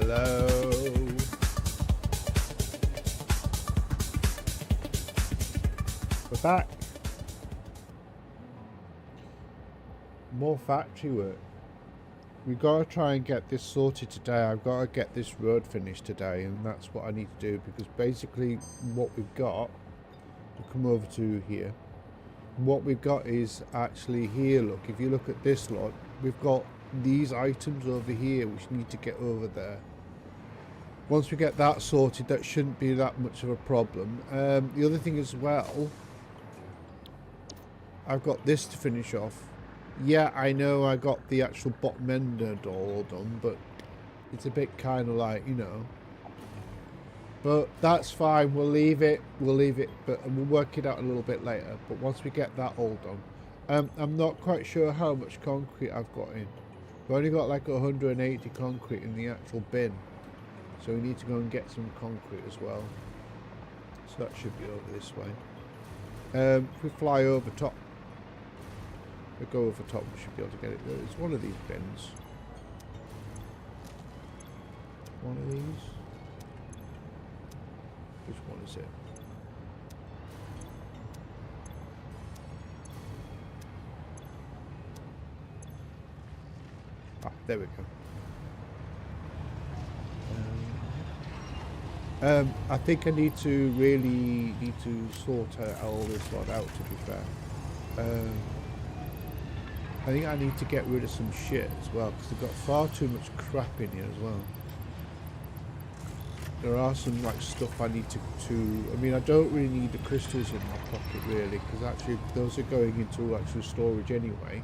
Hello. We're back. More factory work. We've got to try and get this sorted today. I've got to get this road finished today, and that's what I need to do, because basically what we've got, we'll come over to here. What we've got is actually here, look, if you look at this lot, we've got these items over here which need to get over there. Once we get that sorted, that shouldn't be that much of a problem. The other thing as well, I've got this to finish off. Yeah, I know I got the actual bottom end all done, but it's a bit kind of like, you know. But that's fine, we'll leave it, but we'll work it out a little bit later. But once we get that all done, I'm not quite sure how much concrete I've got in. We've only got like 180 concrete in the actual bin. So we need to go and get some concrete as well. So that should be over this way. If we fly over top, we go over top, we should be able to get it. There's one of these bins. One of these. Which one is it? Ah, there we go. I think I need to really sort all this lot out, to be fair. I think I need to get rid of some shit as well, because they've got far too much crap in here as well. There are some like stuff I need to I mean, I don't really need the crystals in my pocket really, because actually those are going into actual storage anyway.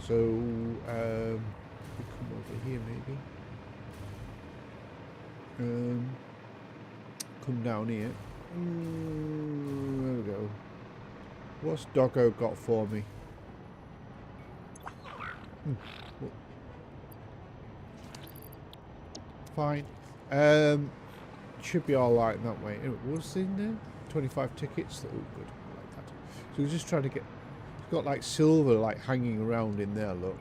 So we come over here maybe. Come down here. There we go. What's Doggo got for me? Fine. Should be alright that way. Anyway, what's in there? 25 tickets. Oh, good. I like that. So we're just trying to get. It's got like silver like hanging around in there. Look.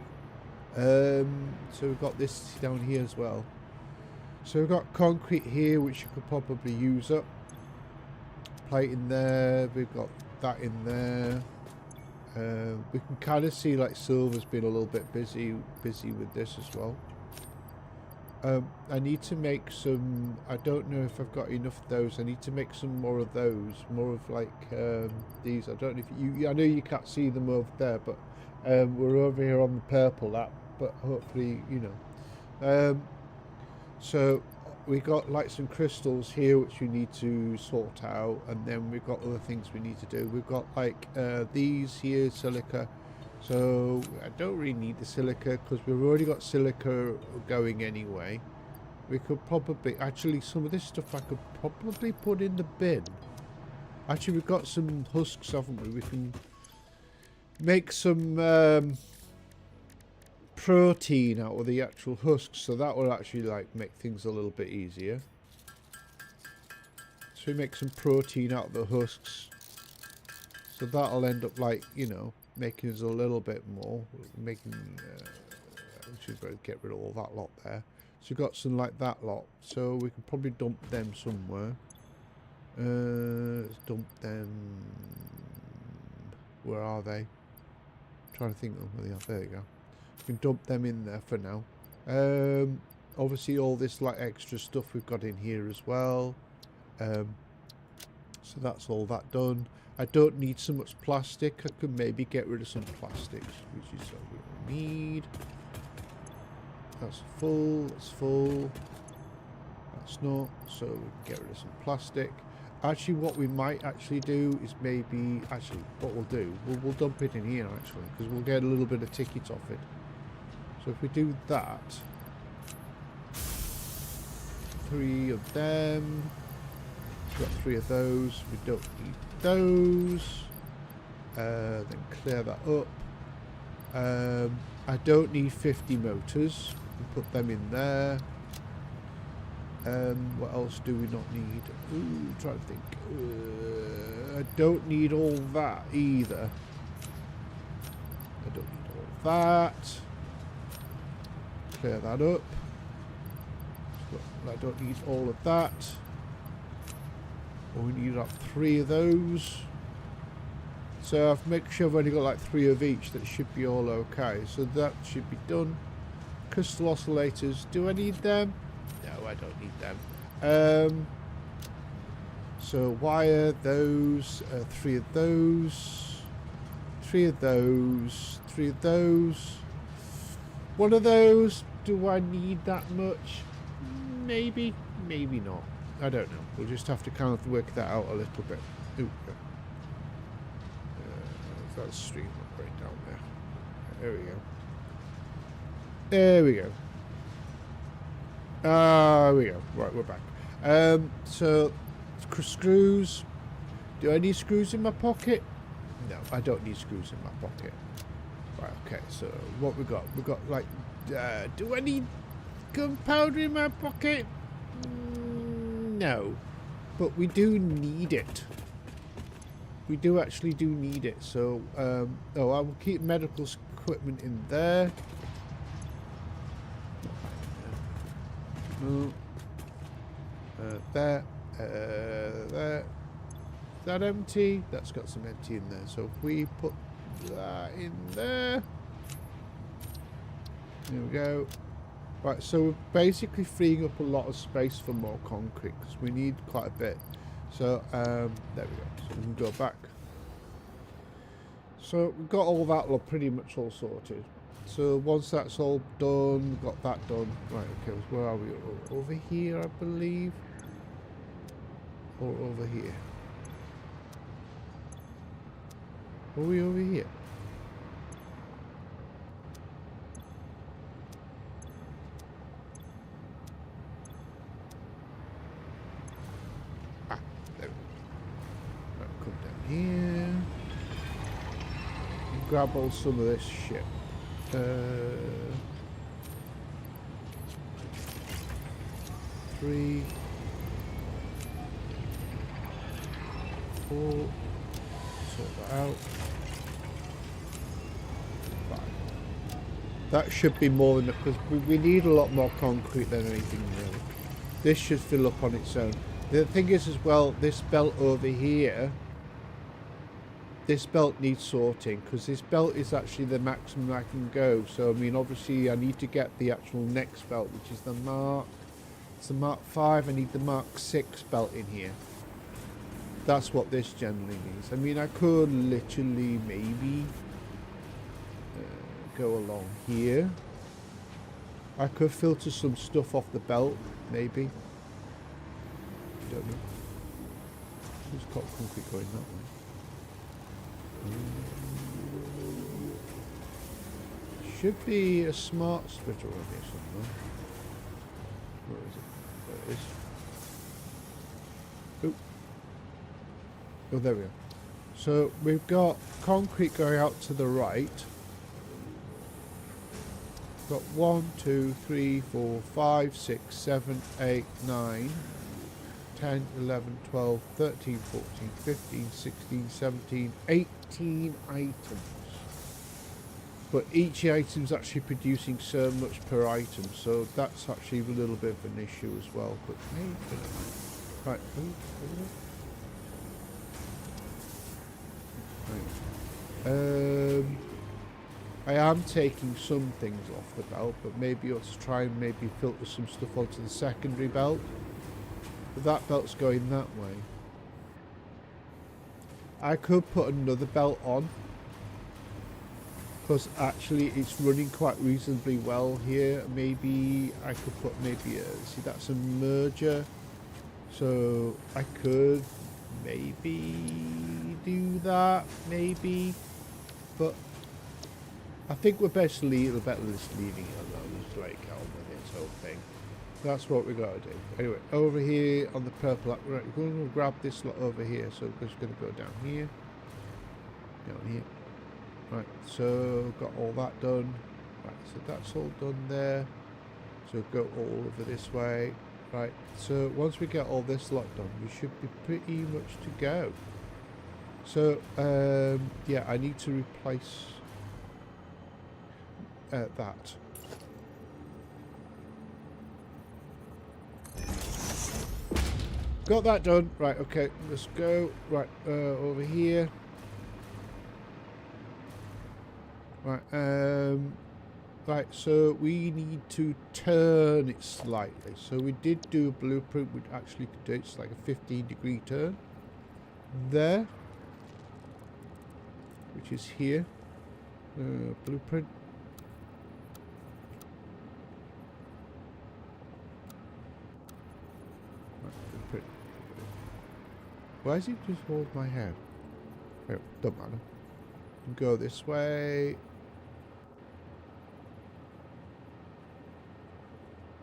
So we've got this down here as well. So we've got concrete here, which you could probably use up. Plate in there. We've got that in there. We can kind of see like silver's been a little bit busy with this as well. I need to make some. I don't know if I've got enough of those. I need to make some more of those. More of like these. I don't know if you. I know you can't see them over there, but we're over here on the purple app. But hopefully, you know. So we got like some crystals here which we need to sort out, and then we've got other things we need to do. We've got like these here, silica. So I don't really need the silica because we've already got silica going anyway. We could probably, actually some of this stuff I could probably put in the bin. Actually we've got some husks, haven't we? We can make some protein out of the actual husks, so that will actually like make things a little bit easier. So we make some protein out of the husks, so that'll end up like, you know, making us a little bit more, making should get rid of all that lot there. So we've got some like that lot, so we can probably dump them somewhere. Let's dump them. Where are they? I'm trying to think of where they are. There you go. We can dump them in there for now. Obviously all this like extra stuff we've got in here as well. So that's all that done. I don't need so much plastic. I could maybe get rid of some plastics, which is what we need. That's full. That's full. That's not. So we can get rid of some plastic. Actually, what we might actually do is maybe, actually, what we'll do, we'll dump it in here actually, because we'll get a little bit of ticket off it. So if we do that, 3 of them. Got 3 of those. We don't need those. Then clear that up. I don't need 50 motors. We'll put them in there. What else do we not need? Ooh, trying to think. I don't need all that either. I don't need all that. clear that up. So I don't need all of that. We need like 3 of those. So I've made sure I've only got like 3 of each. That should be all okay. So that should be done. Crystal oscillators. Do I need them? No, I don't need them. So wire those. 3 of those. 3 of those. 3 of those. 1 of those. Do I need that much? Maybe. Maybe not. I don't know. We'll just have to kind of work that out a little bit. Ooh. That's stream right down there. There we go. There we go. There we go. Right, we're back. So screws. Do I need screws in my pocket? No, I don't need screws in my pocket. Right, okay, so what we got? We got like do I need gunpowder in my pocket? No. But we do need it. We do actually need it. So I will keep medical equipment in there. There. There. Is that empty? That's got some empty in there. So if we put that in there. There we go. Right, so we're basically freeing up a lot of space for more concrete because we need quite a bit. So there we go. So we can go back. So we've got all that pretty much all sorted. So once that's all done, we've got that done. Right, okay, where are we? Over here, I believe. Or over here. Are we over here? Ah, there we go. Right, come down here. Grab all some of this shit. 3, 4. Sort that out. 5. That should be more than enough because we need a lot more concrete than anything really. This should fill up on its own. The thing is as well, this belt over here. This belt needs sorting because this belt is actually the maximum I can go. So I mean, obviously, I need to get the actual next belt, which is the Mark. It's the Mark 5. I need the Mark 6 belt in here. That's what this generally needs. I mean, I could literally maybe go along here. I could filter some stuff off the belt, maybe. I don't know. Who's got concrete going that way? Should be a smart splitter on here somewhere. Where is it? There it is. Oh. Oh, there we go. So we've got concrete going out to the right. We've got 1, 2, 3, 4, 5, 6, 7, 8, 9. 10, 11, 12, 13, 14, 15, 16, 17, 18 items. But each item's actually producing so much per item, so that's actually a little bit of an issue as well. But right. I am taking some things off the belt, but maybe I ought to try and maybe filter some stuff onto the secondary belt. But that belt's going that way. I could put another belt on because actually it's running quite reasonably well here. Maybe I could put maybe a, see, that's a merger, so I could maybe do that, maybe, but I think we're best better just leaving it alone, just like out with this whole thing. That's what we got to do. Anyway, over here on the purple, right, we're going to grab this lot over here. So we're just going to go down here. Right, so got all that done. Right, so that's all done there. So go all over this way. Right, so once we get all this lot done, we should be pretty much to go. So, yeah, I need to replace that. Got that done. Right, okay, let's go. Right, over here. Right, right, so we need to turn it slightly. So we did do a blueprint, we actually could do it. It's like a 15-degree turn. There. Which is here. Blueprint. Right, blueprint. Why does it just hold my hand? Oh, don't matter. Go this way.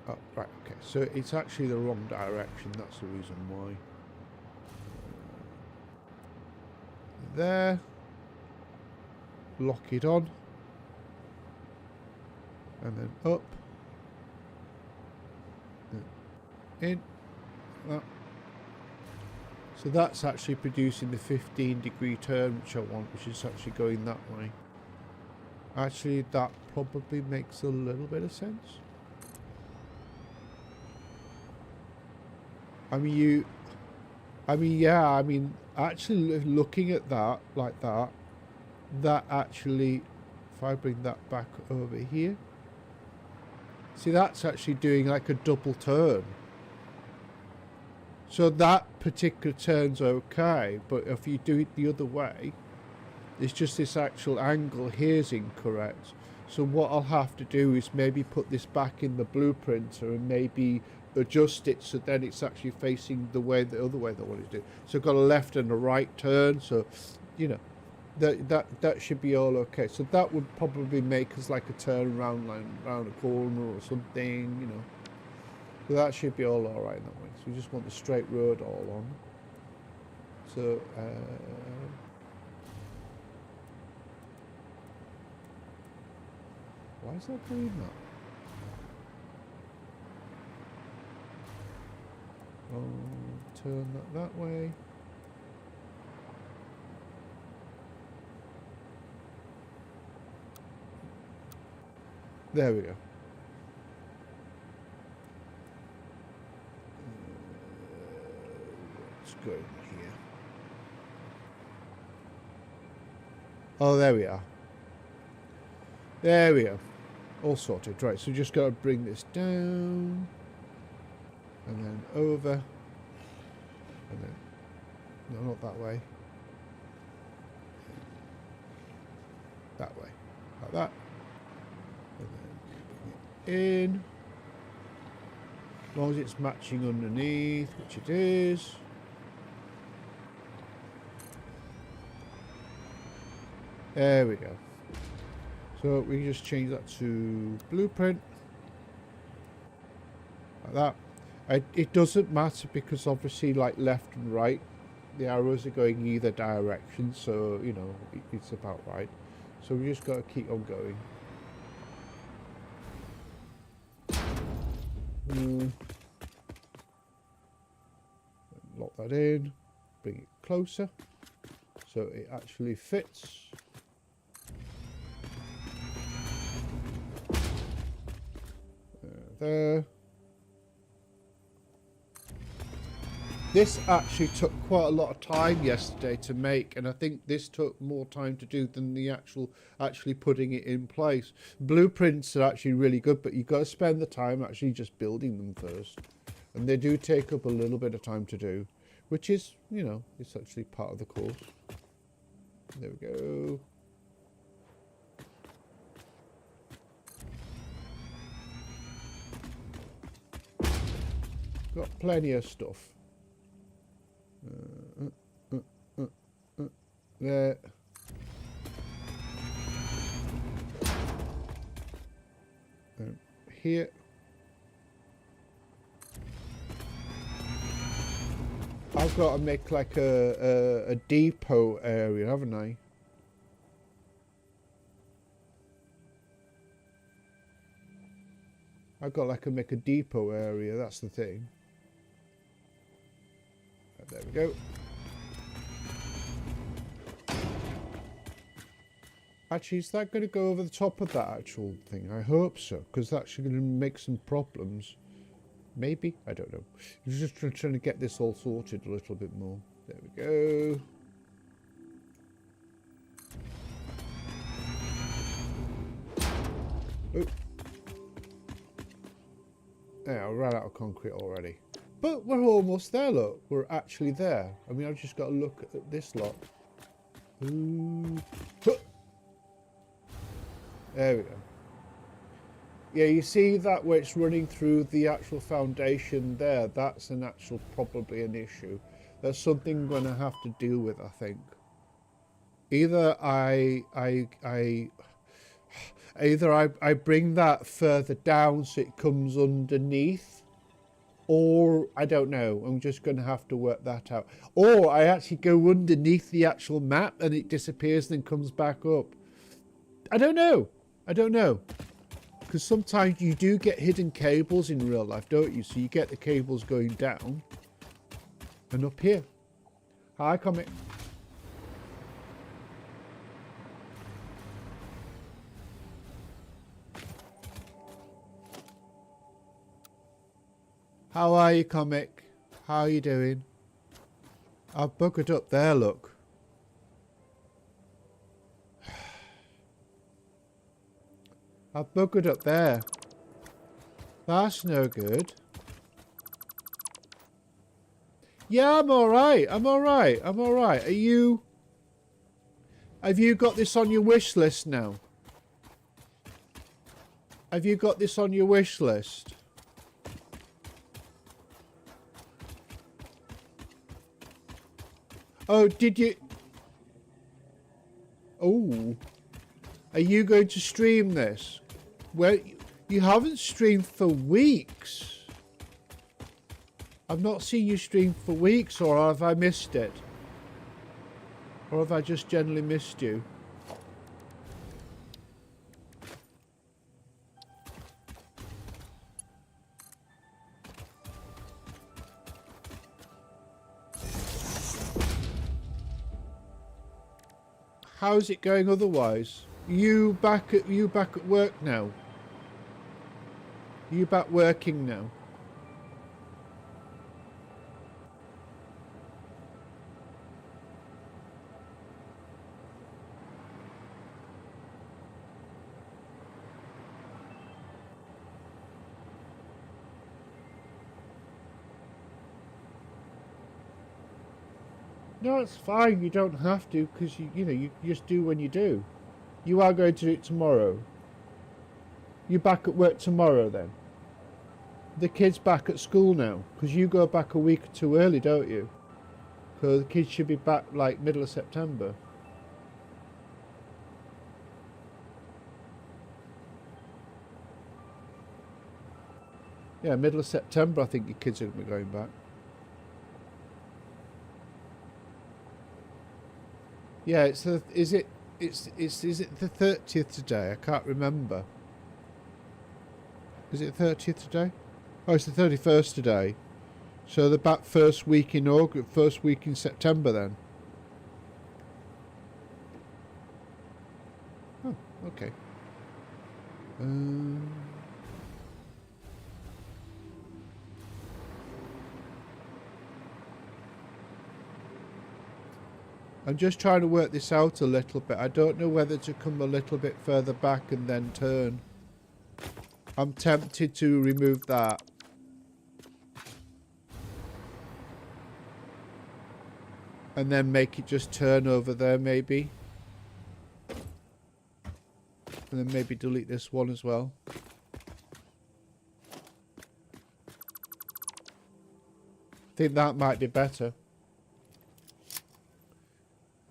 Oh, right, okay. So it's actually the wrong direction. That's the reason why. There. Lock it on. And then up. In. That. So that's actually producing the 15-degree turn which I want, which is actually going that way. Actually, that probably makes a little bit of sense. Actually looking at that like that, that actually, if I bring that back over here, see, that's actually doing like a double turn. So that particular turn's okay, but if you do it the other way, it's just this actual angle here's incorrect. So what I'll have to do is maybe put this back in the blueprinter and maybe adjust it so then it's actually facing the way, the other way that I want it to do. So I've got a left and a right turn, so you know that should be all okay. So that would probably make us like a turn around a corner or something, you know. So that should be all alright that way. So we just want the straight road all on. So why is that doing that? Oh, turn that way. There we go. Let's go here. Oh, there we are. There we go. All sorted. Right, so just got to bring this down. And then over. And then... No, not that way. That way. Like that. And then bring it in. As long as it's matching underneath, which it is. There we go. So we can just change that to blueprint. Like that. It doesn't matter because obviously like left and right, the arrows are going either direction. So, you know, it's about right. So we just got to keep on going. Lock that in. Bring it closer. So it actually fits. There. This actually took quite a lot of time yesterday to make, and I think this took more time to do than the actually putting it in place. Blueprints are actually really good, but you've got to spend the time actually just building them first. And they do take up a little bit of time to do, which is, you know, it's actually part of the course. There we go. Got plenty of stuff. There. Here. I've got to make like a depot area, haven't I? I've got like to make a depot area, that's the thing. There we go. Actually, is that going to go over the top of that actual thing? I hope so, because that's going to make some problems. Maybe, I don't know. I'm just trying to get this all sorted a little bit more. There we go. Oh. Yeah, I ran out of concrete already. But we're almost there, look. We're actually there. I mean, I've just got to look at this lot. Ooh. There we go. Yeah, you see that where it's running through the actual foundation there? That's an actual, probably an issue. That's something I'm going to have to deal with, I think. Either I bring that further down so it comes underneath, or I don't know. I'm just going to have to work that out. Or I actually go underneath the actual map and it disappears and then comes back up. I don't know. I don't know. Because sometimes you do get hidden cables in real life, don't you? So you get the cables going down and up here. Hi, Comic. How are you, Comic? How are you doing? I've buggered up there, look. I've buggered up there. That's no good. Yeah, I'm alright. I'm alright. I'm alright. Are you... Have you got this on your wish list now? Have you got this on your wish list? Oh, did you... Oh. Are you going to stream this? Well, you haven't streamed for weeks. I've not seen you stream for weeks, or have I missed it? Or have I just generally missed you? How's it going otherwise? You back at work now? You back working now? No, it's fine. You don't have to, because you know you just do when you do. You are going to do it tomorrow. You back at work tomorrow then? The kids back at school now, because you go back a week or two early, don't you? So the kids should be back like middle of September. Yeah, middle of September I think your kids are going to be going back. Yeah, is it the 30th today? I can't remember. Is it the 30th today? Oh, it's the 31st today. So they're back first week in August, first week in September then. Oh, okay. I'm just trying to work this out a little bit. I don't know whether to come a little bit further back and then turn. I'm tempted to remove that. And then make it just turn over there maybe. And then maybe delete this one as well. I think that might be better.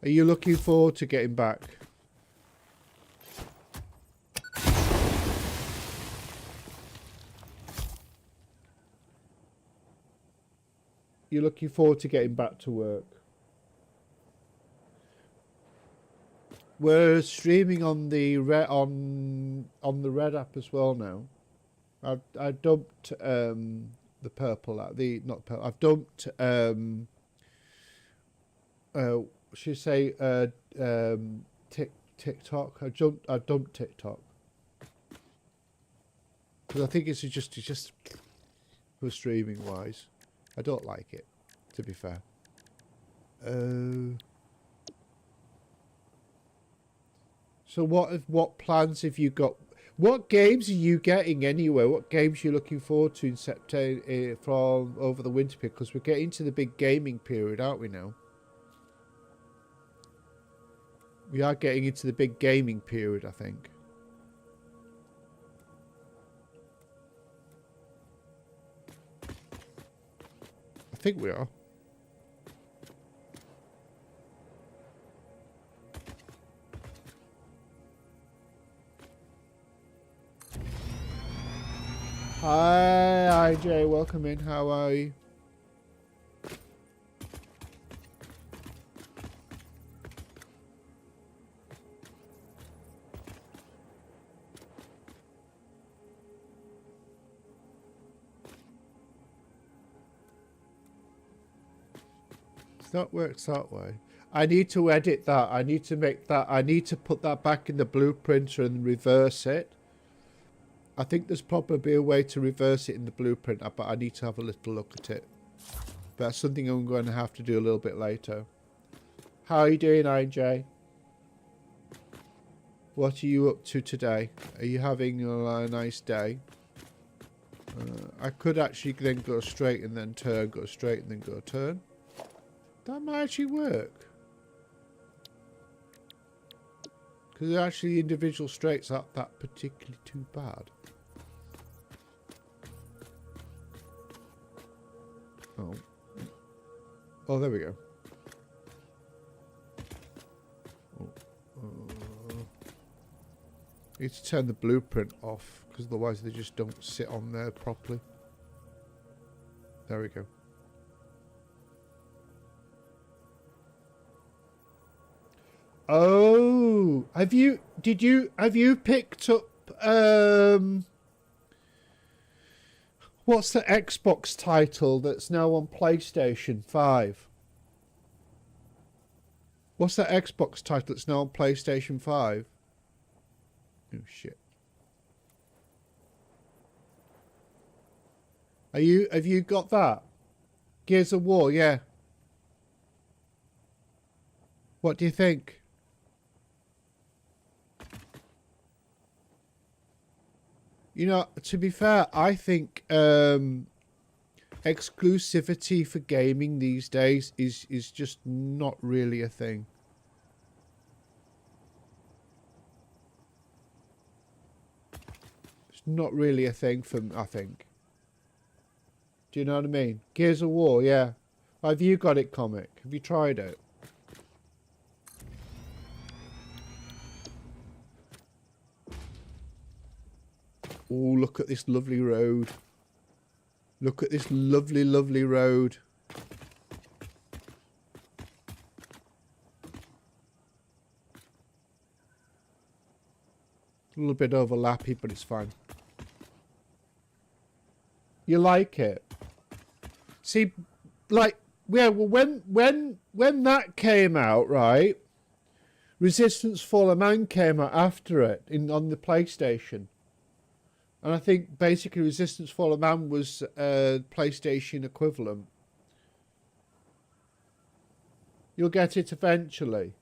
Are you looking forward to getting back? You're looking forward to getting back to work? We're streaming on the on the Red app as well now. I dumped the purple app, not purple. I've dumped should I say TikTok. I dumped TikTok because I think it's just for streaming wise. I don't like it, to be fair. So what plans have you got? What games are you getting anyway? What games are you looking forward to in September from over the winter period? Because we're getting to the big gaming period, aren't we now? We are getting into the big gaming period, I think. I think we are. Hi, IJ. Welcome in. How are you? That works that way. I need to edit that. I need to make that. I need to put that back in the blueprinter and reverse it. I think there's probably a way to reverse it in the blueprint, but I need to have a little look at it. That's something I'm going to have to do a little bit later. How are you doing, IJ? What are you up to today? Are you having a nice day? I could actually then go straight and then turn, go straight and then go turn. That might actually work. Because actually individual straights aren't that particularly too bad. Oh. Oh, there we go. Need to turn the blueprint off, because otherwise they just don't sit on there properly. There we go. Oh, have you picked up what's the Xbox title that's now on PlayStation 5? What's that Xbox title that's now on PlayStation 5? Oh shit. Have you got that? Gears of War, yeah. What do you think? You know, to be fair, I think exclusivity for gaming these days is just not really a thing. It's not really a thing for me, I think. Do you know what I mean? Gears of War, yeah. Have you got it, Comic? Have you tried it? Oh, look at this lovely road. Look at this lovely, lovely road. A little bit overlappy, but it's fine. You like it? See, like, yeah, well, when that came out, right? Resistance Fall of Man came out after it on the PlayStation. And I think basically Resistance Fall of Man was PlayStation equivalent. You'll get it eventually.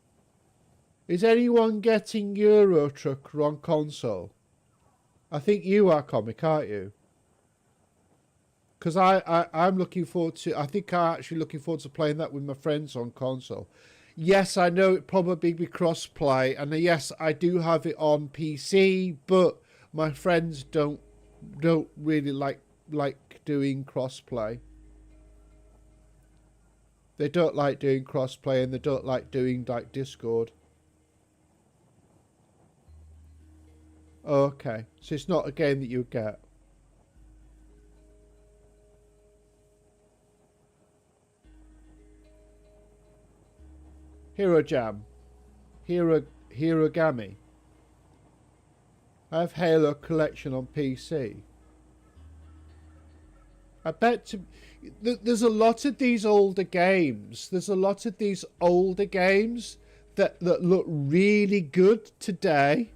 Is anyone getting Euro Truck on console? I think you are, Comic, aren't you? Because I'm looking forward to... I think I'm actually looking forward to playing that with my friends on console. Yes, I know it probably be cross-play. And yes, I do have it on PC, but... my friends don't really like doing crossplay. They don't like doing crossplay, and they don't like doing like Discord. Okay, so it's not a game that you get. Hero Jam, Hirogami. I have Halo Collection on PC. I bet there's a lot of these older games. There's a lot of these older games that look really good today.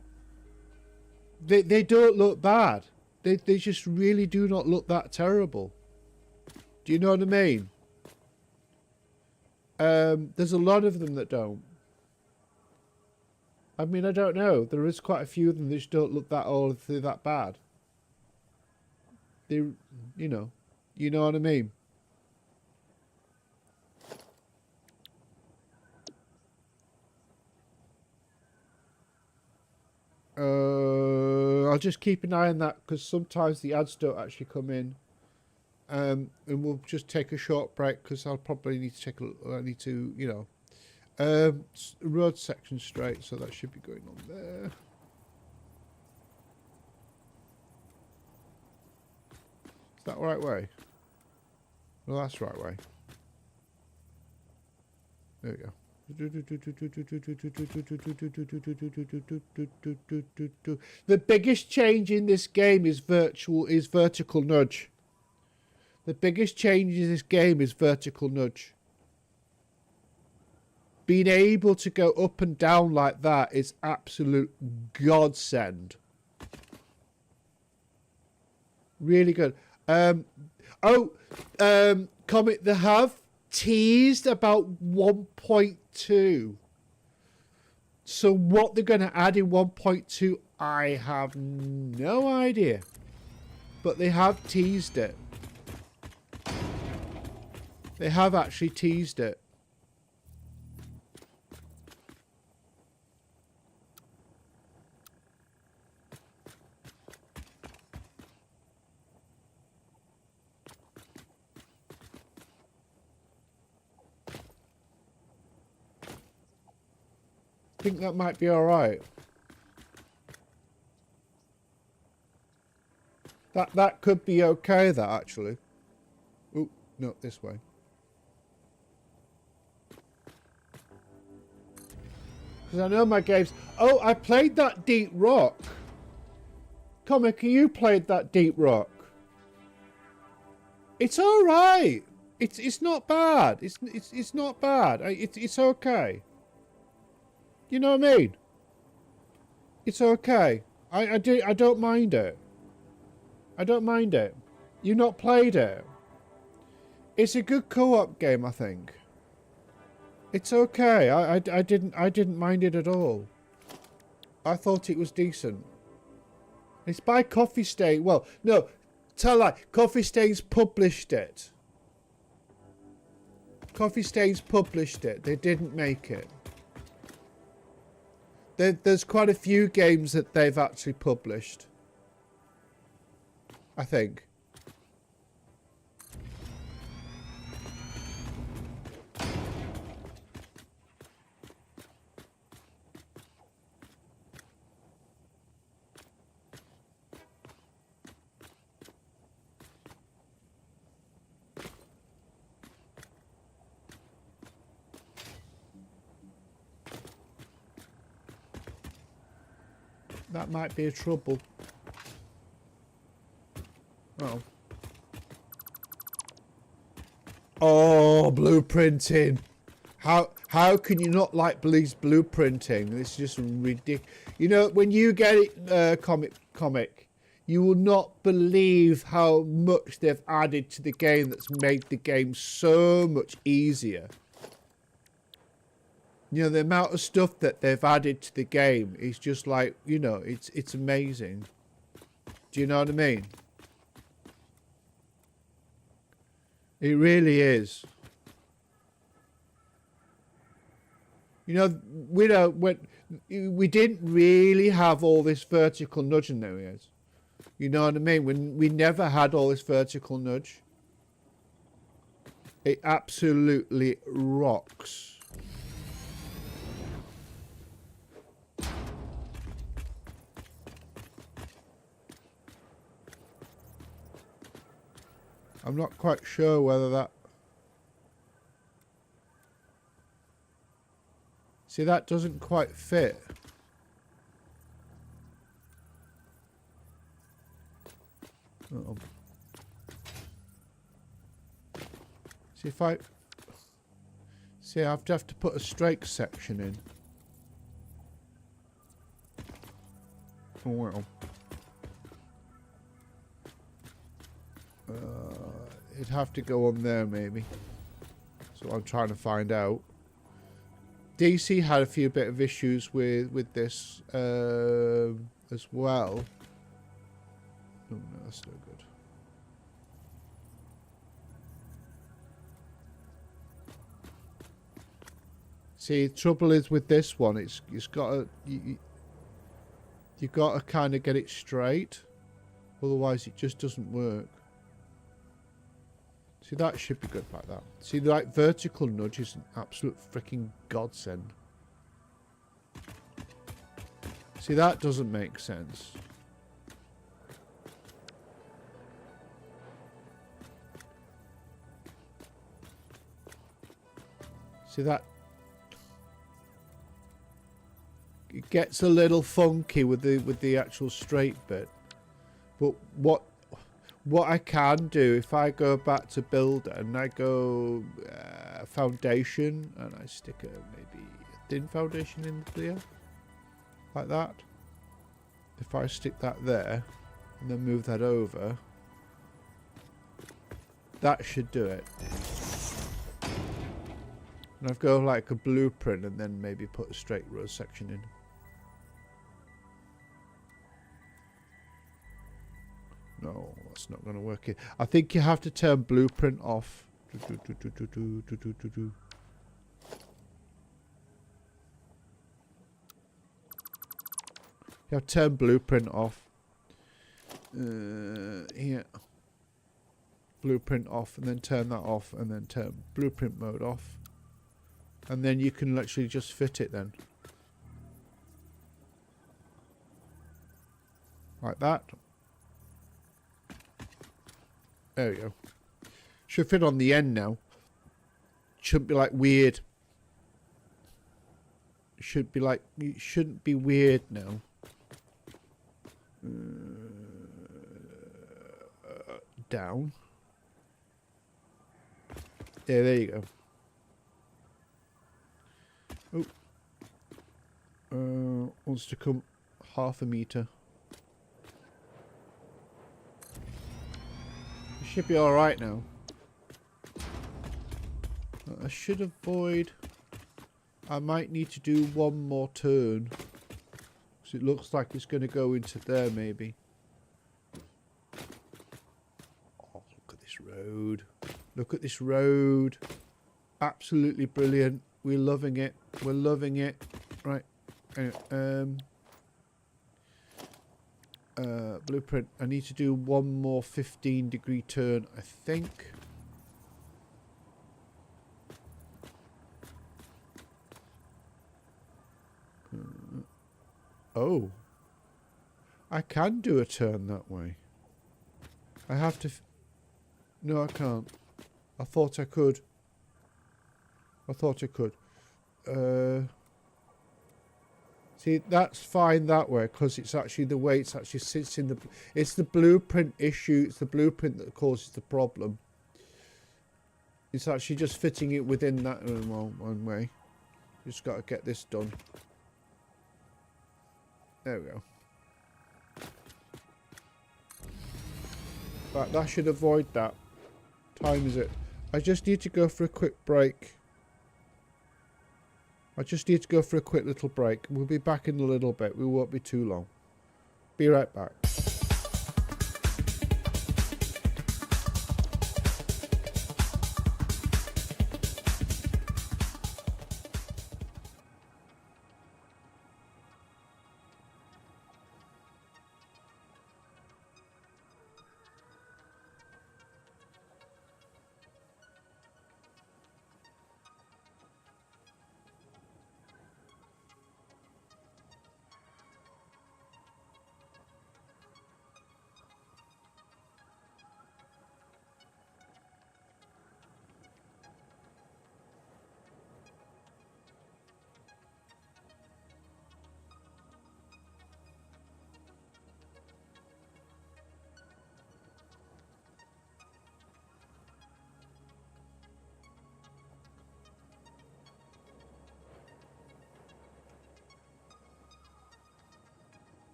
They don't look bad. They just really do not look that terrible. Do you know what I mean? There's a lot of them that don't. I mean, I don't know. There is quite a few of them that just don't look that all through that bad. They, you know what I mean? I'll just keep an eye on that because sometimes the ads don't actually come in. And we'll just take a short break because I'll probably need to I need to, you know. Road section straight, so that should be going on there. Is that the right way? Well, that's the right way. There we go. The biggest change in this game is vertical nudge. The biggest change in this game is vertical nudge. Being able to go up and down like that is absolute godsend. Really good. Comet, they have teased about 1.2. So what they're going to add in 1.2, I have no idea. But they have teased it. They have actually teased it. I think that might be alright. That could be okay, that actually. Oh, no, this way. Because I know my games... Oh, I played that Deep Rock. Comic, you played that Deep Rock. It's alright. It's not bad. It's not bad. It's okay. You know what I mean? It's okay. I don't mind it. I don't mind it. You not played it. It's a good co-op game, I think. It's okay. I didn't mind it at all. I thought it was decent. It's by Coffee Stain. Well, no, tell a lie. Coffee Stain's published it. Coffee Stain's published it. They didn't make it. There's quite a few games that they've actually published. I think. That might be a trouble. Oh. Oh, blueprinting. How can you not like Bleed's blueprinting? This is just ridiculous. You know, when you get it, comic, you will not believe how much they've added to the game that's made the game so much easier. You know, the amount of stuff that they've added to the game is just like, you know, it's amazing. Do you know what I mean? It really is. You know, we didn't really have all this vertical nudging there. You know what I mean? We never had all this vertical nudge. It absolutely rocks. I'm not quite sure whether that... See, that doesn't quite fit. Uh-oh. See, if I... See, I have to put a straight section in. Oh, well. It'd have to go on there maybe. So I'm trying to find out. DC had a few bit of issues with this as well. Oh no, that's no good. See, the trouble is with this one, it's got to you got to kind of get it straight, otherwise it just doesn't work. See, that should be good like that. See, like vertical nudge is an absolute freaking godsend. See, that doesn't make sense. See that? It gets a little funky with the actual straight bit. But what I can do, if I go back to Builder and I go foundation and I stick maybe a thin foundation in there, like that. If I stick that there and then move that over, that should do it. And I've got like a blueprint and then maybe put a straight row section in. No, that's not going to work. I think you have to turn blueprint off. You have to turn blueprint off. Here. Blueprint off and then turn that off and then turn blueprint mode off. And then you can literally just fit it then. Like that. There we go. Should fit on the end now. Shouldn't be like weird. Should be like, it shouldn't be weird now. Down. Yeah, there you go. Oh. Wants to come half a meter. It should be alright now. I should avoid... I might need to do one more turn. Because it looks like it's going to go into there maybe. Oh, look at this road. Look at this road. Absolutely brilliant. We're loving it. We're loving it. Right. Anyway, blueprint. I need to do one more 15-degree turn, I think. Oh. I can do a turn that way. I have to... No, I can't. I thought I could. I thought I could. See, that's fine that way because it's actually the way it actually sits in the... It's the blueprint issue. It's the blueprint that causes the problem. It's actually just fitting it within that one way. Just got to get this done. There we go. Right, that should avoid that. Time is it? I just need to go for a quick break. I just need to go for a quick little break. We'll be back in a little bit. We won't be too long. Be right back.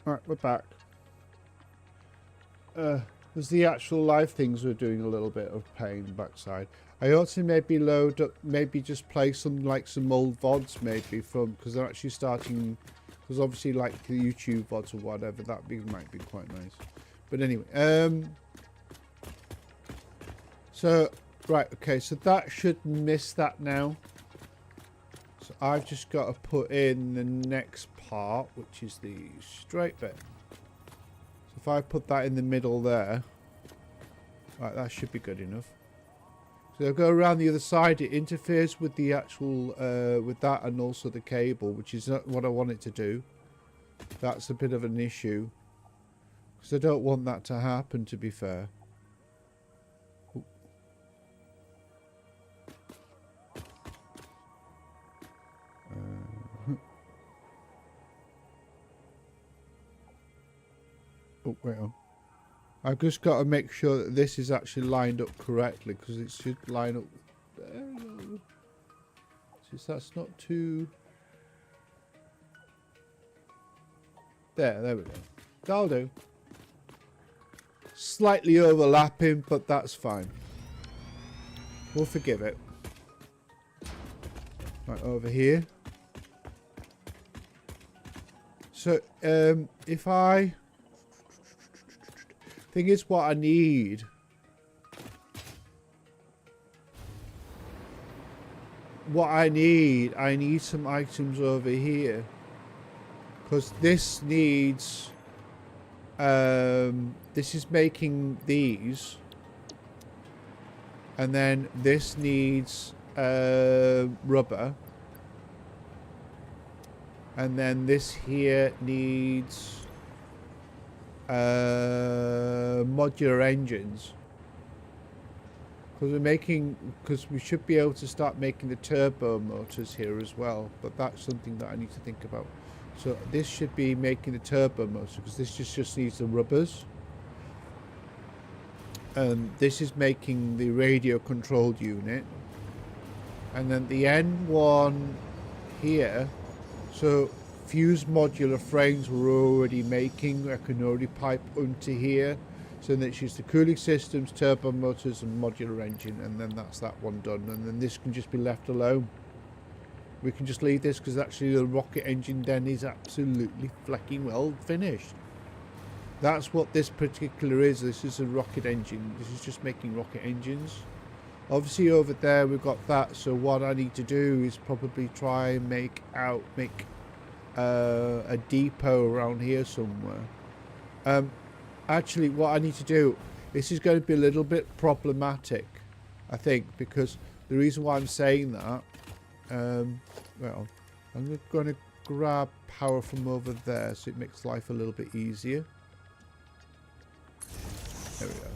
Right, we're back. There's the actual live things we're doing a little bit of pain backside. I ought to maybe load up, maybe just play some old VODs maybe from, because they're actually starting, because obviously like the YouTube VODs or whatever, might be quite nice. But anyway, so, right, okay, so that should miss that now. So I've just got to put in the next part, which is the straight bit. So if I put that in the middle there, right, that should be good enough. So I'll go around the other side. It interferes with the actual, with that and also the cable, which is not what I want it to do. That's a bit of an issue. Because I don't want that to happen, to be fair. Ooh. Oh, wait on. I've just got to make sure that this is actually lined up correctly, because it should line up there. Since that's not too... There we go. That'll do. Slightly overlapping, but that's fine. We'll forgive it. Right, over here. So, if I... Thing is, what I need... I need some items over here. Because this needs... this is making these. And then this needs rubber. And then this here needs modular engines. Because we should be able to start making the turbo motors here as well. But that's something that I need to think about. So this should be making the turbo motor, because this just needs the rubbers. And this is making the radio controlled unit. And then the N1 here, so fused modular frames we're already making. I can already pipe onto here. So then it's just the cooling systems, turbo motors and modular engine, and then that's that one done. And then this can just be left alone. We can just leave this, because actually the rocket engine then is absolutely flecking well finished. That's what this particular is. This is a rocket engine. This is just making rocket engines. Obviously over there we've got that. So what I need to do is probably try and make a depot around here somewhere. Actually, what I need to do, this is going to be a little bit problematic, I think, because the reason why I'm saying that, well, I'm going to grab power from over there so it makes life a little bit easier. There we go.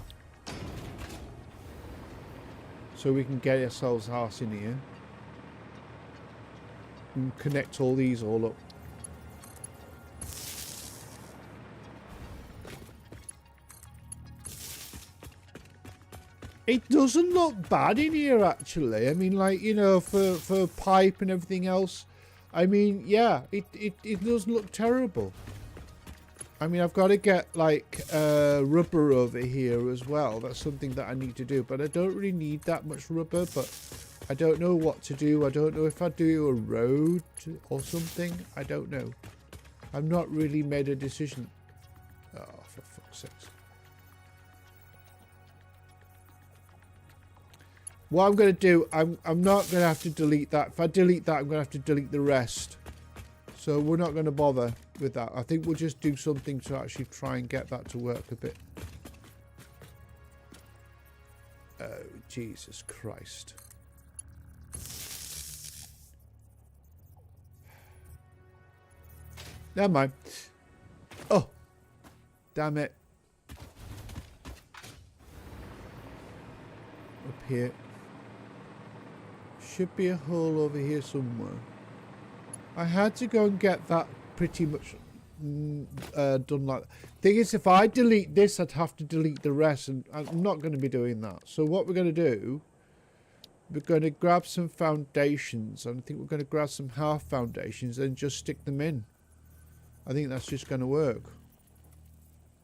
So we can get ourselves arse in here and connect all these all up. It doesn't look bad in here, actually. I mean, like, you know, for pipe and everything else. I mean, yeah, it doesn't look terrible. I mean, I've got to get, like, rubber over here as well. That's something that I need to do. But I don't really need that much rubber. But I don't know what to do. I don't know if I do a road or something. I don't know. I've not really made a decision. Oh, for fuck's sake. What I'm going to do, I'm not going to have to delete that. If I delete that, I'm going to have to delete the rest. So we're not going to bother with that. I think we'll just do something to actually try and get that to work a bit. Oh, Jesus Christ. Never mind. Oh, damn it. Up here. Should be a hole over here somewhere. I had to go and get that pretty much done like that. Thing is, if I delete this, I'd have to delete the rest, and I'm not going to be doing that. So what we're going to do, we're going to grab some foundations, and I think we're going to grab some half foundations and just stick them in. I think that's just going to work.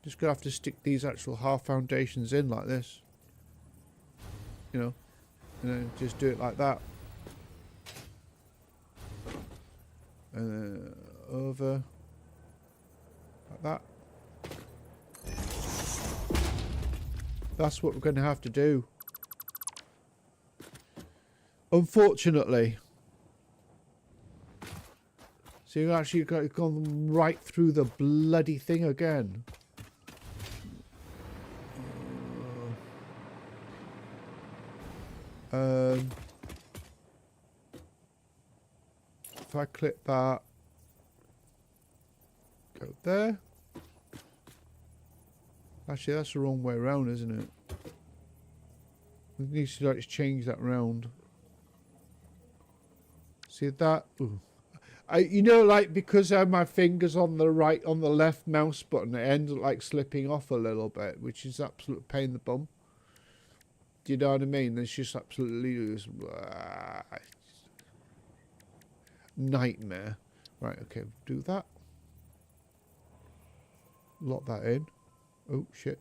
Just gonna have to stick these actual half foundations in like this. You know, and then just do it like that. And over like that. That's what we're going to have to do. Unfortunately. So you actually gone right through the bloody thing again. If I click that, go there. Actually, that's the wrong way around, isn't it? We need to like change that round. See that? Ooh. You know, like because I have my fingers on the left mouse button, it ends up like slipping off a little bit, which is absolute pain in the bum. Do you know what I mean? It's just absolutely nightmare. Right, okay, do that. Lock that in. Oh, shit.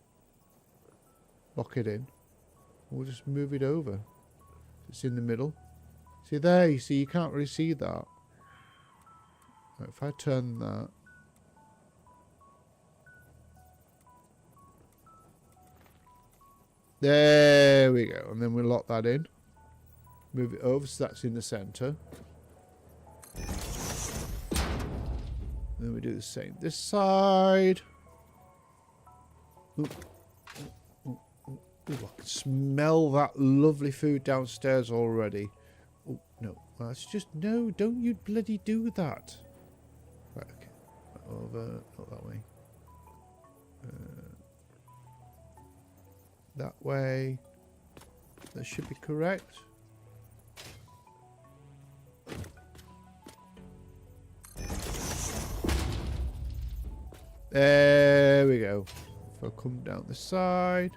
Lock it in. We'll just move it over. It's in the middle. See there, you see, you can't really see that. Right, if I turn that. There we go. And then we'll lock that in. Move it over so that's in the centre. Then we do the same this side. Ooh. Ooh, ooh, ooh, I can smell that lovely food downstairs already. Oh, no. That's just... No, don't you bloody do that. Right, okay. Over. Not that way. That way. That should be correct. There we go. If I come down the side.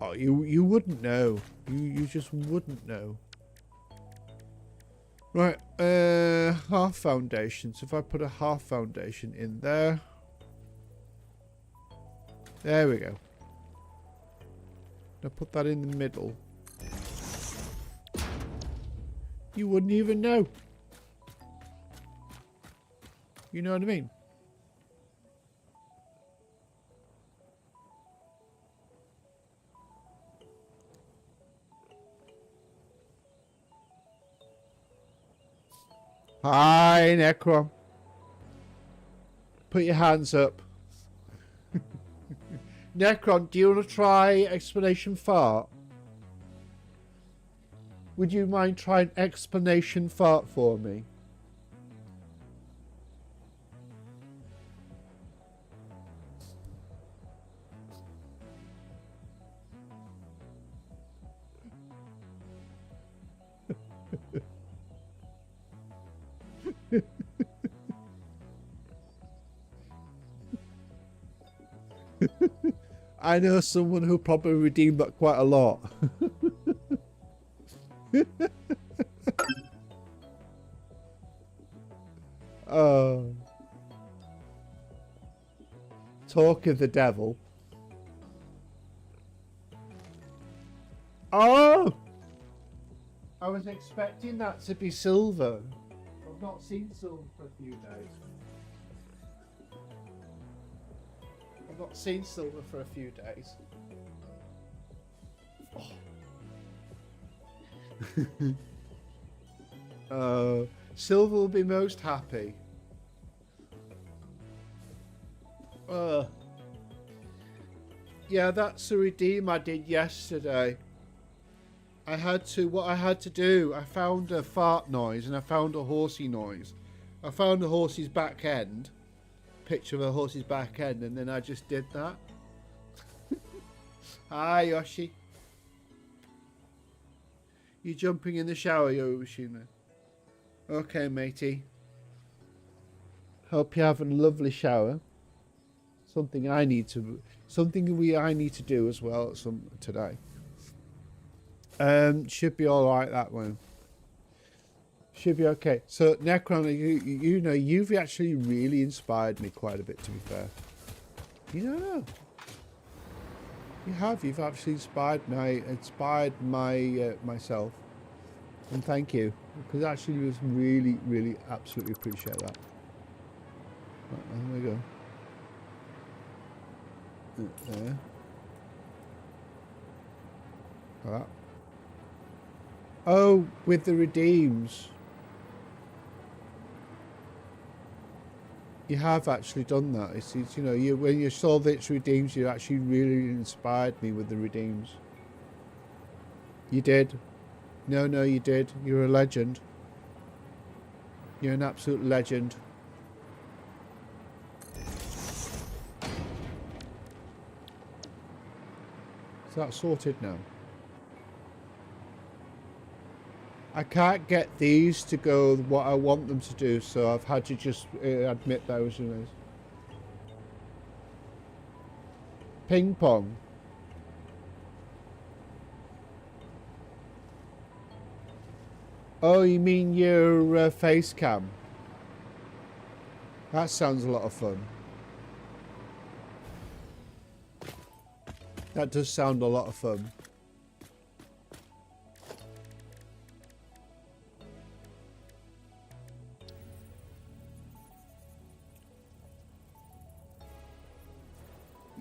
Oh, you wouldn't know. You just wouldn't know. Right, half foundation. So if I put a half foundation in there. There we go. Now put that in the middle. You wouldn't even know. You know what I mean? Hi, Necrom. Put your hands up. Necron, do you want to try explanation fart? Would you mind trying explanation fart for me? I know someone who probably redeemed that quite a lot. Oh. Talk of the devil. Oh! I was expecting that to be silver. I've not seen silver for a few days. I've not seen silver for a few days. Oh. Silver will be most happy. Yeah, that's a redeem I did yesterday. What I had to do, I found a fart noise and I found a horsey noise. I found a horse's back end. Picture of a horse's back end, and then I just did that. Hi, Yoshi. You jumping in the shower, Yoshina? Okay, matey. Hope you have a lovely shower. Something I need to do as well today. Should be all right that one. Should be okay. So Necron, you know, you've actually really inspired me quite a bit, to be fair. You don't know. You have. You've actually inspired my myself. And thank you. Because actually was really, really absolutely appreciate that. Right, there we go. There. Like that. Oh, with the redeems. You have actually done that. It's you know, when you saw this redeems, you actually really inspired me with the redeems. You did. No, you did. You're a legend. You're an absolute legend. Is that sorted now? I can't get these to go what I want them to do, so I've had to just admit those. Ping pong. Oh, you mean your face cam? That sounds a lot of fun. That does sound a lot of fun.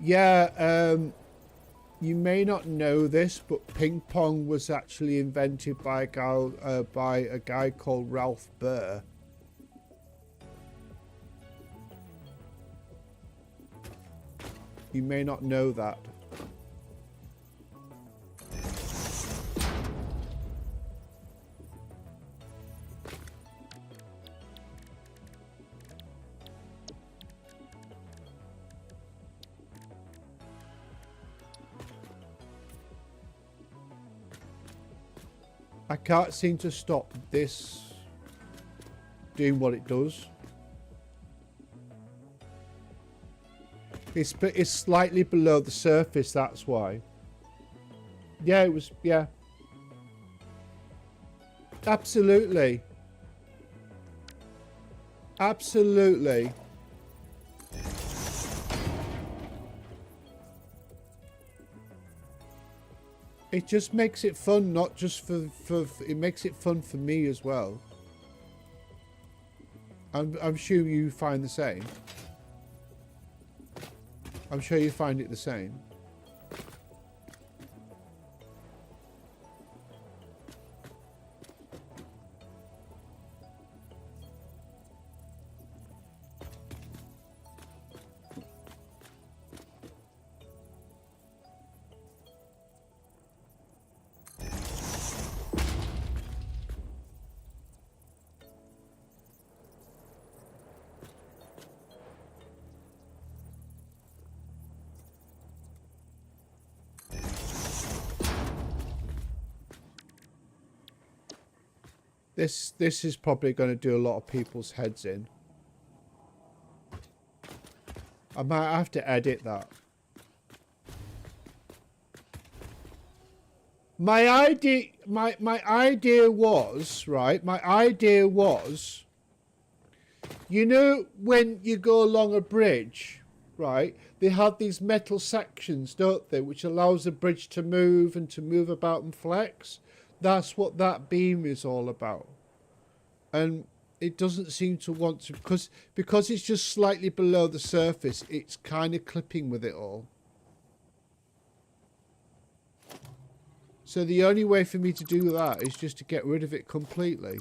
Yeah, you may not know this, but ping pong was actually invented by a guy called Ralph Burr. You may not know that. I can't seem to stop this doing what it does. It's slightly below the surface, that's why. Yeah, it was, yeah. Absolutely. Absolutely. It just makes it fun, not just for it makes it fun for me as well. I'm sure you find the same. I'm sure you find it the same. This is probably going to do a lot of people's heads in. I might have to edit that. My idea was, right, my idea was, you know, when you go along a bridge, right, they have these metal sections, don't they, which allows the bridge to move and to move about and flex. That's what that beam is all about. And it doesn't seem to want to, because it's just slightly below the surface, it's kind of clipping with it all. So the only way for me to do that is just to get rid of it completely.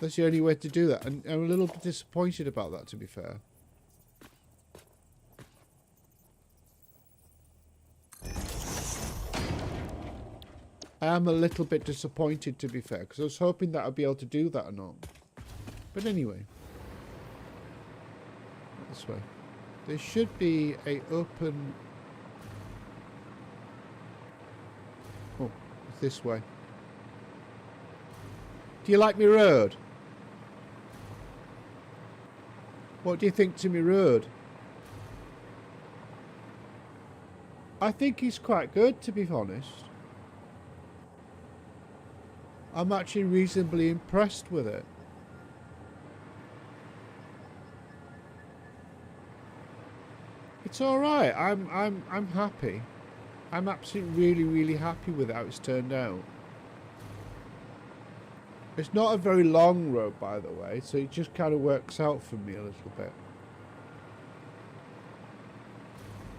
That's the only way to do that. And I'm a little bit disappointed about that, to be fair. I am a little bit disappointed, to be fair, because I was hoping that I'd be able to do that or not. But anyway. This way. There should be a open... Oh, it's this way. Do you like me road? What do you think to me road? I think he's quite good, to be honest. I'm actually reasonably impressed with it. It's all right. I'm happy. I'm absolutely really happy with how it's turned out. It's not a very long road, by the way, so it just kind of works out for me a little bit.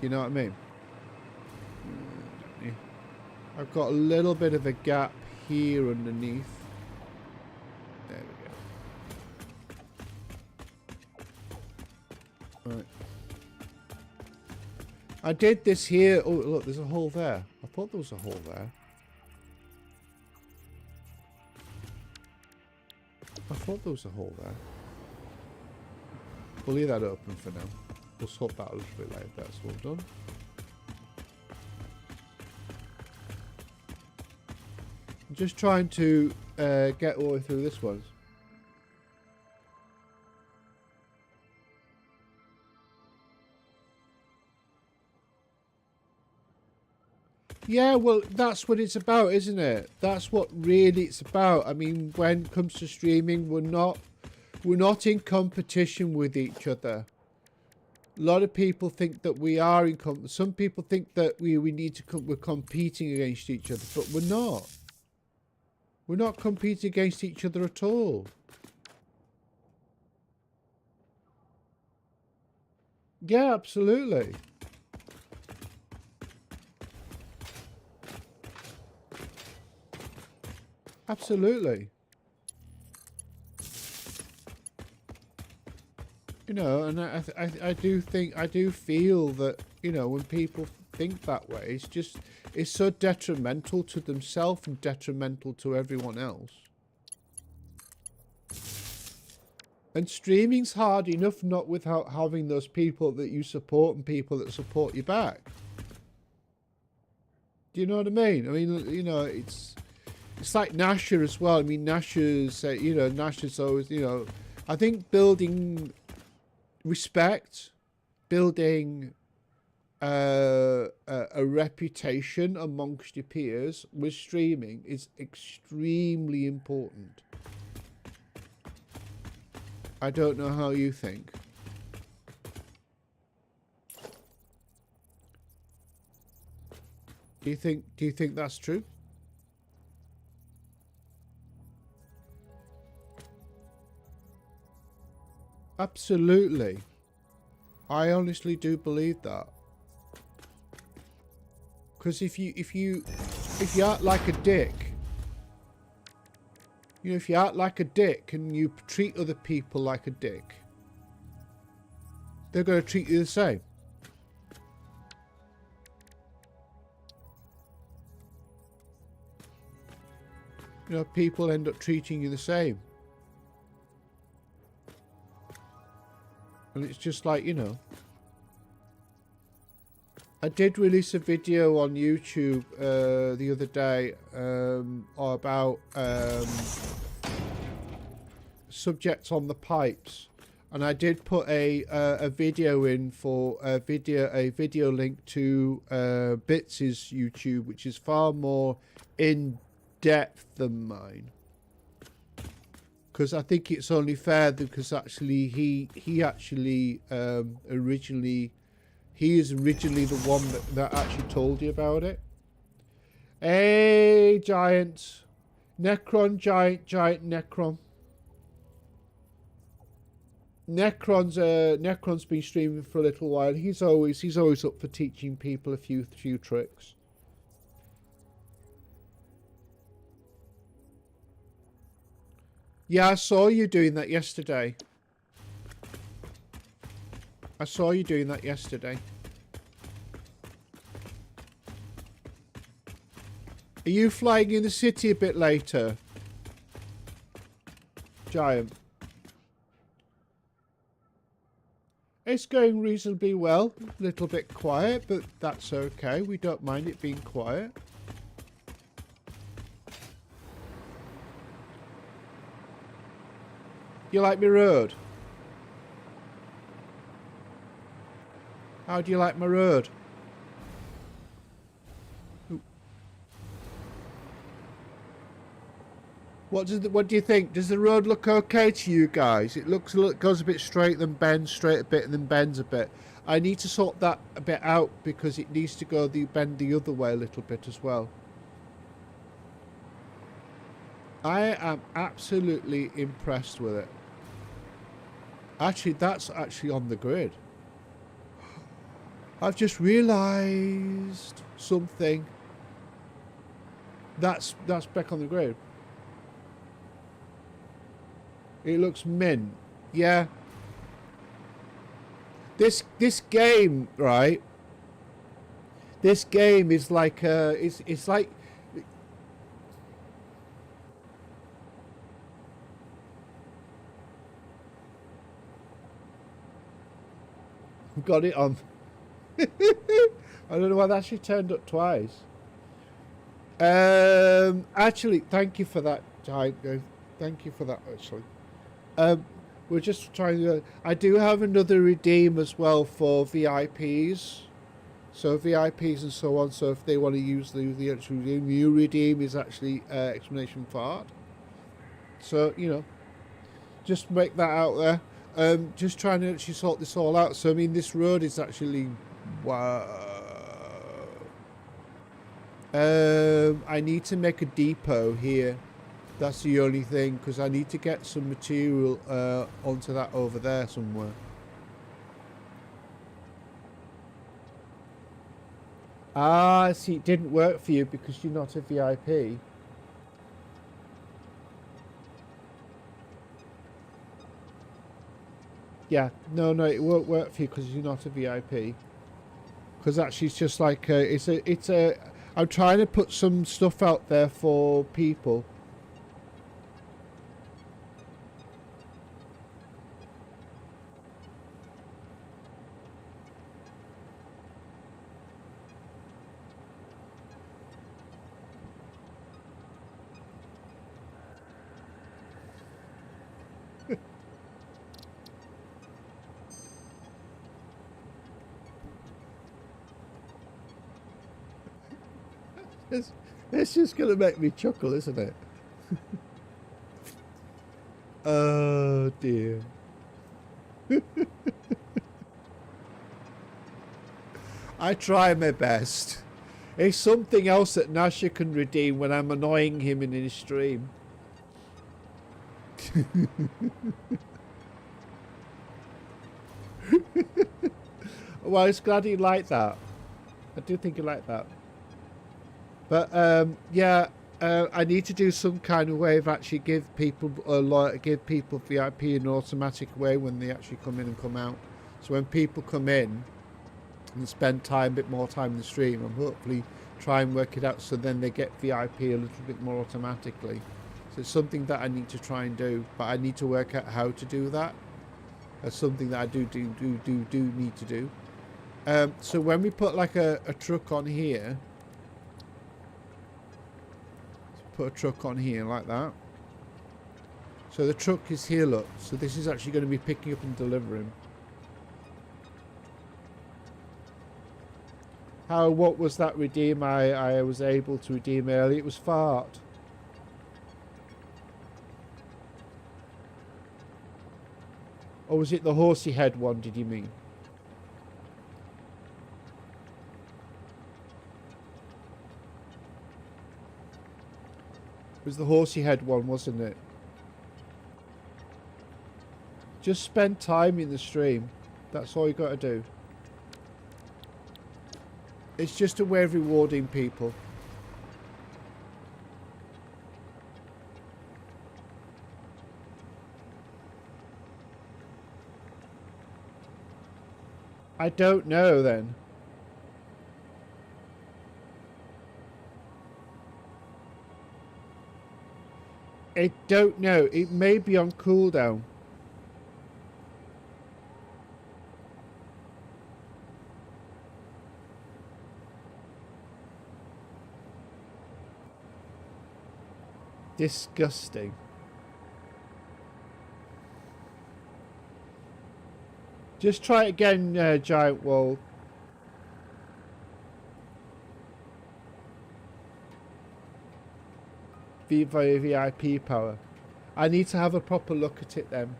You know what I mean? I've got a little bit of a gap here underneath. There we go. Right. I did this here. Oh, look, there's a hole there. I thought there was a hole there. I thought there was a hole there. We'll leave that open for now. We'll sort that a little bit later. That's all done. I'm just trying to get all the way through this one. Yeah, well, that's what it's about, isn't it? That's what really it's about. I mean, when it comes to streaming, we're not in competition with each other. A lot of people think that we are in some people think that we need to we're competing against each other, but we're not. We're not competing against each other at all. Yeah, absolutely. Absolutely. You know, and I do feel that, you know, when people think that way, it's so detrimental to themselves and detrimental to everyone else. And streaming's hard enough not without having those people that you support and people that support you back. Do you know what I mean? I mean, you know, it's like Nasher as well. I mean, Nasher's, you know, Nasher's always, you know, I think building respect, building a reputation amongst your peers with streaming is extremely important. I don't know how you think. Do you think that's true? Absolutely. I honestly do believe that. Because if you act like a dick, you know, if you act like a dick and you treat other people like a dick, they're going to treat you the same. You know, people end up treating you the same. And it's just like, you know, I did release a video on YouTube the other day about subjects on the pipes, and I did put a video in for a video link to Bits's YouTube, which is far more in depth than mine. Because I think it's only fair because actually he actually he is originally the one that actually told you about it. Hey, giant Necron, giant Necron. Necron's been streaming for a little while. He's always up for teaching people a few tricks. Yeah, I saw you doing that yesterday. I saw you doing that yesterday. Are you flying in the city a bit later? Giant. It's going reasonably well. A little bit quiet, but that's okay. We don't mind it being quiet. You like my road? How do you like my road? What do you think? Does the road look okay to you guys? It goes a bit straight, then bends straight a bit, and then bends a bit. I need to sort that a bit out because it needs to go bend the other way a little bit as well. I am absolutely impressed with it. Actually, that's actually on the grid. I've just realised something. That's back on the grid. It looks mint. Yeah. This game, right? This game is like it's like got it on. I don't know why that actually turned up twice. Actually, thank you for that, Giant. Thank you for that, actually. We're just trying to... I do have another redeem as well for VIPs. So VIPs and so on. So if they want to use the actual redeem, new redeem is actually exclamation fart. So, you know, just make that out there. Just trying to actually sort this all out. So, I mean, this road is actually... Wow. I need to make a depot here. That's the only thing, because I need to get some material onto that over there somewhere. Ah, see, it didn't work for you because you're not a VIP. Yeah, no, it won't work for you because you're not a VIP. Because actually, it's just like it's a. I'm trying to put some stuff out there for people. It's just going to make me chuckle, isn't it? Oh, dear. I try my best. It's something else that Nasha can redeem when I'm annoying him in his stream. Well, it's glad he liked that. I do think he liked that. But yeah, I need to do some kind of way of actually give people VIP in an automatic way when they actually come in and come out. So when people come in and spend a bit more time in the stream, and hopefully try and work it out so then they get VIP a little bit more automatically. So it's something that I need to try and do, but I need to work out how to do that. That's something that I do need to do. So when we put like a truck on here. Put a truck on here like that. So the truck is here, look. So this is actually going to be picking up and delivering. What was that redeem I was able to redeem earlier? It was fart. Or was it the horsey head one, did you mean? It was the horsey head one, wasn't it? Just spend time in the stream. That's all you got to do. It's just a way of rewarding people. I don't know then. I don't know. It may be on cooldown. Disgusting. Just try it again, Giant Wall. VIP power. I need to have a proper look at it then.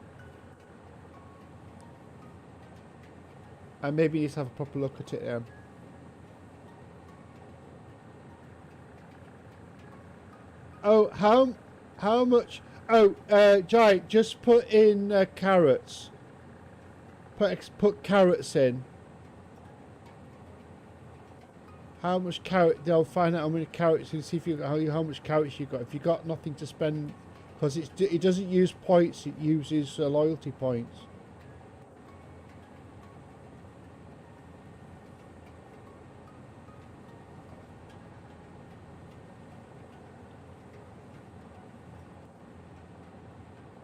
And maybe you need to have a proper look at it. Oh, how much? Oh, Jai, just put in carrots. Put carrots in. How much carrot? They'll find out how many carrots and see if you how much carrots you got. If you got nothing to spend, because it doesn't use points, it uses loyalty points.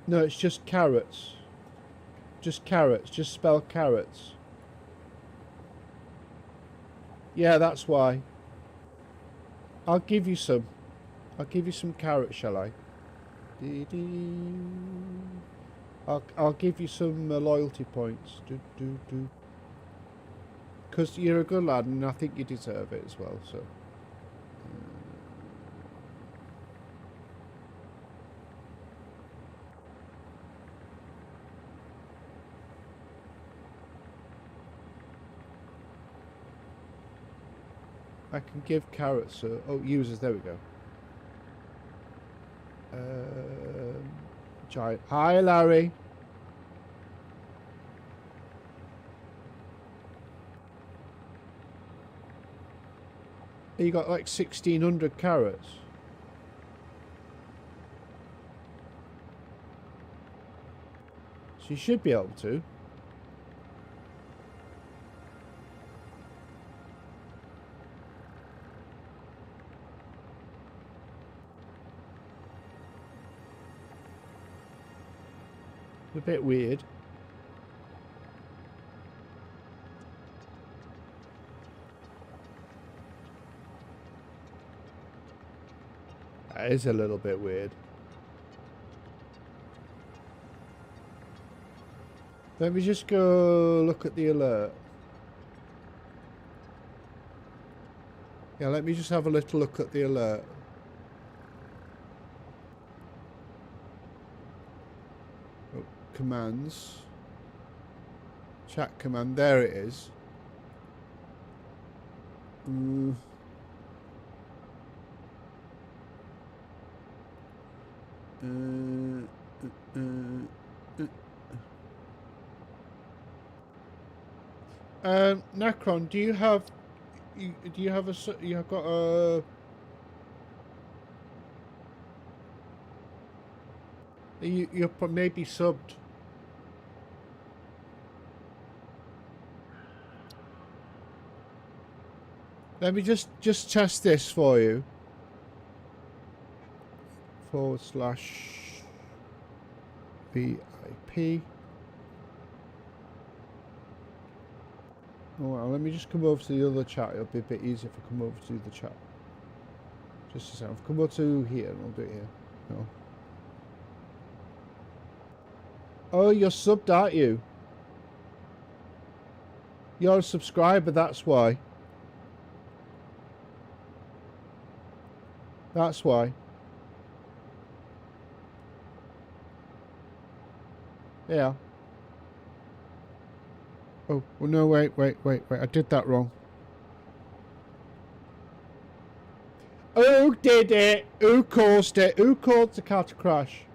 No, it's just carrots. Just carrots. Just spell carrots. Yeah, that's why. I'll give you some. I'll give you some carrots, shall I? I'll give you some loyalty points. Because you're a good lad, and I think you deserve it as well. So. I can give carrots. Oh, users. There we go. Giant. Hi, Larry. You got like 1,600 carrots. So you should be able to. A bit weird. That is a little bit weird. Let me just go look at the alert. Yeah, let me just have a little look at the alert. Commands, chat command, there it is. Necron, do you have got a you're maybe subbed. Let me just test this for you. /VIP. Oh, well, let me just come over to the other chat. It'll be a bit easier if I come over to the chat. Just a second. I'll come over to here and I'll do it here. No. Oh, you're subbed, aren't you? You're a subscriber, that's why. That's why. Yeah. Oh, well, no, wait. I did that wrong. Who did it? Who caused it? Who caused the car to crash?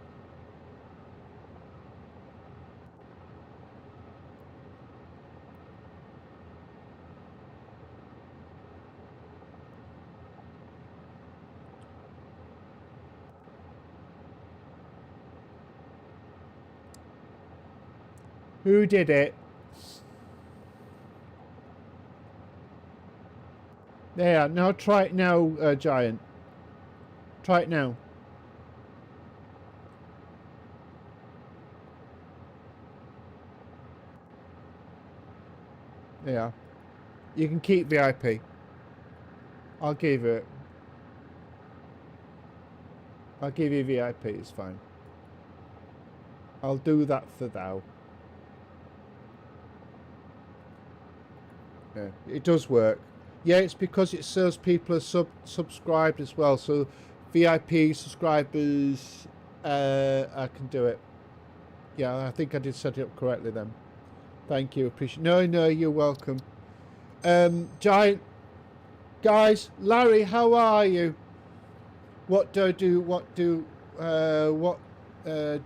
Who did it? There, now try it now, Giant. Try it now. Yeah. You can keep VIP. I'll give it. I'll give you VIP, it's fine. I'll do that for thou. Yeah, it does work. Yeah, it's because it serves people as subscribed as well. So VIP subscribers, I can do it. Yeah, I think I did set it up correctly then. Thank you. Appreciate. No, no, you're welcome. Giant guys, Larry, how are you? What do I do? What do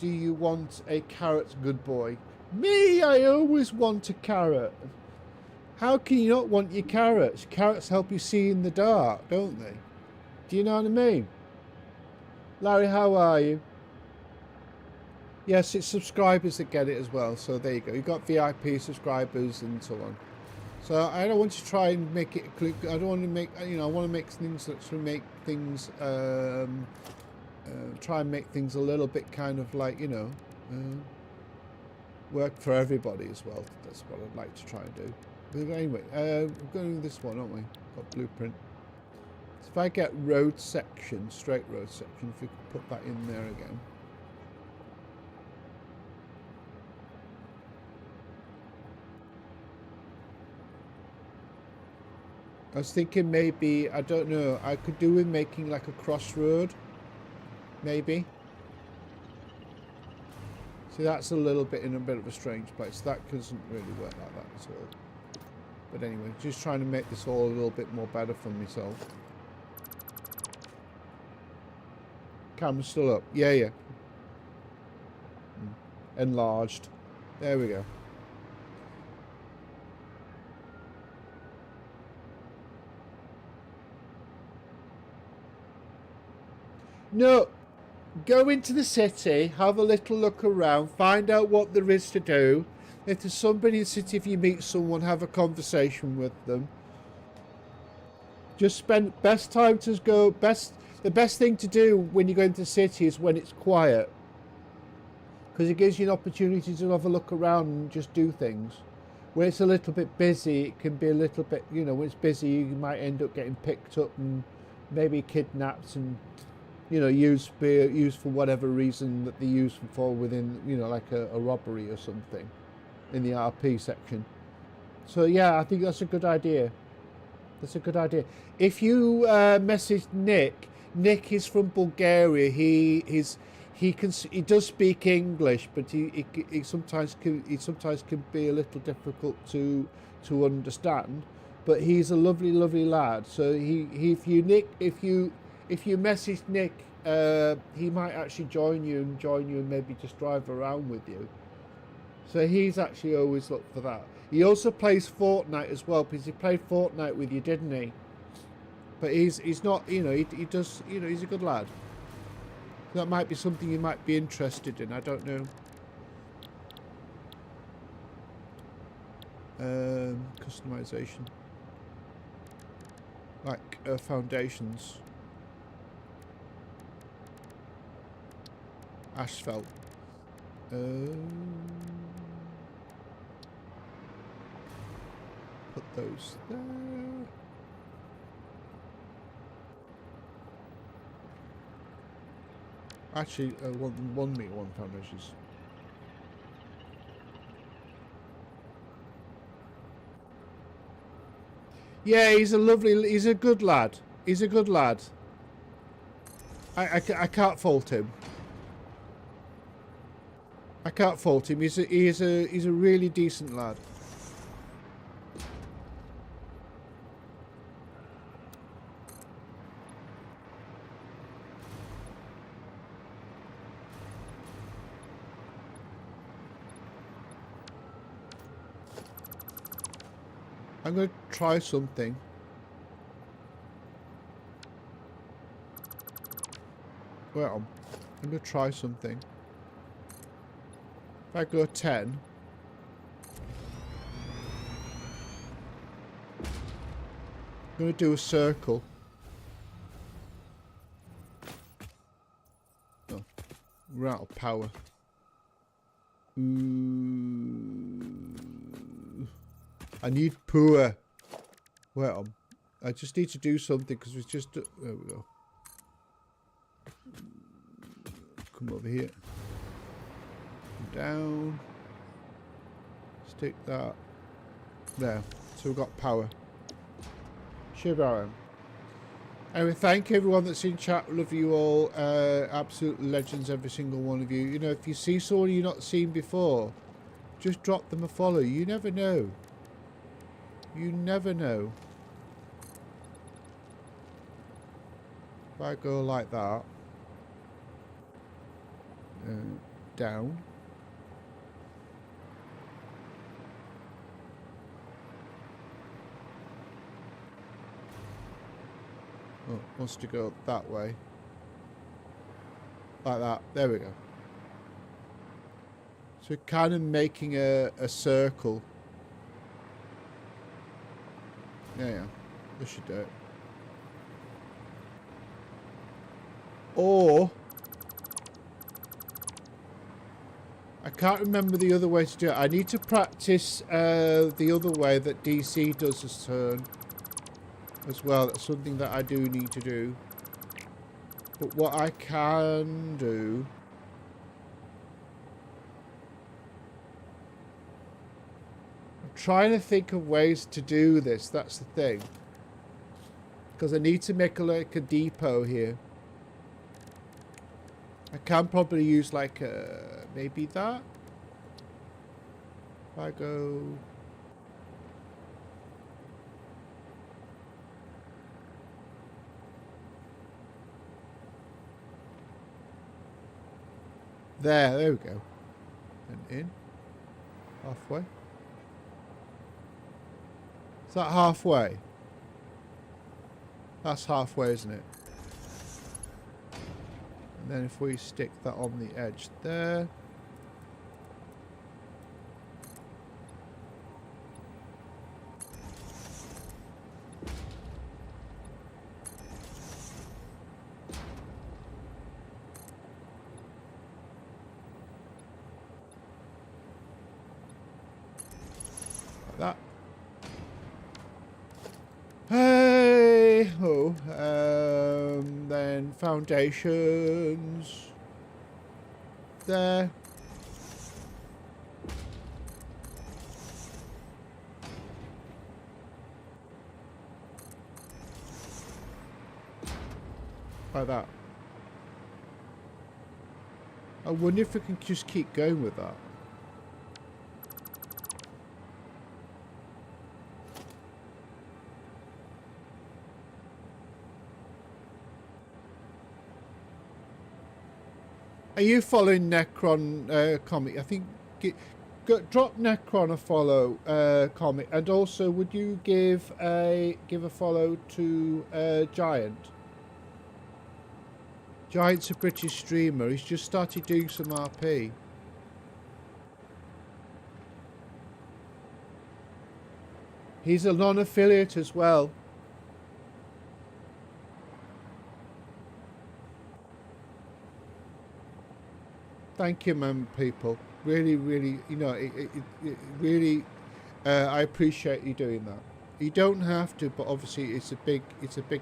you want a carrot, good boy? Me, I always want a carrot. How can you not want your carrots? Carrots help you see in the dark, don't they? Do you know what I mean? Larry, how are you? Yes, it's subscribers that get it as well. So there you go. You've got VIP subscribers and so on. So I don't want to try and make it. I don't want to make. I want to make things that sort of make things. Try and make things a little bit kind of like work for everybody as well. That's what I'd like to try and do. But anyway, we're going to this one, aren't we? Got blueprint. So if I get road section, straight road section, if we could put that in there again. I was thinking maybe, I don't know, I could do with making like a crossroad, maybe. See, that's a little bit in a bit of a strange place. That doesn't really work like that at all. But anyway, just trying to make this all a little bit more better for myself. Camera's still up. Yeah, yeah. Enlarged. There we go. No, go into the city, have a little look around, find out what there is to do. If there's somebody in the city, if you meet someone, have a conversation with them. Just spend the best thing to do when you go into the city is when it's quiet. Because it gives you an opportunity to have a look around and just do things. When it's a little bit busy, it can be a little bit, when it's busy, you might end up getting picked up and maybe kidnapped and used for whatever reason that they use them for within, like a robbery or something in the RP section. So yeah, I think that's a good idea. That's a good idea. If you message Nick is from Bulgaria. He does speak English, but he sometimes can be a little difficult to understand. But he's a lovely lad. So if you message Nick, he might actually join you and maybe just drive around with you. So he's actually always looked for that. He also plays Fortnite as well, because he played Fortnite with you, didn't he? But he's not, he does, he's a good lad. That might be something you might be interested in, I don't know. Customization. Like foundations. Asphalt. Put those there. Actually, one meter, one foundations. Yeah, he's a good lad. He's a good lad. I can't fault him. I can't fault him. He's a really decent lad. I'm going to try something. Well, I'm going to try something. If I go 10. I'm going to do a circle. Oh, we're out of power. I need poor. Well, I just need to do something because it's just. There we go. Come over here. Down. Stick that there. So we've got power. Shibaran. Anyway, thank everyone that's in chat. Love you all. Absolute legends, every single one of you. If you see someone you've not seen before, Just drop them a follow. You never know. You never know. If I go like that, down. Oh, wants to go that way. Like that. There we go. So kind of making a circle. Yeah. This should do it. Or I can't remember the other way to do it. I need to practice the other way that DC does his turn as well. That's something that I do need to do. But what I can do... I'm trying to think of ways to do this. That's the thing. Because I need to make like a depot here. I can probably use like maybe that. If I go... There we go. And in. Halfway. Is that halfway? That's halfway, isn't it? And then if we stick that on the edge there. Like that. Hey ho. Then foundations. There. Like that. I wonder if we can just keep going with that. Are you following Necron comic? I think drop Necron a follow comic, and also would you give a follow to Giant? Giant's a British streamer. He's just started doing some RP. He's a non-affiliate as well. Thank you, man, people. Really, really, you know, it really, I appreciate you doing that. You don't have to, but obviously it's a big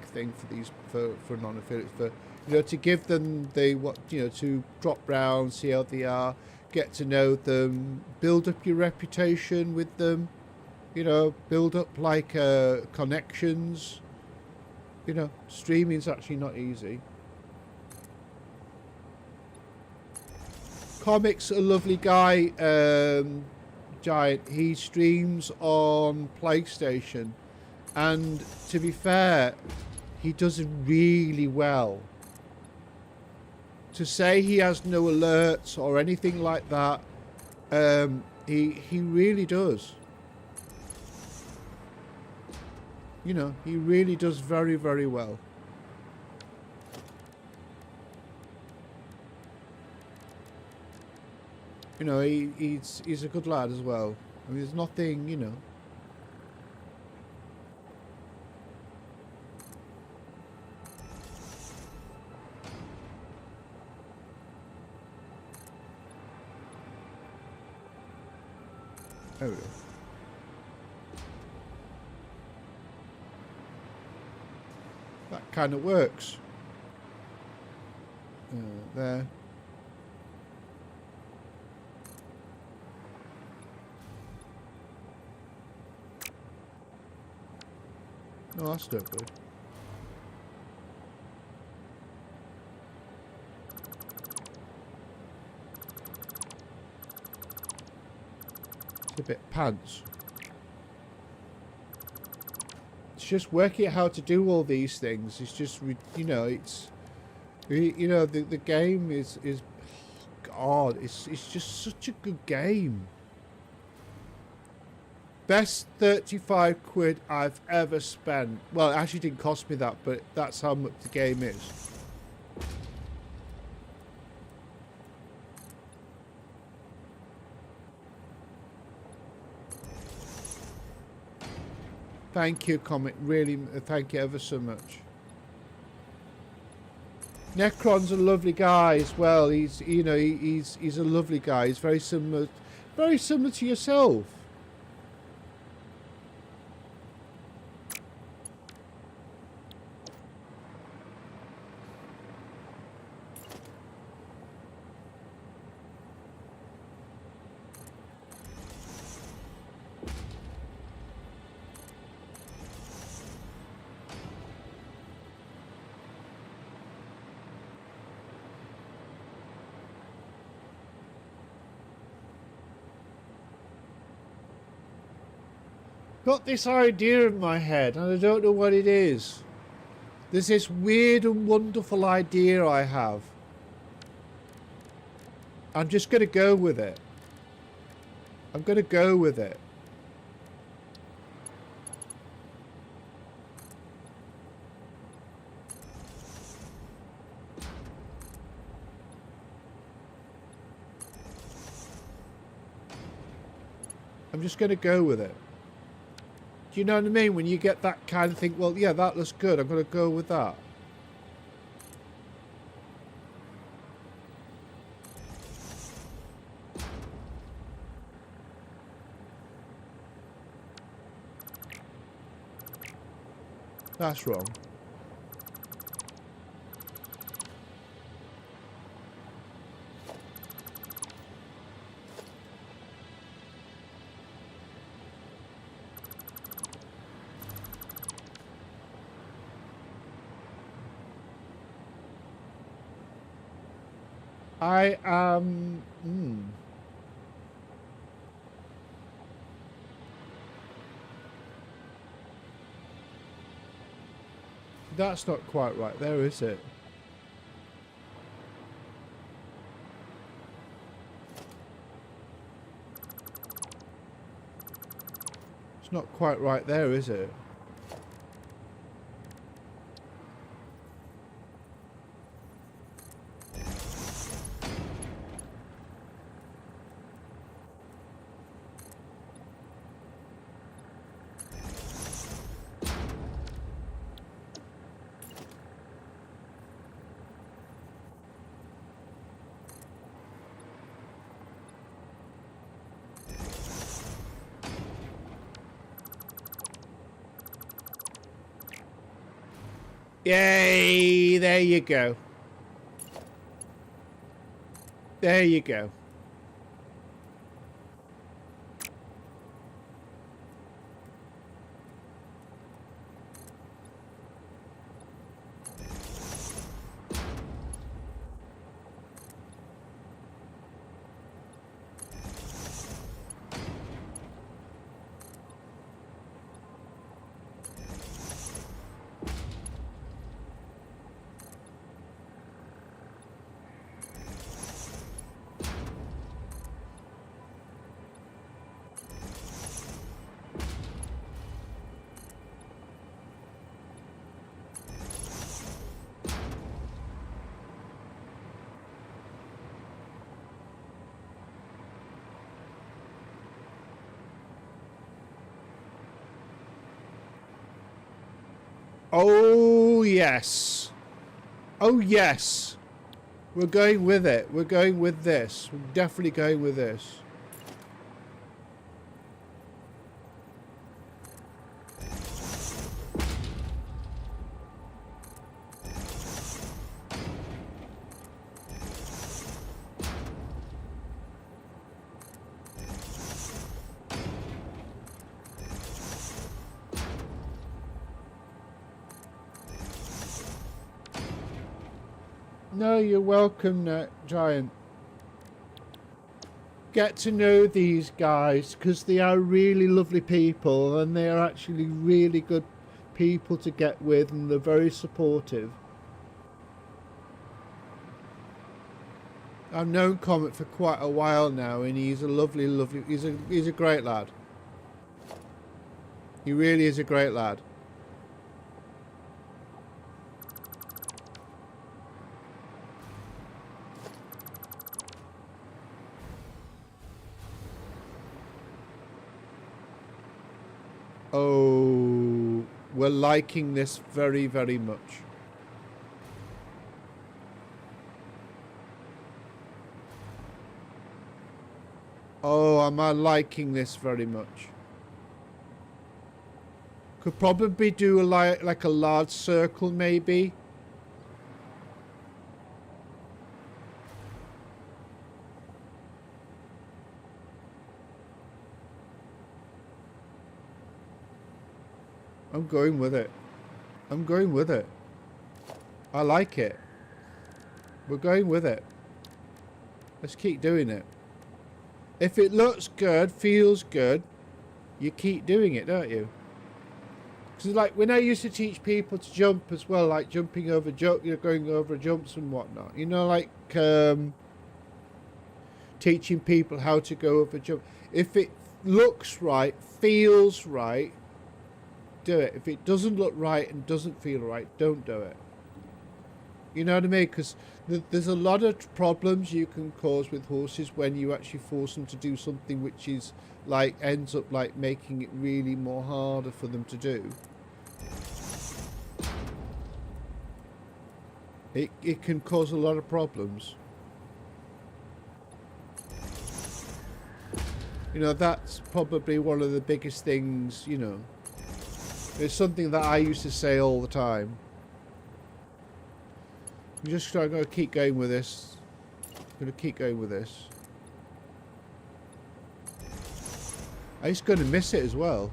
thing for these for non-affiliates, for to give them to drop round, see how they are, get to know them, build up your reputation with them, build up like connections. Streaming's actually not easy. Comic's a lovely guy, Giant. He streams on PlayStation, and to be fair, he does it really well. To say he has no alerts or anything like that, he really does. He really does very, very well. He's a good lad as well. I mean, there's nothing, There we go. That kind of works. There. No, that's still good. It's a bit pants. It's just working out how to do all these things. It's just, you know, it's, you know, the game is God, it's just such a good game. Best 35 quid I've ever spent. Well, it actually didn't cost me that, but that's how much the game is. Thank you, Comic. Really, thank you ever so much. Necron's a lovely guy as well. He's, you know, he's a lovely guy. He's very similar to yourself. Got this idea in my head and I don't know what it is. There's this weird and wonderful idea I have. I'm just going to go with it. I'm going to go with it. I'm just going to go with it. Do you know what I mean? When you get that kind of thing, well, yeah, that looks good. I'm going to go with that. That's wrong. I am... That's not quite right there, is it? It's not quite right there, is it? Yay! There you go. There you go. Oh, yes. Oh, yes. We're going with it. We're going with this. We're definitely going with this. No, you're welcome, Giant. get to know these guys because they are really lovely people and they are actually really good people to get with, and they're very supportive. I've known Comet for quite a while now, and he's a lovely, he's a great lad. He really is a great lad. Oh, we're liking this very, very much. Oh, am I liking this very much? Could probably do like a large circle, maybe. I'm going with it. I'm going with it. I like it. We're going with it. Let's keep doing it. If it looks good, feels good, you keep doing it, don't you? Because like when I used to teach people to jump as well, like jumping over going over jumps and whatnot. You know, like teaching people how to go over jump. If it looks right, feels right, do it. If it doesn't look right and doesn't feel right, don't do it. You know what I mean? Because there's a lot of problems you can cause with horses when you actually force them to do something which is like ends up like making it really more harder for them to do. It can cause a lot of problems. You know, that's probably one of the biggest things, you know. It's something that I used to say all the time. I'm just going to keep going with this. I'm going to keep going with this. I'm just going to miss it as well.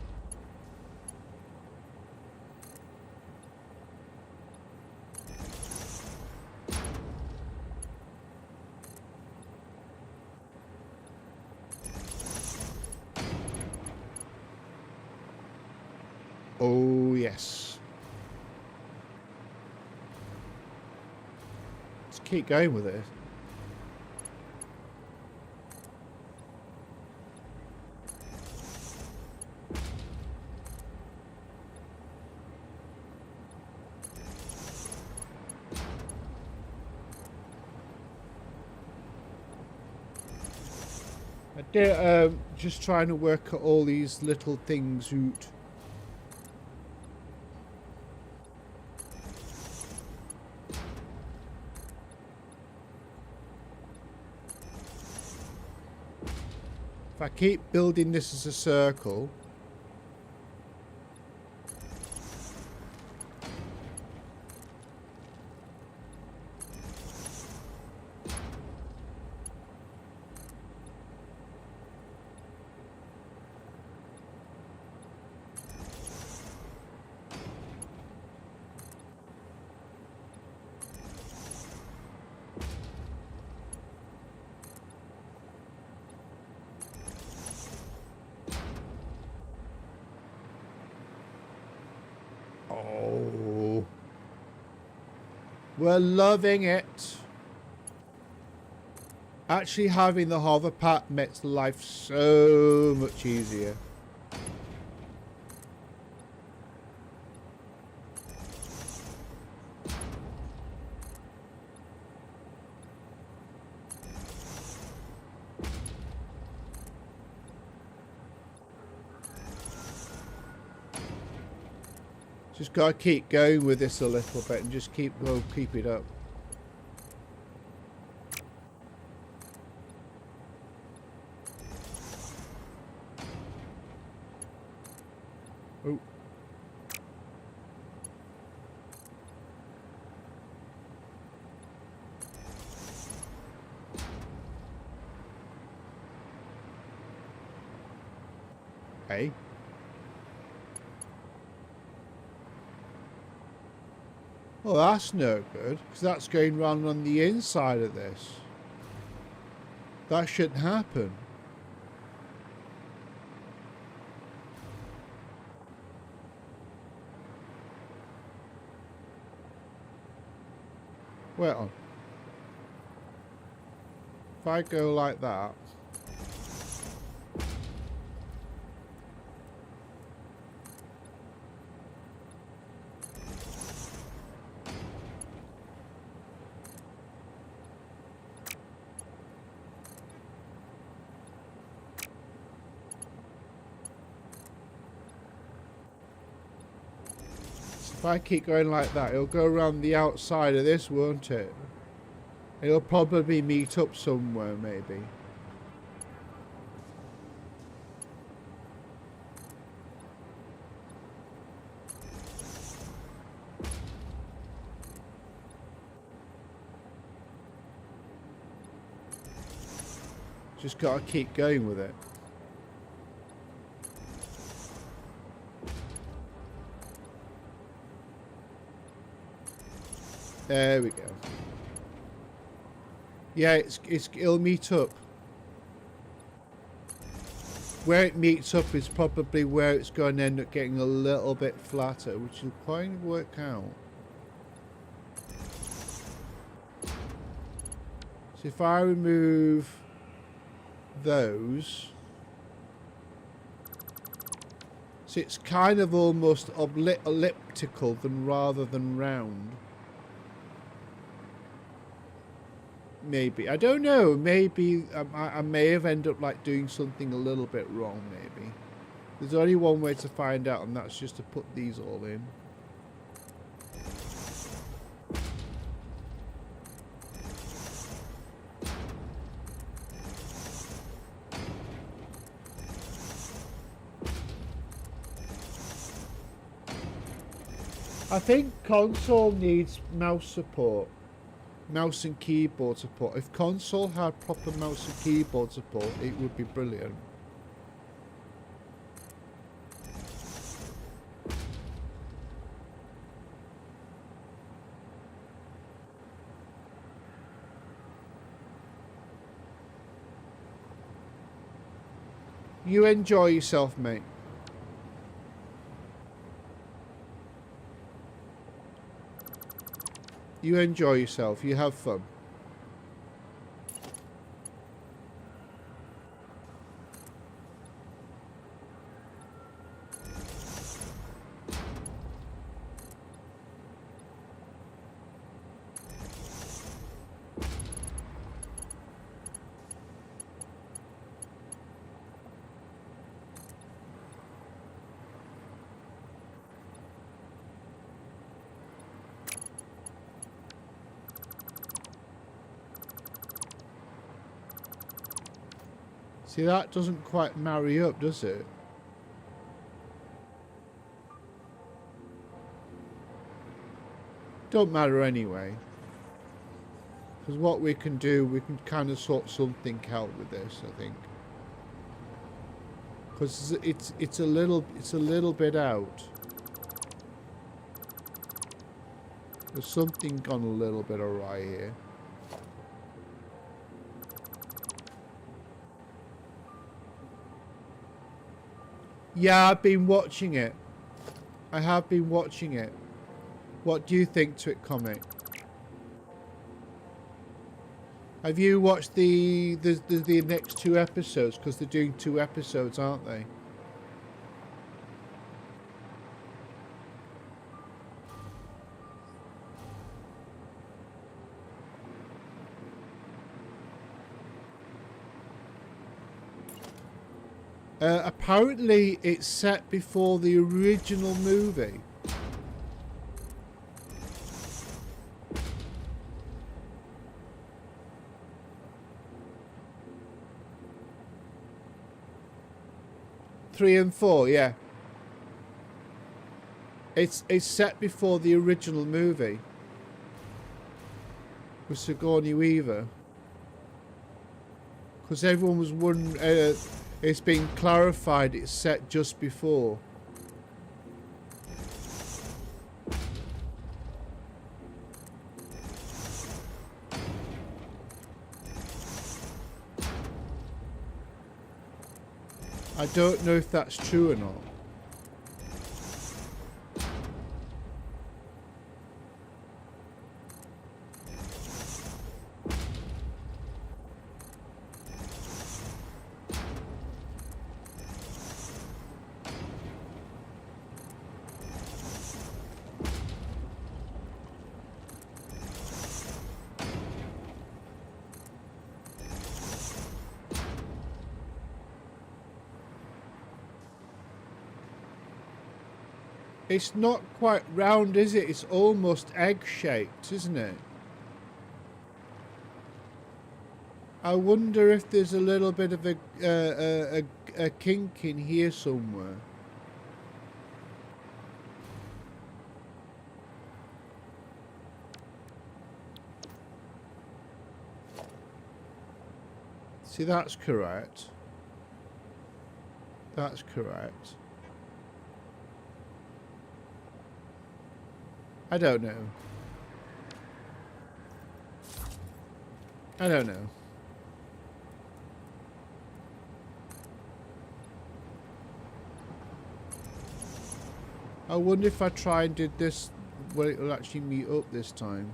Oh, yes. Let's keep going with it. I did, just trying to work at all these little things out. If I keep building this as a circle, oh, we're loving it. Actually having the hover pad makes life so much easier. Just gotta keep going with this a little bit and just keep it up. Oh. Hey. Well, that's no good, because that's going round on the inside of this. That shouldn't happen. Wait on. If I go like that. If I keep going like that, it'll go around the outside of this, won't it? It'll probably meet up somewhere, maybe. Just gotta keep going with it. There we go. Yeah, it'll meet up. Where it meets up is probably where it's going to end up getting a little bit flatter, which will quite work out. So if I remove those, so it's kind of almost elliptical rather than round. Maybe. I don't know. Maybe I may have ended up like doing something a little bit wrong, maybe. There's only one way to find out, and that's just to put these all in. I think console needs mouse support. Mouse and keyboard support. If console had proper mouse and keyboard support, it would be brilliant. You enjoy yourself, mate. You enjoy yourself. You have fun. See, that doesn't quite marry up, does it? Don't matter anyway. Because what we can do, we can kind of sort something out with this, I think. Because it's a little bit out. There's something gone a little bit awry here. Yeah, I've been watching it. I have been watching it. What do you think, Twit Comic? Have you watched the next 2 episodes? Because they're doing 2 episodes, aren't they? Apparently, it's set before the original movie. Three and 4, yeah. It's set before the original movie with Sigourney Weaver. Because everyone was wondering. It's been clarified it's set just before. I don't know if that's true or not. It's not quite round, is it? It's almost egg-shaped, isn't it? I wonder if there's a little bit of a kink in here somewhere. See, that's correct. That's correct. I don't know. I don't know. I wonder if I try and did this, well, it'll actually meet up this time.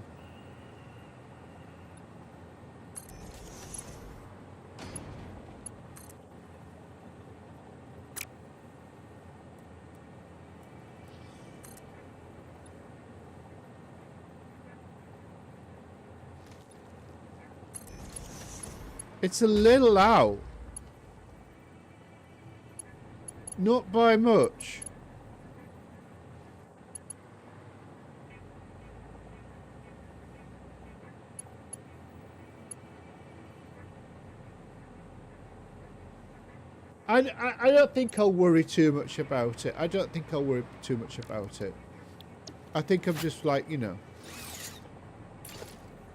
It's a little out. Not by much. I don't think I'll worry too much about it. I don't think I'll worry too much about it. I think I'm just like, you know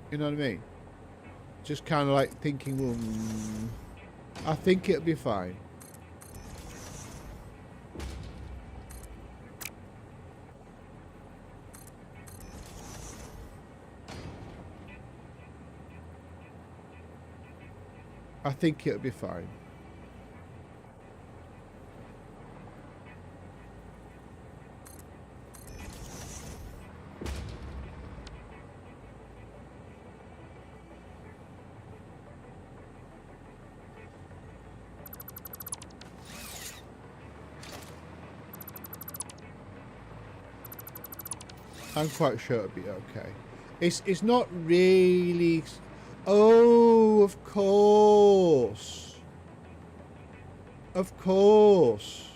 what I mean? Just kind of like thinking, well, I think it'll be fine. I think it'll be fine. I'm quite sure it'll be okay. It's not really... Oh, of course. Of course.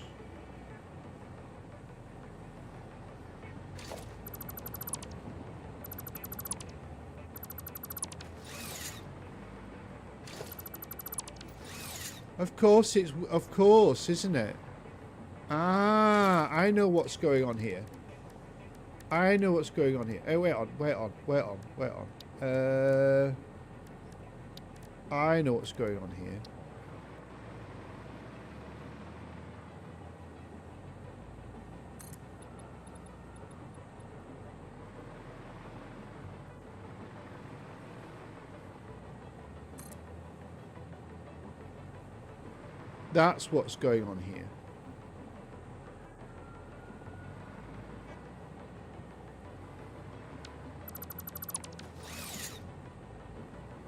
Of course it's... Of course, isn't it? Ah, I know what's going on here. I know what's going on here. Oh, wait on. I know what's going on here. That's what's going on here.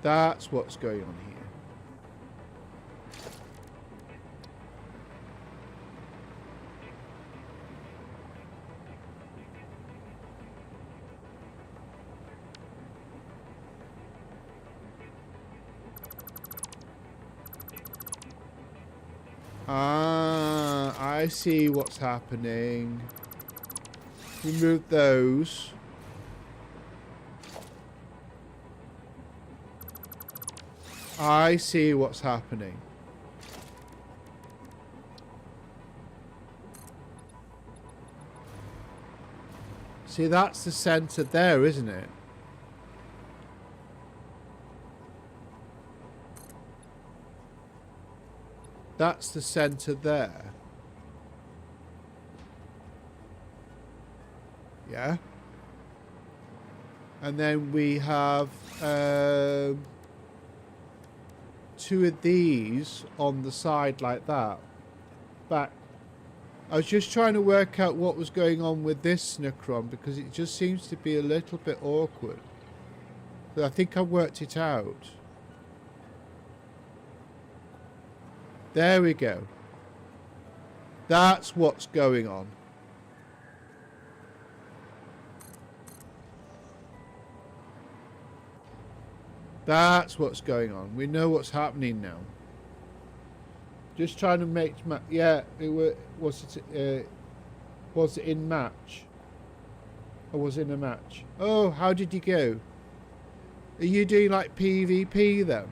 That's what's going on here. Ah, I see what's happening. Remove those. I see what's happening. See, that's the centre there, isn't it? That's the centre there. Yeah. And then we have... two of these on the side like that. But I was just trying to work out what was going on with this Necron because it just seems to be a little bit awkward. But I think I worked it out. There we go. That's what's going on. That's what's going on. We know what's happening now. Just trying to make... Yeah, it was... Was it in match? Or was it in a match? Oh, how did you go? Are you doing like PvP then?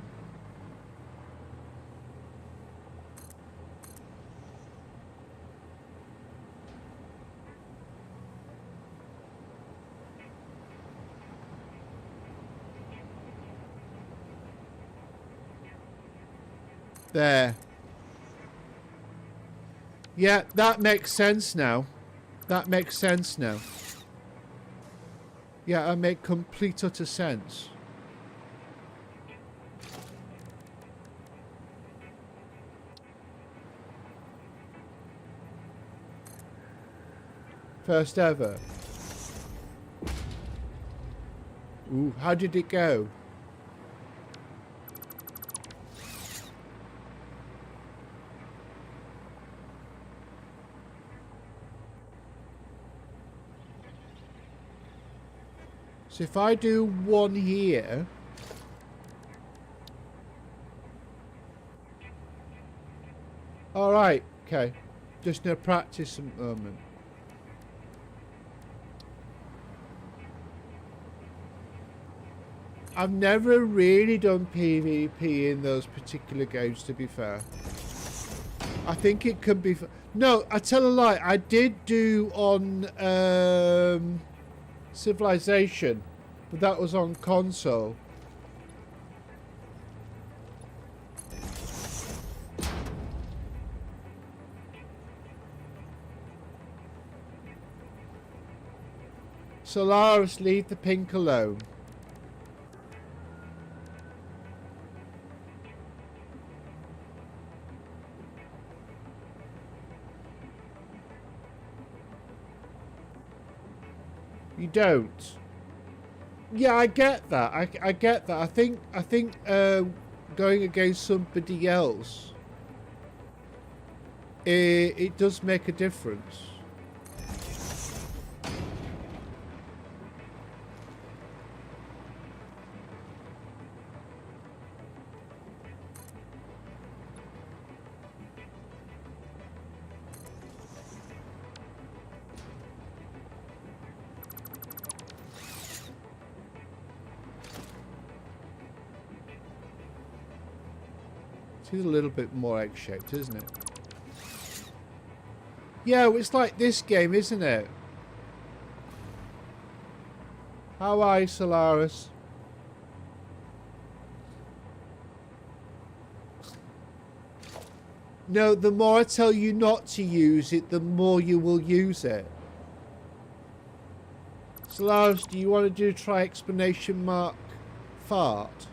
There. Yeah, that makes sense now. That makes sense now. Yeah, that makes complete utter sense. First ever. Ooh, how did it go? So if I do one here... Alright, okay. Just no practice at the moment. I've never really done PvP in those particular games, to be fair. I think it could be... No, I tell a lie. I did do on Civilization, but that was on console. Solaris, leave the pink alone. You don't. Yeah, I get that. I get that. I think going against somebody else, it does make a difference. It's a little bit more egg-shaped, isn't it? Yeah, it's like this game, isn't it? How are you, Solaris? No, the more I tell you not to use it, the more you will use it. Solaris, do you want to do try explanation mark fart?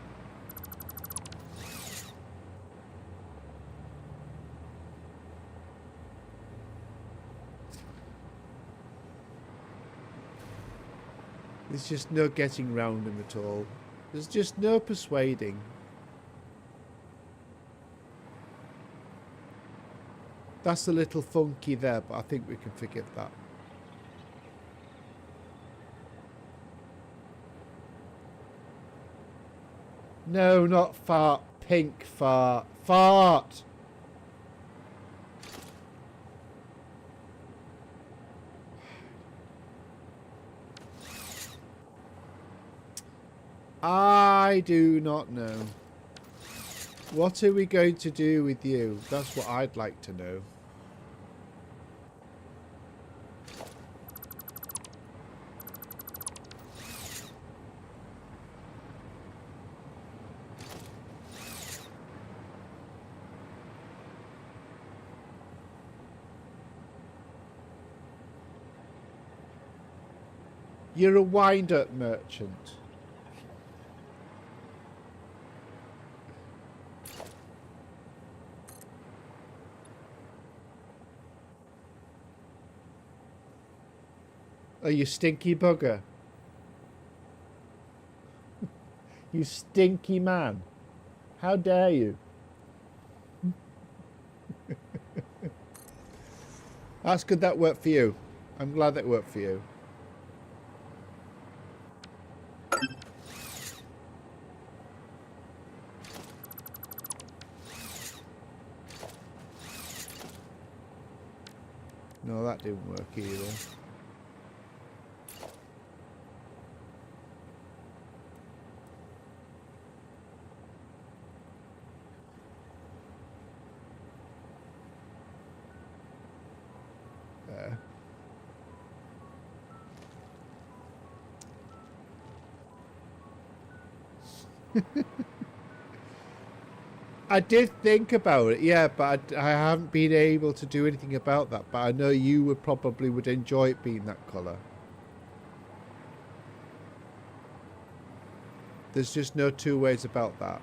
There's just no getting round him at all. There's just no persuading. That's a little funky there, but I think we can forgive that. No, not fart. Pink fart. Fart! I do not know. What are we going to do with you? That's what I'd like to know. You're a wind-up merchant. Oh, you stinky bugger. You stinky man. How dare you? That's good that worked for you. I'm glad that worked for you. No, That didn't work either. There. I did think about it, yeah, but I haven't been able to do anything about that. But I know you would probably enjoy it being that colour. There's just no two ways about that.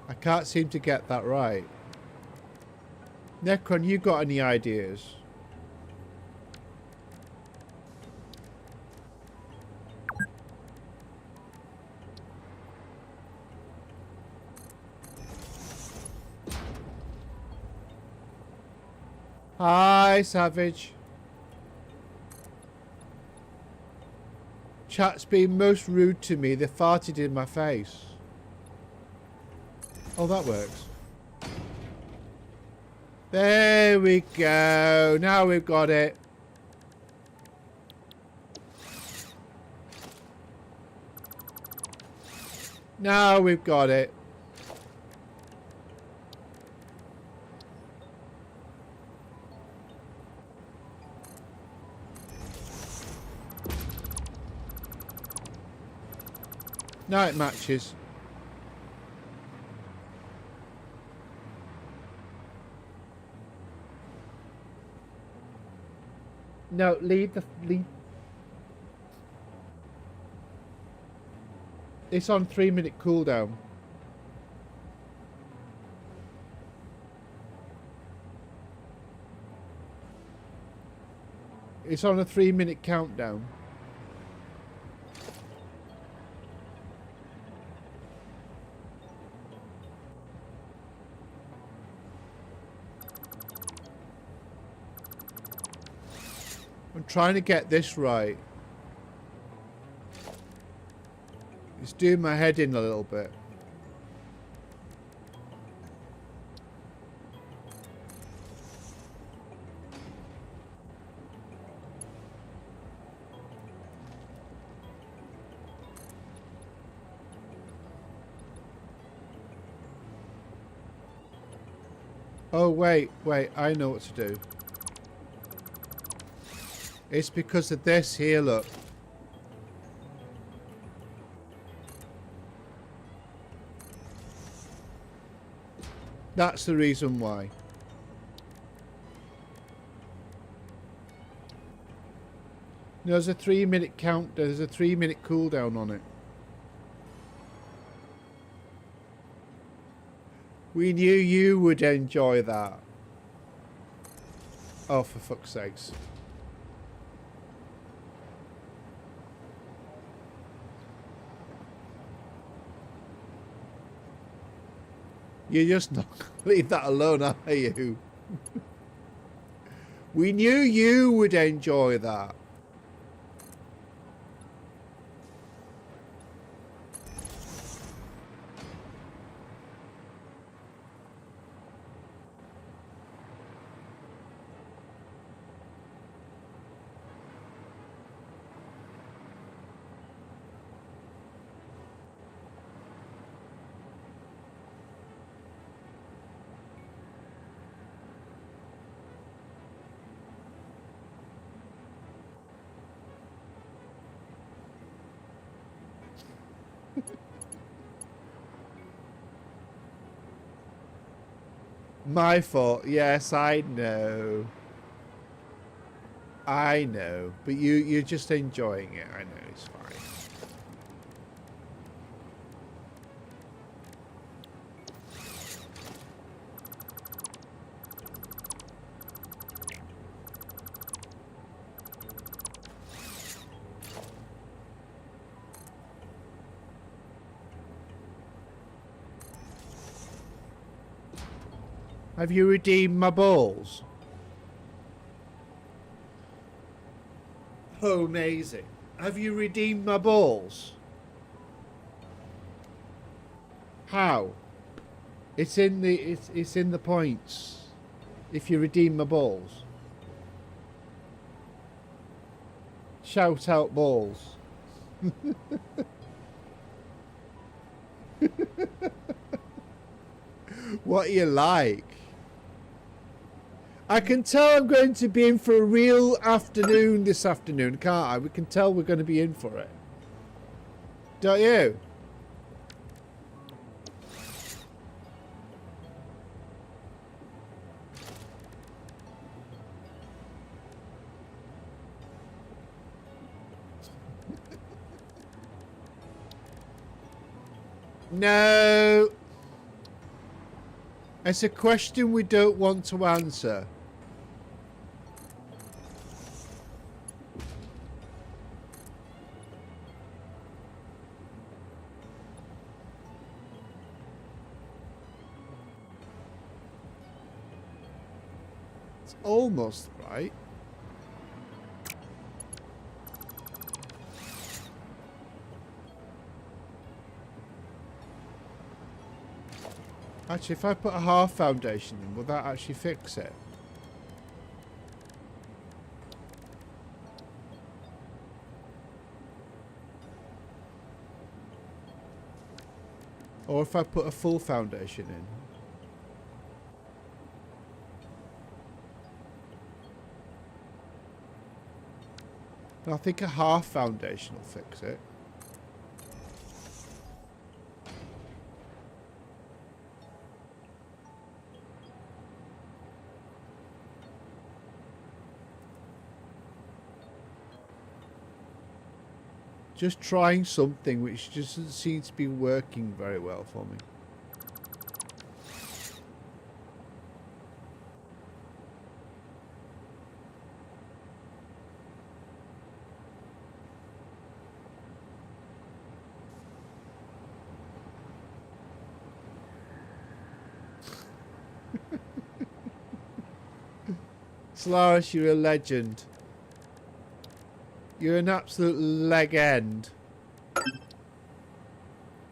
I can't seem to get that right. Necron, you got any ideas? Hi, Savage. Chat's been most rude to me. They farted in my face. Oh, that works. There we go. Now we've got it. Now we've got it. Now it matches. No, leave. It's on 3-minute cooldown. It's on a 3-minute countdown. I'm trying to get this right. It's doing my head in a little bit. Oh, wait, I know what to do. It's because of this here, look. That's the reason why. There's a 3-minute count. There's a 3-minute cooldown on it. We knew you would enjoy that. Oh, for fuck's sakes. You're just not going to leave that alone, are you? We knew you would enjoy that. My fault. Yes, I know. I know. But you're just enjoying it. I know, it's fine. Have you redeemed my balls? Oh, amazing. Have you redeemed my balls? How? It's in the points. If you redeem my balls. Shout out balls. What are you like? I can tell I'm going to be in for a real afternoon this afternoon, can't I? We can tell we're going to be in for it. Don't you? No. It's a question we don't want to answer. It's almost right. Actually, if I put a half foundation in, will that actually fix it? Or if I put a full foundation in? And I think a half foundation will fix it. Just trying something which just doesn't seem to be working very well for me. Solaris, you're a legend. You're an absolute leg end.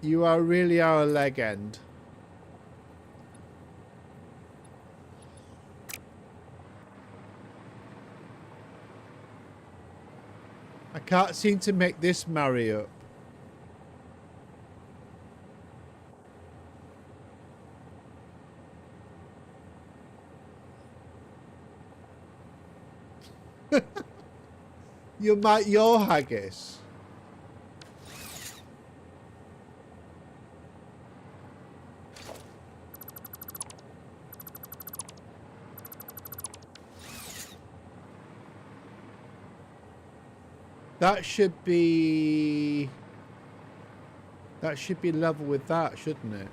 You really are a leg end. I can't seem to make this marry up. Your haggis. That should be level with that, shouldn't it?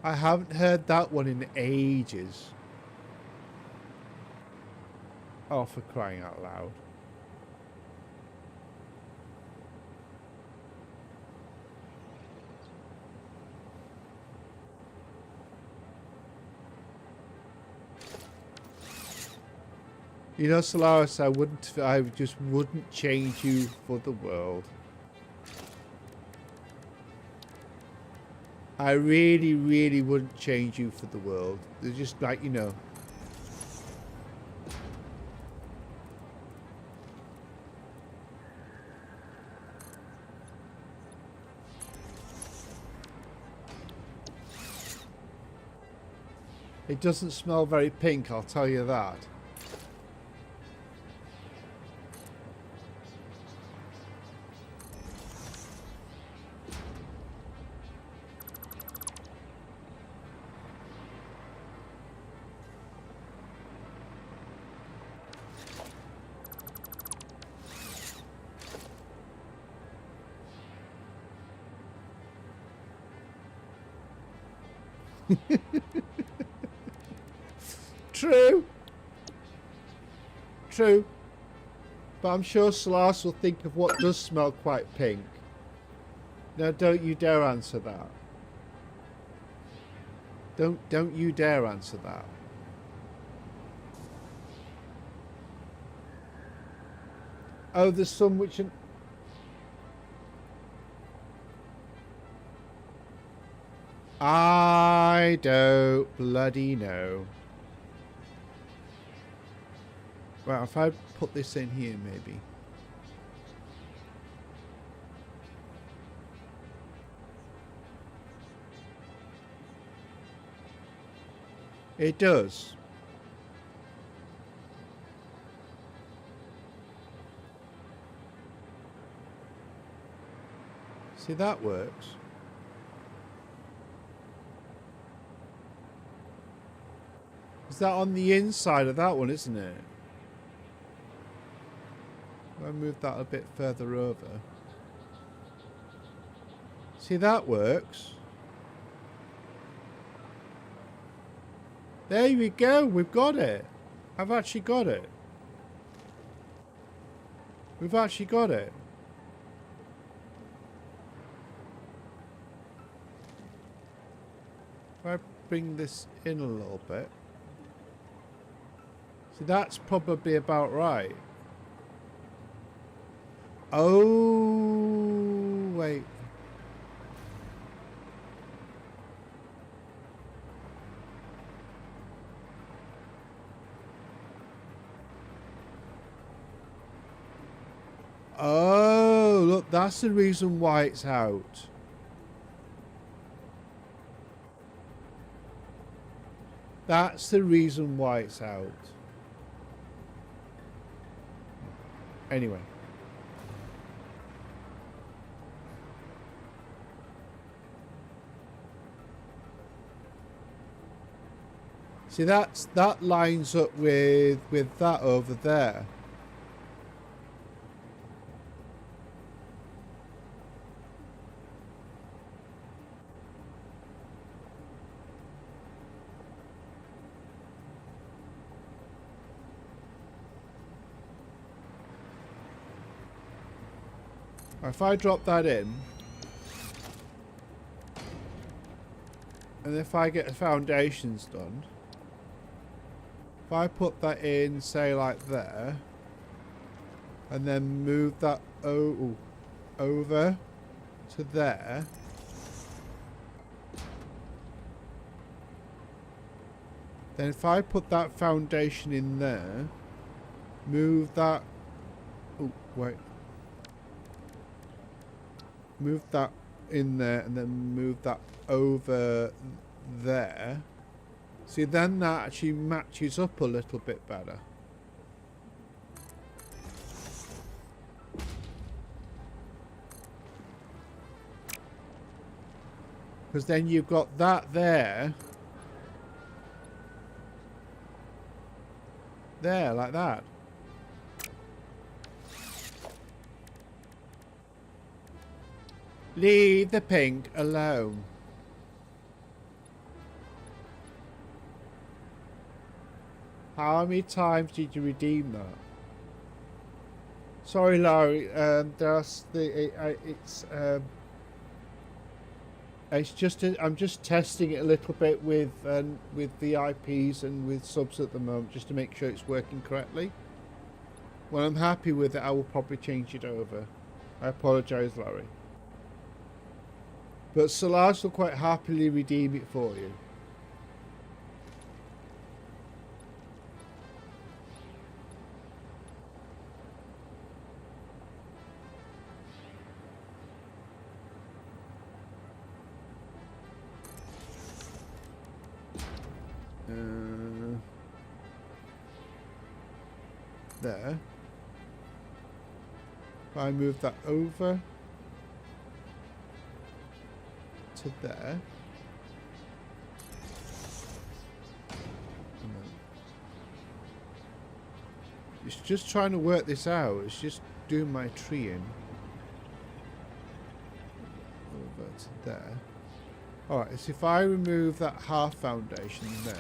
I haven't heard that one in ages. Oh, for crying out loud. You know, Solaris, I just wouldn't change you for the world. I really, really wouldn't change you for the world. They're just like, you know. It doesn't smell very pink, I'll tell you that. True. true. But I'm sure Solas will think of what does smell quite pink. Now, don't you dare answer that. Don't you dare answer that. Oh, there's some which... I don't bloody know. Right, if I put this in here, maybe. It does. See, that works. Is that on the inside of that one, isn't it? I'll move that a bit further over. See, that works. There we go. We've got it. I've actually got it. We've actually got it. If I bring this in a little bit. See, that's probably about right. Oh, wait. Oh, look, that's the reason why it's out. That's the reason why it's out. Anyway. See, that lines up with that over there. If I drop that in, and if I get the foundations done, if I put that in, say like there, and then move that over to there, then if I put that foundation in there, move that, move that in there and then move that over there. See, then that actually matches up a little bit better. Because then you've got that there. There, like that. Leave the pink alone. How many times did you redeem that? Sorry, Larry. It's just I'm just testing it a little bit with VIPs and with subs at the moment, just to make sure it's working correctly. When I'm happy with it, I will probably change it over. I apologise, Larry. But Solange will quite happily redeem it for you. There. If I move that over to there. It's just trying to work this out. It's just doing my tree in. Over to there. Alright, so if I remove that half foundation there.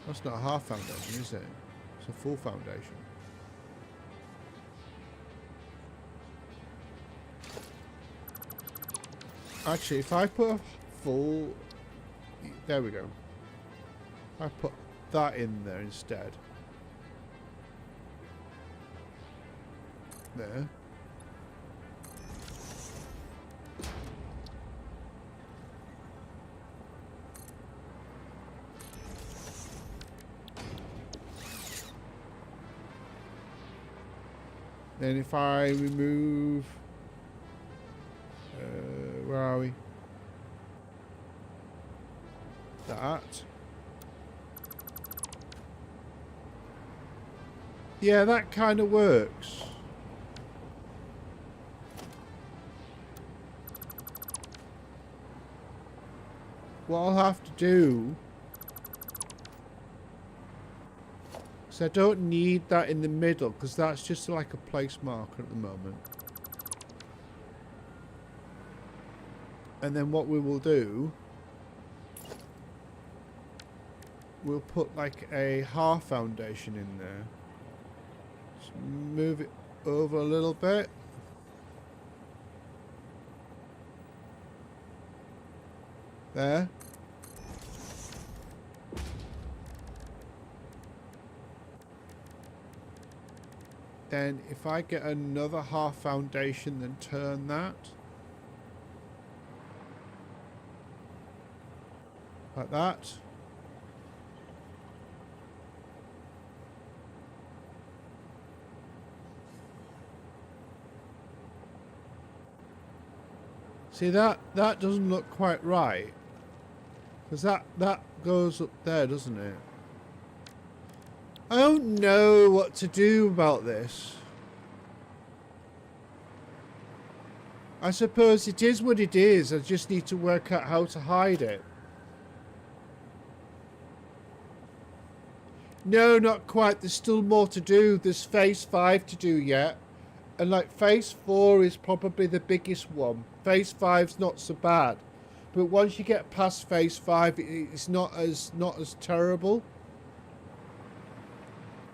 That's not a half foundation, is it? It's a full foundation. Actually, if I put a full... There we go. I put that in there instead. There. Then if I remove... where are we? That. Yeah, that kind of works. What I'll have to do... So I don't need that in the middle, because that's just like a place marker at the moment. And then what we will do... We'll put like a half foundation in there. Just move it over a little bit. There. Then if I get another half foundation, then turn that. Like that. See, that doesn't look quite right. Because that goes up there, doesn't it? I don't know what to do about this. I suppose it is what it is. I just need to work out how to hide it. No, not quite. There's still more to do. There's phase 5 to do yet. And like phase 4 is probably the biggest one. Phase 5's not so bad. But once you get past phase 5, it's not as terrible.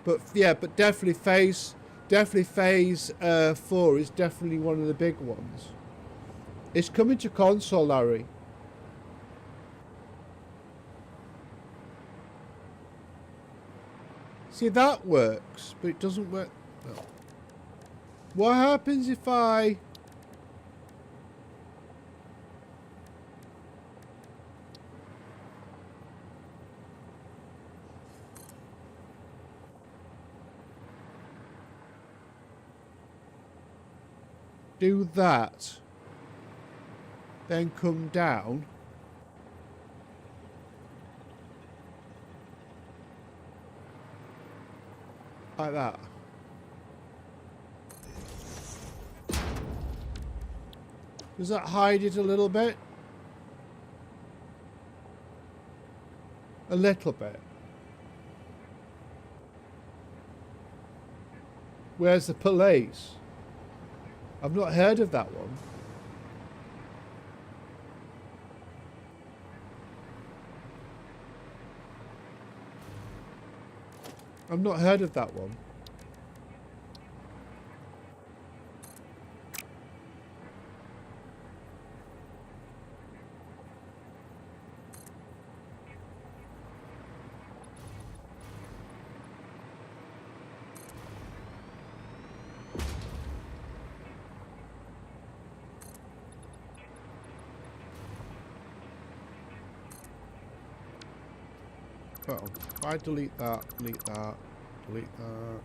But yeah, but definitely phase 4 is definitely one of the big ones. It's coming to console, Larry. See, that works, but it doesn't work. No. What happens if I... do that, then come down, like that. Does that hide it a little bit? A little bit. Where's the police? I've not heard of that one. I've not heard of that one. Well, if I delete that, delete that, delete that.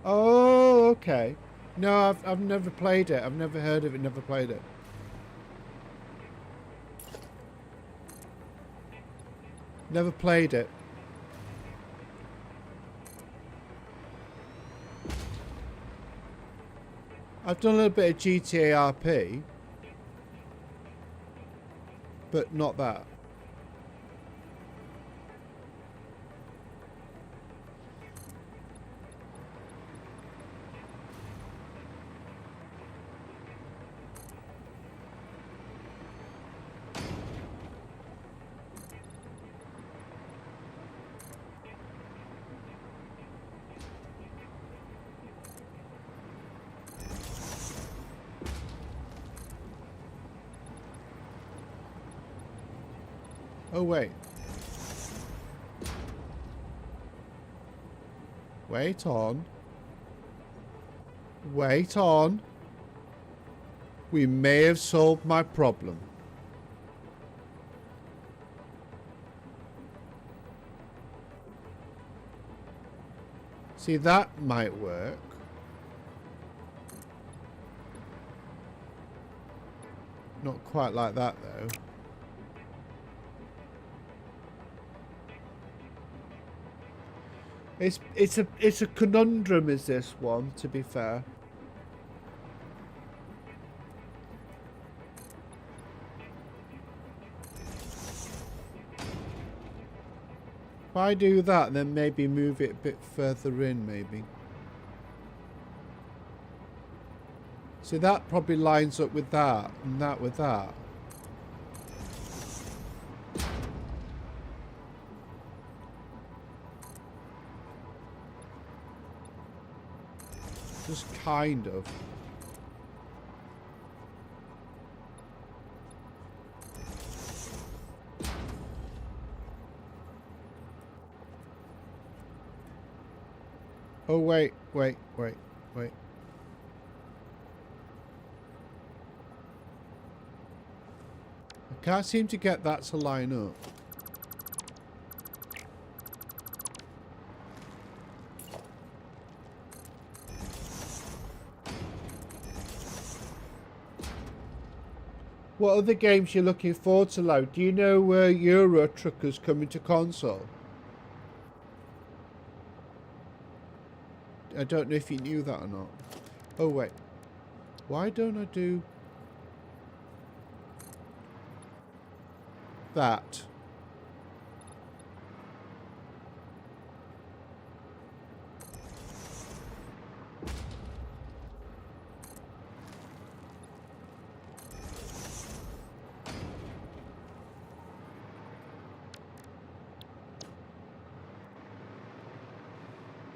Oh, okay. No, I've never played it. I've never heard of it, never played it. Never played it. I've done a little bit of GTA RP, but not that. Oh, wait. Wait on. Wait on. We may have solved my problem. See, that might work. Not quite like that, though. It's a conundrum, is this one, to be fair. If I do that, then maybe move it a bit further in, maybe. See, that probably lines up with that, and that with that. Just kind of. Oh, wait. I can't seem to get that to line up. What other games you're looking forward to, Lau? Do you know Euro Truckers coming to console? I don't know if you knew that or not. Oh, wait. Why don't I do that?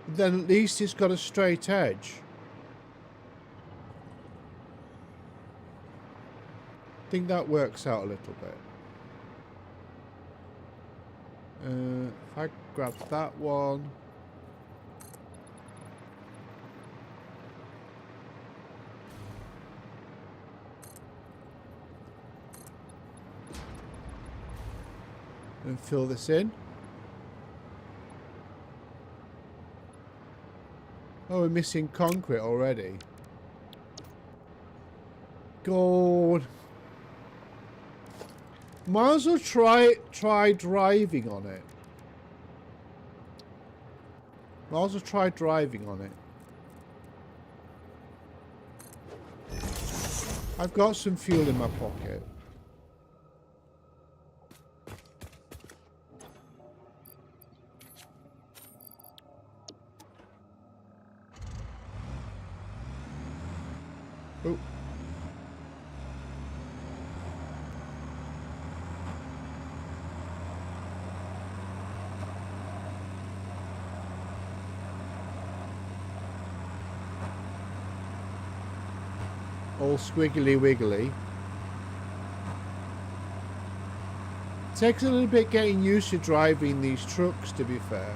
Then at least it's got a straight edge. I think that works out a little bit. If I grab that one. And fill this in. Oh, we're missing concrete already. God. Might as well try driving on it. Might as well try driving on it. I've got some fuel in my pocket. Oh. All squiggly wiggly. Takes a little bit getting used to driving these trucks, to be fair.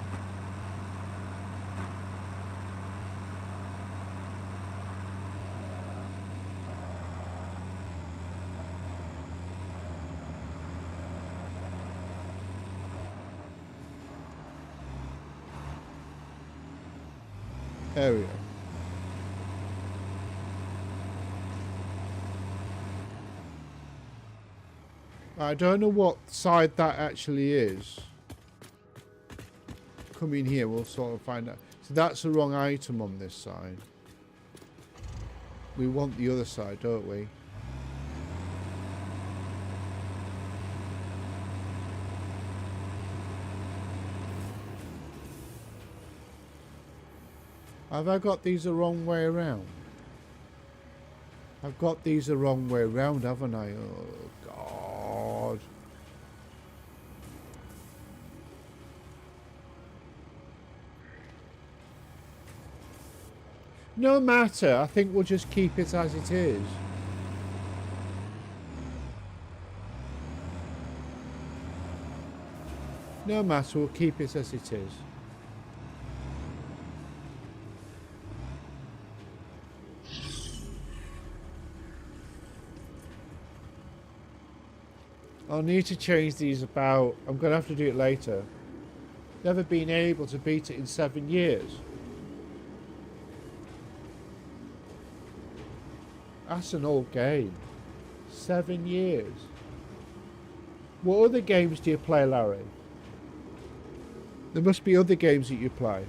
There we go. I don't know what side that actually is. Come in here, we'll sort of find out. So that's the wrong item on this side. We want the other side, don't we? Have I got these the wrong way around? I've got these the wrong way around, haven't I? Oh, God. No matter. I think we'll just keep it as it is. No matter, we'll keep it as it is. I'll need to change these about... I'm going to have to do it later. Never been able to beat it in 7 years. That's an old game. 7 years. What other games do you play, Larry? There must be other games that you play.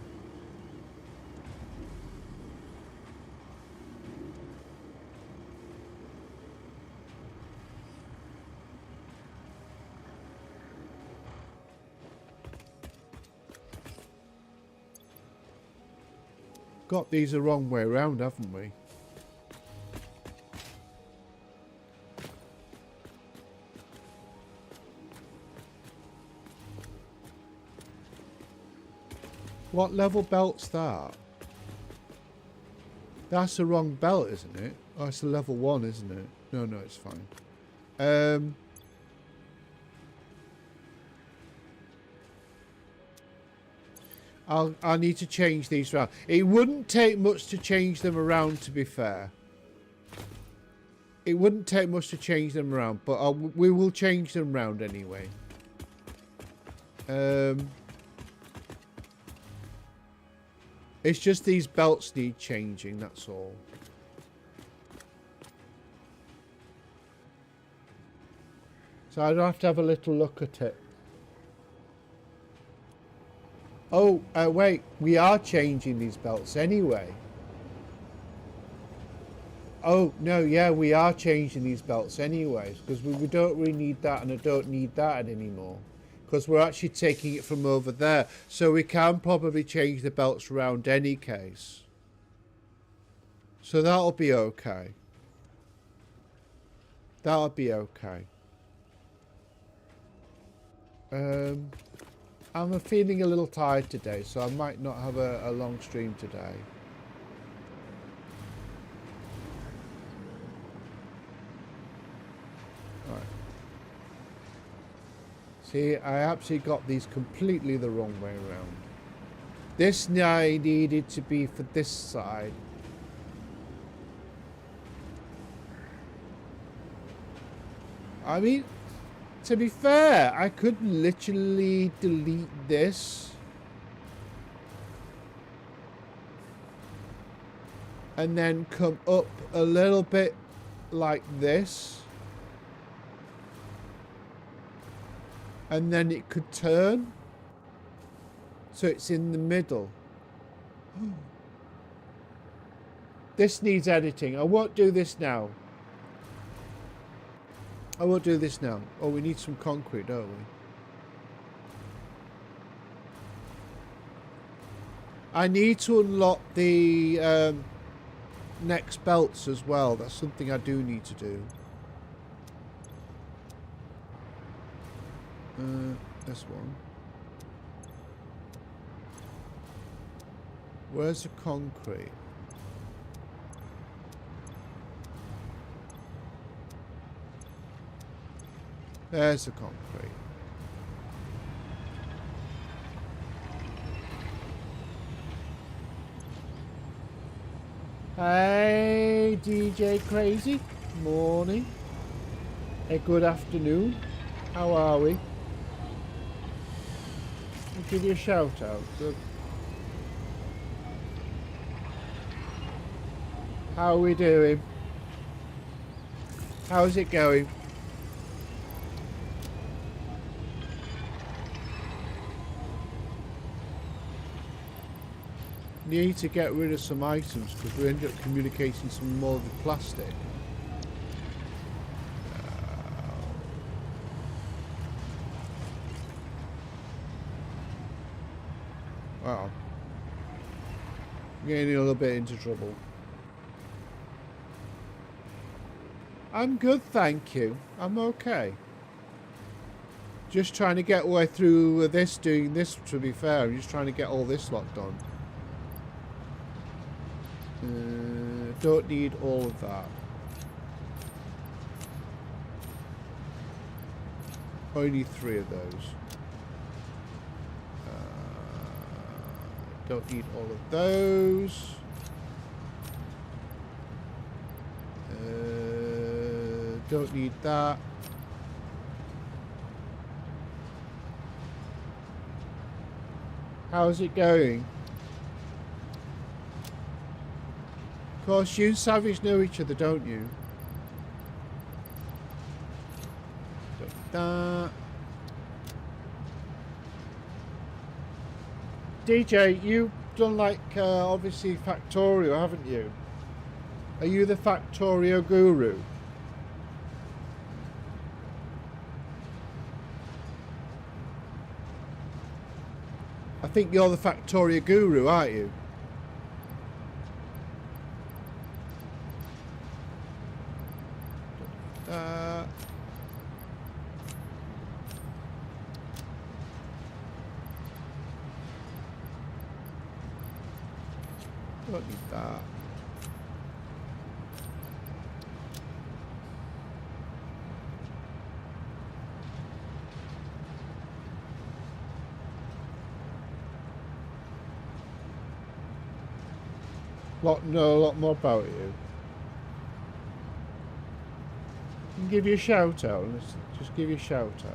Got these the wrong way around, haven't we? What level belt's that? That's the wrong belt, isn't it? Oh, it's a level 1, isn't it? No, no, it's fine. I'll need to change these around. It wouldn't take much to change them around, to be fair. It wouldn't take much to change them around, but we will change them around anyway. It's just these belts need changing, that's all. So I'd have to have a little look at it. Oh, wait, we are changing these belts anyway. Oh, no, yeah, we are changing these belts anyways, because we don't really need that, and I don't need that anymore. Because we're actually taking it from over there. So we can probably change the belts around any case. So that'll be okay. That'll be okay. I'm feeling a little tired today, so I might not have a long stream today. Alright. See, I absolutely got these completely the wrong way around. This now needed to be for this side. I mean, to be fair, I could literally delete this. And then come up a little bit like this. And then it could turn. So it's in the middle. This needs editing. I won't do this now. I won't do this now. Oh, we need some concrete, don't we? I need to unlock the next belts as well. That's something I do need to do. This one. Where's the concrete? There's the concrete. Hey, DJ Crazy. Morning. Hey, good afternoon. How are we? I'll give you a shout out. Good. How are we doing? How's it going? Need to get rid of some items because we end up communicating some more of the plastic. Wow. Getting a little bit into trouble. I'm good, thank you. I'm okay. Just trying to get way through this, doing this, to be fair. I'm just trying to get all this lot done. Don't need all of that. Only 3 of those. Don't need all of those. Don't need that. How's it going? Of course, you and Savage know each other, don't you? Don't need that. DJ, you've done like obviously Factorio, haven't you? Are you the Factorio guru? I think you're the Factorio guru, aren't you? Don't need that. Know a lot more about you. I can give you a shout out. Let's just give you a shout out.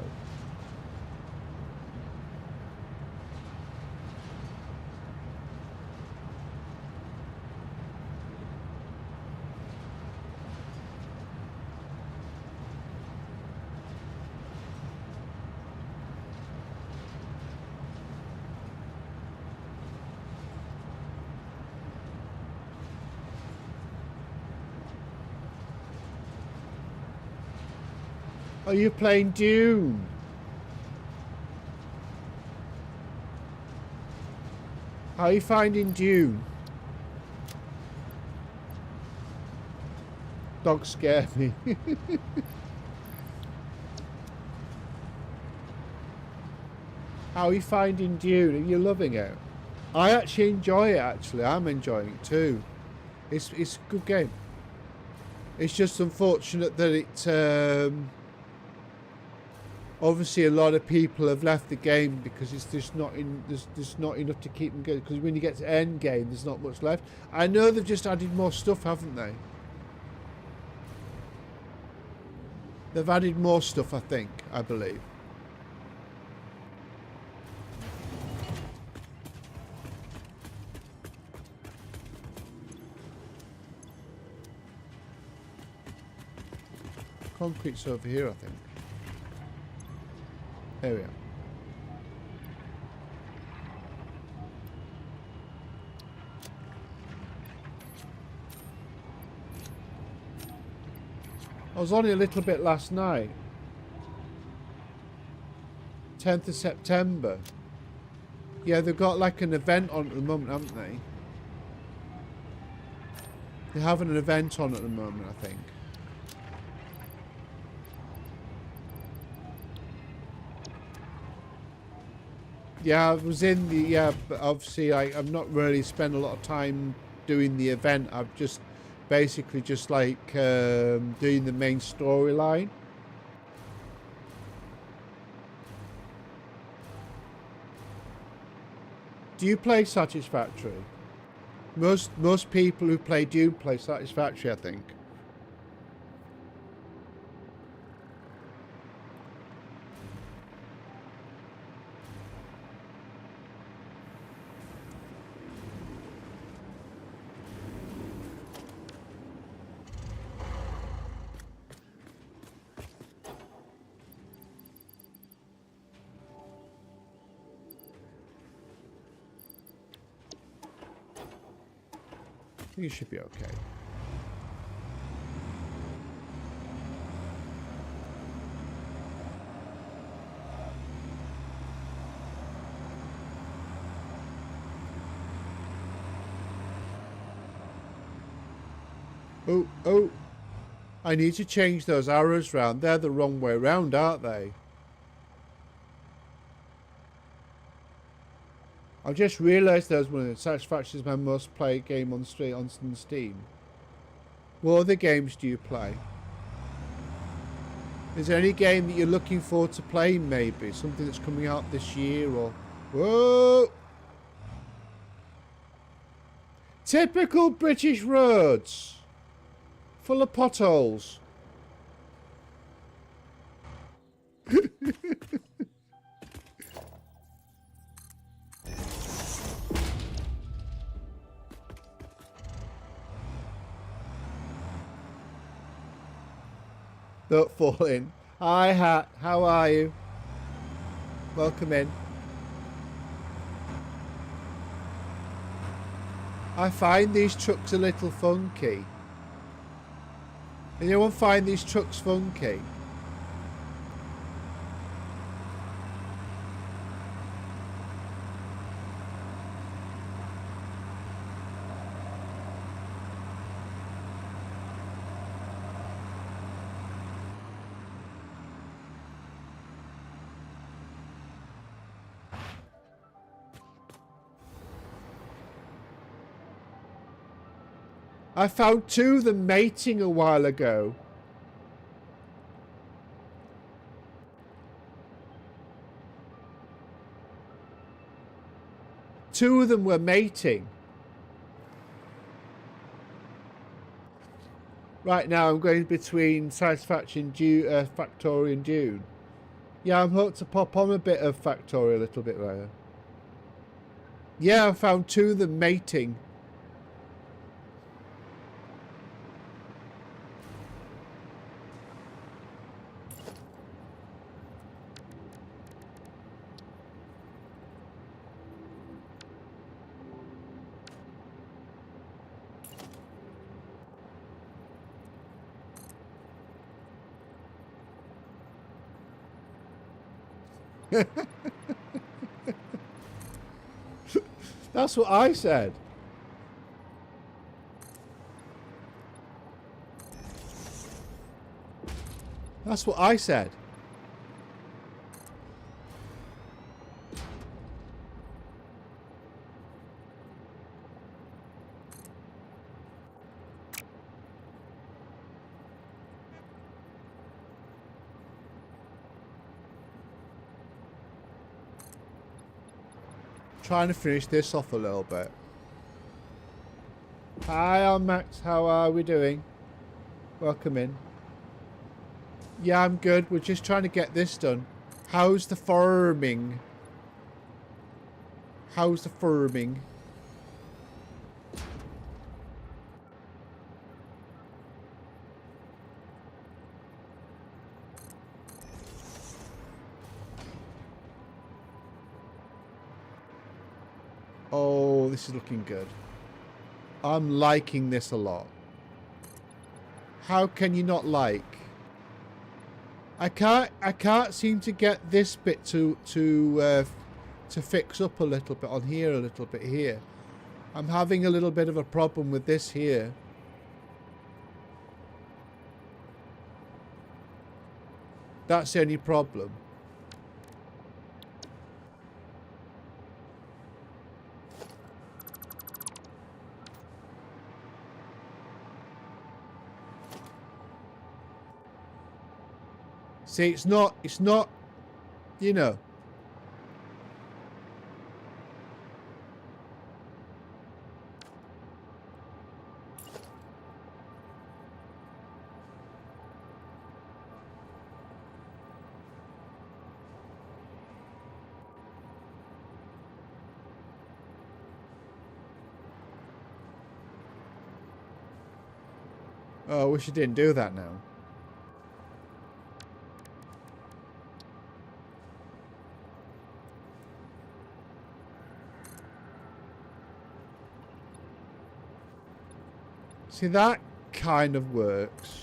Are you playing Dune? How are you finding Dune? Dogs scare me. How are you finding Dune? Are you loving it? I actually enjoy it, actually. I'm enjoying it too. It's a good game. It's just unfortunate that it... obviously, a lot of people have left the game because it's just not there's just not enough to keep them going. Because when you get to end game, there's not much left. I know they've just added more stuff, haven't they? They've added more stuff, I believe. Concrete's over here, I think. There we are. I was on it a little bit last night. 10th of September. Yeah, they've got like an event on at the moment, haven't they? They're having an event on at the moment, I think. Yeah, I was in the... Yeah, but obviously I've not really spent a lot of time doing the event. I've just basically just like doing the main storyline. Do you play Satisfactory? Most people who play Dune play Satisfactory, I think. I think it should be okay. Oh, I need to change those arrows round. They're the wrong way round, aren't they? I've just realised there's one of the Satisfactory is my most played game on Steam. What other games do you play? Is there any game that you're looking forward to playing, maybe? Something that's coming out this year or... Whoa! Typical British roads. Full of potholes. Don't fall in. Hi, Hat. How are you? Welcome in. I find these trucks a little funky. Anyone find these trucks funky? I found two of them mating a while ago. Two of them were mating. Right now I'm going between Satisfactory and Factory and Dune. Yeah, I'm hoping to pop on a bit of Factory a little bit later. Yeah, I found two of them mating. That's what I said. That's what I said. Trying to finish this off a little bit. Hi, I'm Max. How are we doing? Welcome in. Yeah, I'm good. We're just trying to get this done. How's the farming? How's the farming? Oh, this is looking good. I'm liking this a lot. How can you not like? I can't seem to get this bit to fix up a little bit on here, a little bit here. I'm having a little bit of a problem with this here. That's the only problem. See, it's not, you know. Oh, I wish you didn't do that now. See, that kind of works.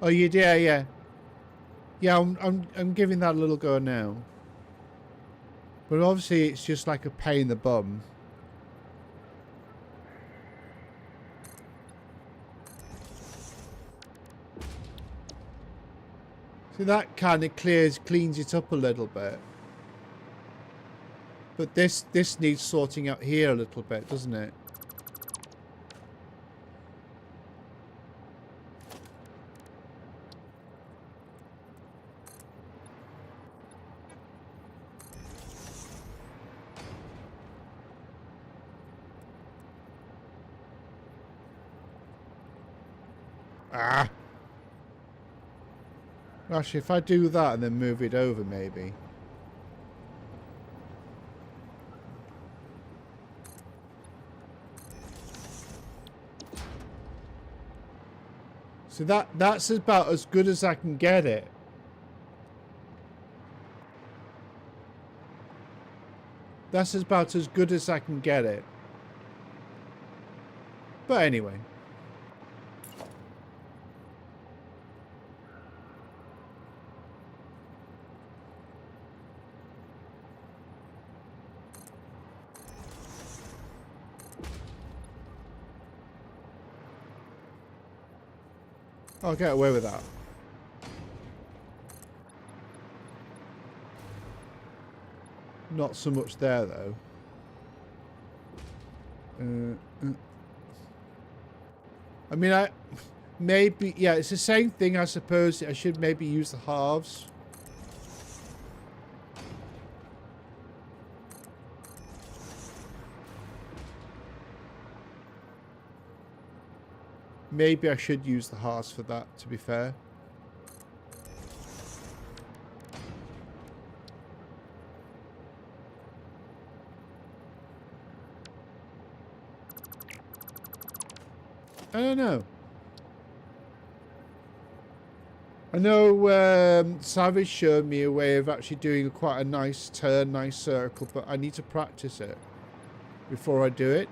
Oh, you did, yeah. Yeah, I'm giving that a little go now. But obviously, it's just like a pain in the bum. So that kind of cleans it up a little bit. But this needs sorting out here a little bit, doesn't it? Ah! Actually, if I do that and then move it over, maybe. So that's about as good as I can get it. That's about as good as I can get it. But anyway. I'll get away with that. Not so much there, though. I mean, maybe, yeah, it's the same thing, I suppose. I should maybe use the halves. Maybe I should use the halves for that, to be fair. I don't know. I know Savage showed me a way of actually doing quite a nice turn, nice circle, but I need to practice it before I do it.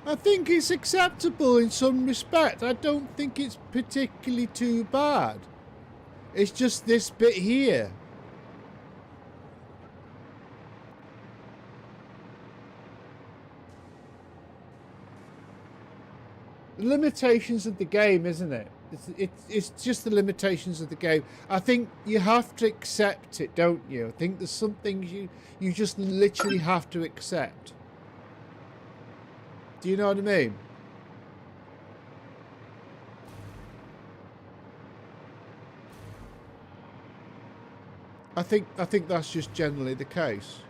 I think it's acceptable in some respect. I don't think it's particularly too bad. It's just this bit here. The limitations of the game, isn't it? It's just the limitations of the game. I think you have to accept it, don't you? I think there's some things you just literally have to accept. Do you know what I mean? I think that's just generally the case.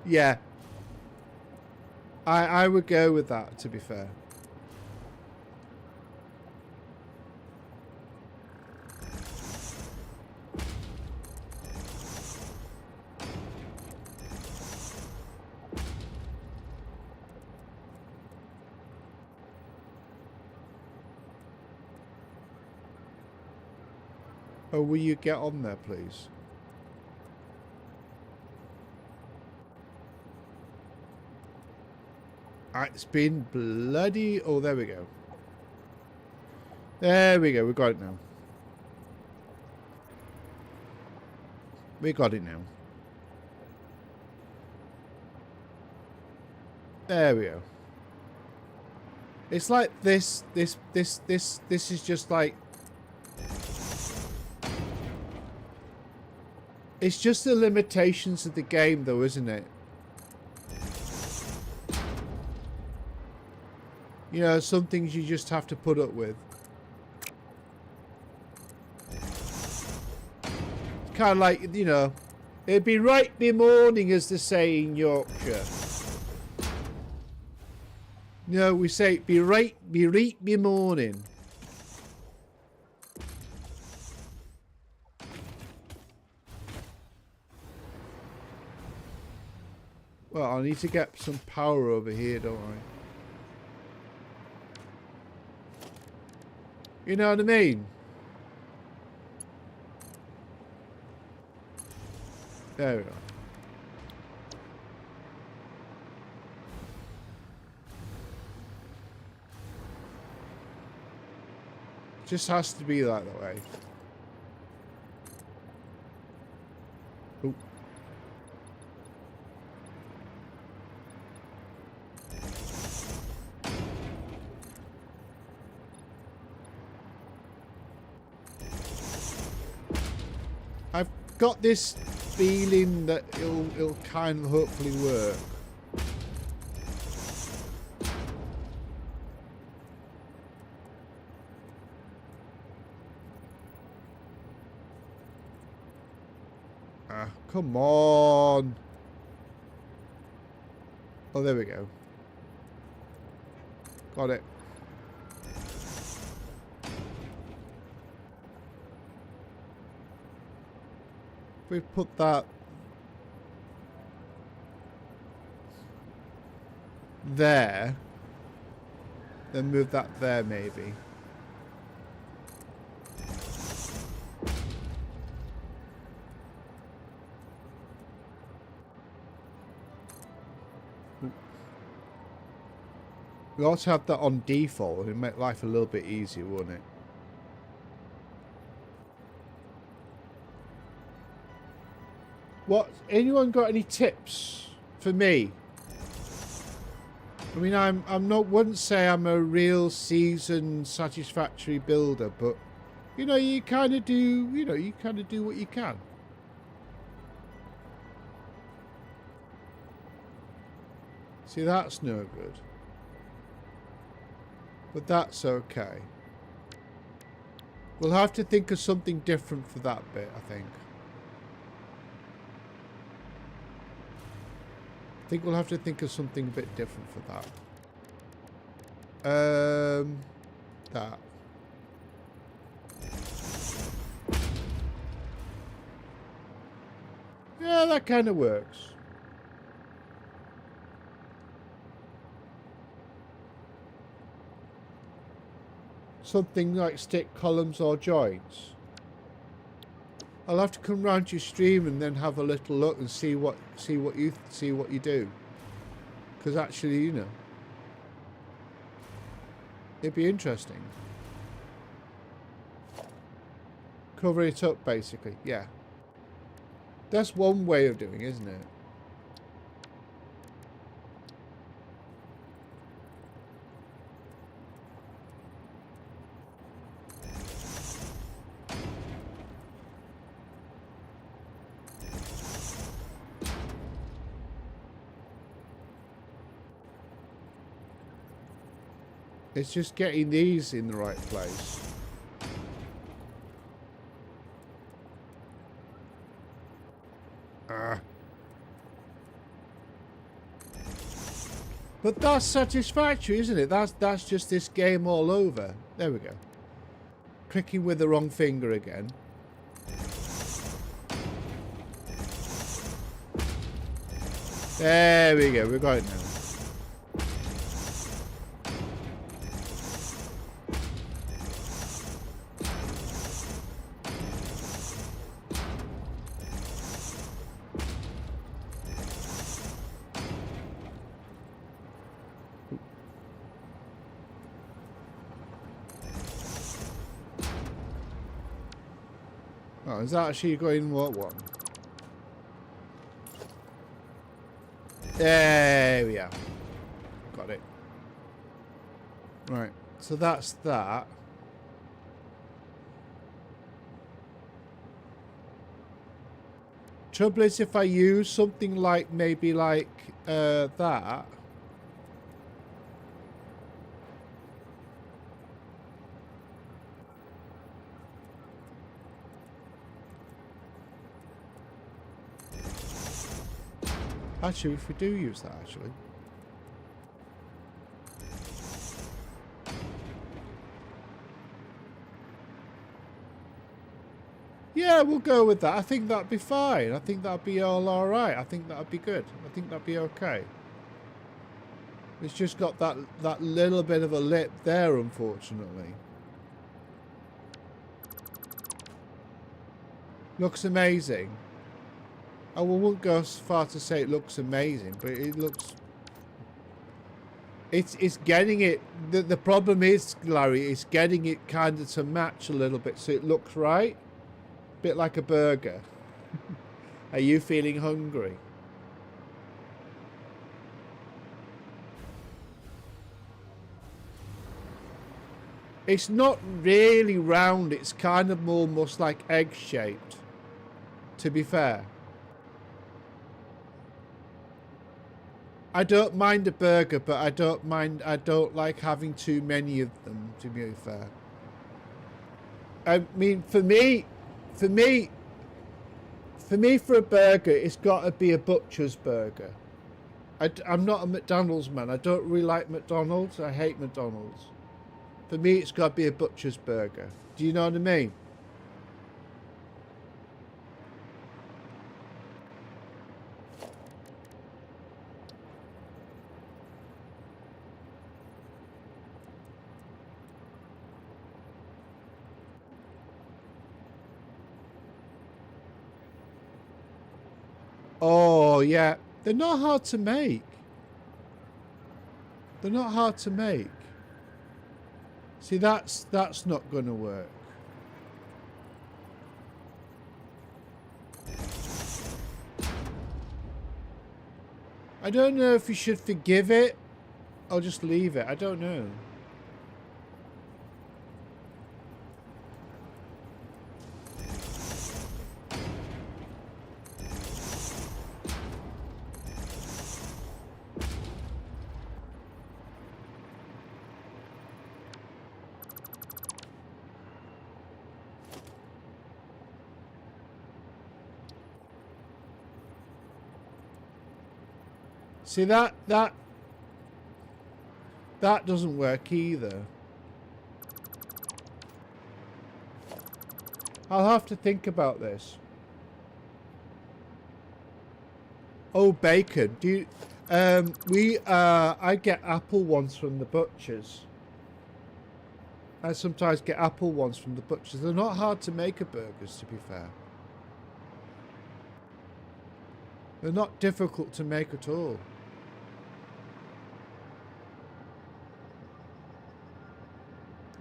Yeah. I would go with that, to be fair. Oh, will you get on there, please? It's been bloody... Oh, there we go. There we go. We got it now. We got it now. There we go. It's like this is just like... It's just the limitations of the game, though, isn't it? You know, some things you just have to put up with. It's kind of like, you know, it'd be right be morning, as they say in Yorkshire. No, we say be right be morning. Well, I need to get some power over here, don't I? You know what I mean? There we go. Just has to be that way. Ooh. I've got this feeling that it'll kind of hopefully work. Ah, come on. Oh, there we go. Got it. We put that there, then move that there maybe. We also have that on default. It'd make life a little bit easier, wouldn't it? What? Anyone got any tips for me? I mean, I'm not. Wouldn't say I'm a real seasoned Satisfactory builder, but you know, you kind of do. You know, you kind of do what you can. See, that's no good. But that's okay. We'll have to think of something different for that bit, I think. I think we'll have to think of something a bit different for that. That. Yeah, that kind of works. Something like stick columns or joints. I'll have to come round to your stream and then have a little look and see what you do. Because actually, you know, it'd be interesting. Cover it up, basically. Yeah. That's one way of doing it, isn't it? It's just getting these in the right place. But that's Satisfactory, isn't it? That's just this game all over. There we go. Clicking with the wrong finger again. There we go. We got it now. Oh, is that actually going what one? There we are. Got it. Right, so that's that. Trouble is, if I use something like maybe like that. Actually, if we do use that, actually. Yeah, we'll go with that. I think that'd be fine. I think that'd be all right. I think that'd be good. I think that'd be okay. It's just got that little bit of a lip there, unfortunately. Looks amazing. I won't go as far to say it looks amazing, but it looks... It's getting it... The problem is, Larry, it's getting it kind of to match a little bit so it looks right. Bit like a burger. Are you feeling hungry? It's not really round. It's kind of more almost like egg-shaped. To be fair. I don't mind a burger, but I don't like having too many of them, to be fair. I mean, for me, for a burger, it's got to be a butcher's burger. I'm not a McDonald's man. I don't really like McDonald's. I hate McDonald's. For me, it's got to be a butcher's burger. Do you know what I mean? Oh, yeah. They're not hard to make. They're not hard to make. See, that's not going to work. I don't know if you should forgive it or just leave it. I don't know. See, that doesn't work either. I'll have to think about this. Oh, bacon. Do you, I get apple ones from the butchers. I sometimes get apple ones from the butchers. They're not hard to make a burgers, to be fair. They're not difficult to make at all.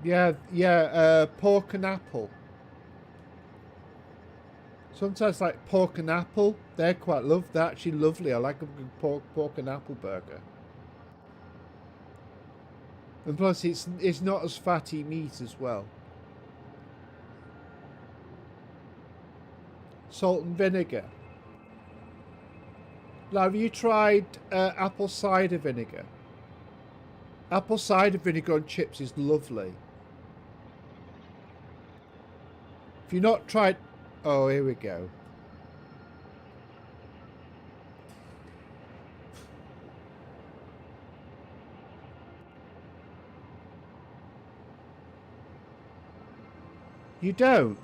Yeah, pork and apple. Sometimes like pork and apple, they're quite they're actually lovely. I like a good pork and apple burger. And plus it's not as fatty meat as well. Salt and vinegar. Now, have you tried apple cider vinegar? Apple cider vinegar on chips is lovely. If you've not tried... Oh, here we go. You don't?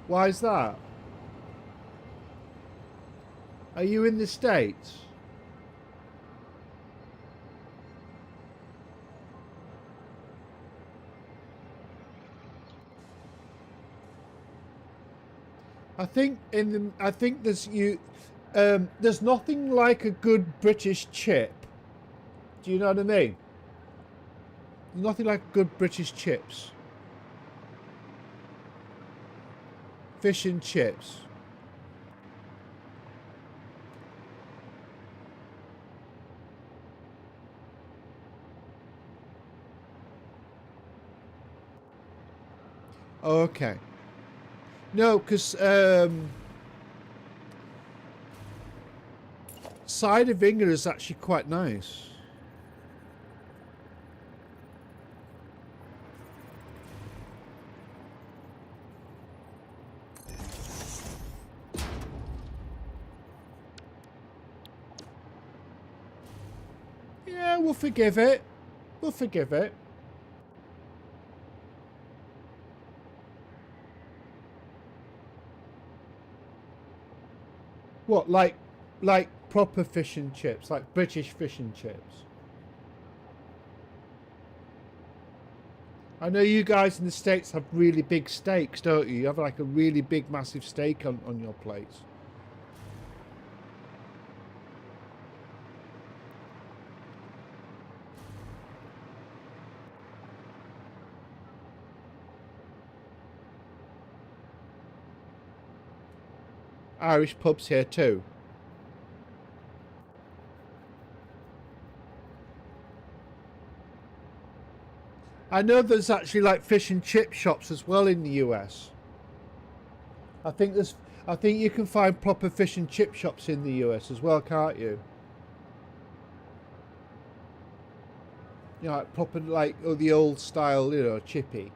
Why is that? Are you in the States? I think there's nothing like a good British chip. Do you know what I mean? Nothing like good British chips. Fish and chips. Okay. No, because cider vinegar is actually quite nice. Yeah, we'll forgive it. We'll forgive it. What, like proper fish and chips, like British fish and chips? I know you guys in the States have really big steaks, don't you? You have like a really big, massive steak on your plates. Irish pubs here too. I know there's actually like fish and chip shops as well in the US. I think there's. I think you can find proper fish and chip shops in the US as well, can't you? You know, like proper like the old style, chippy.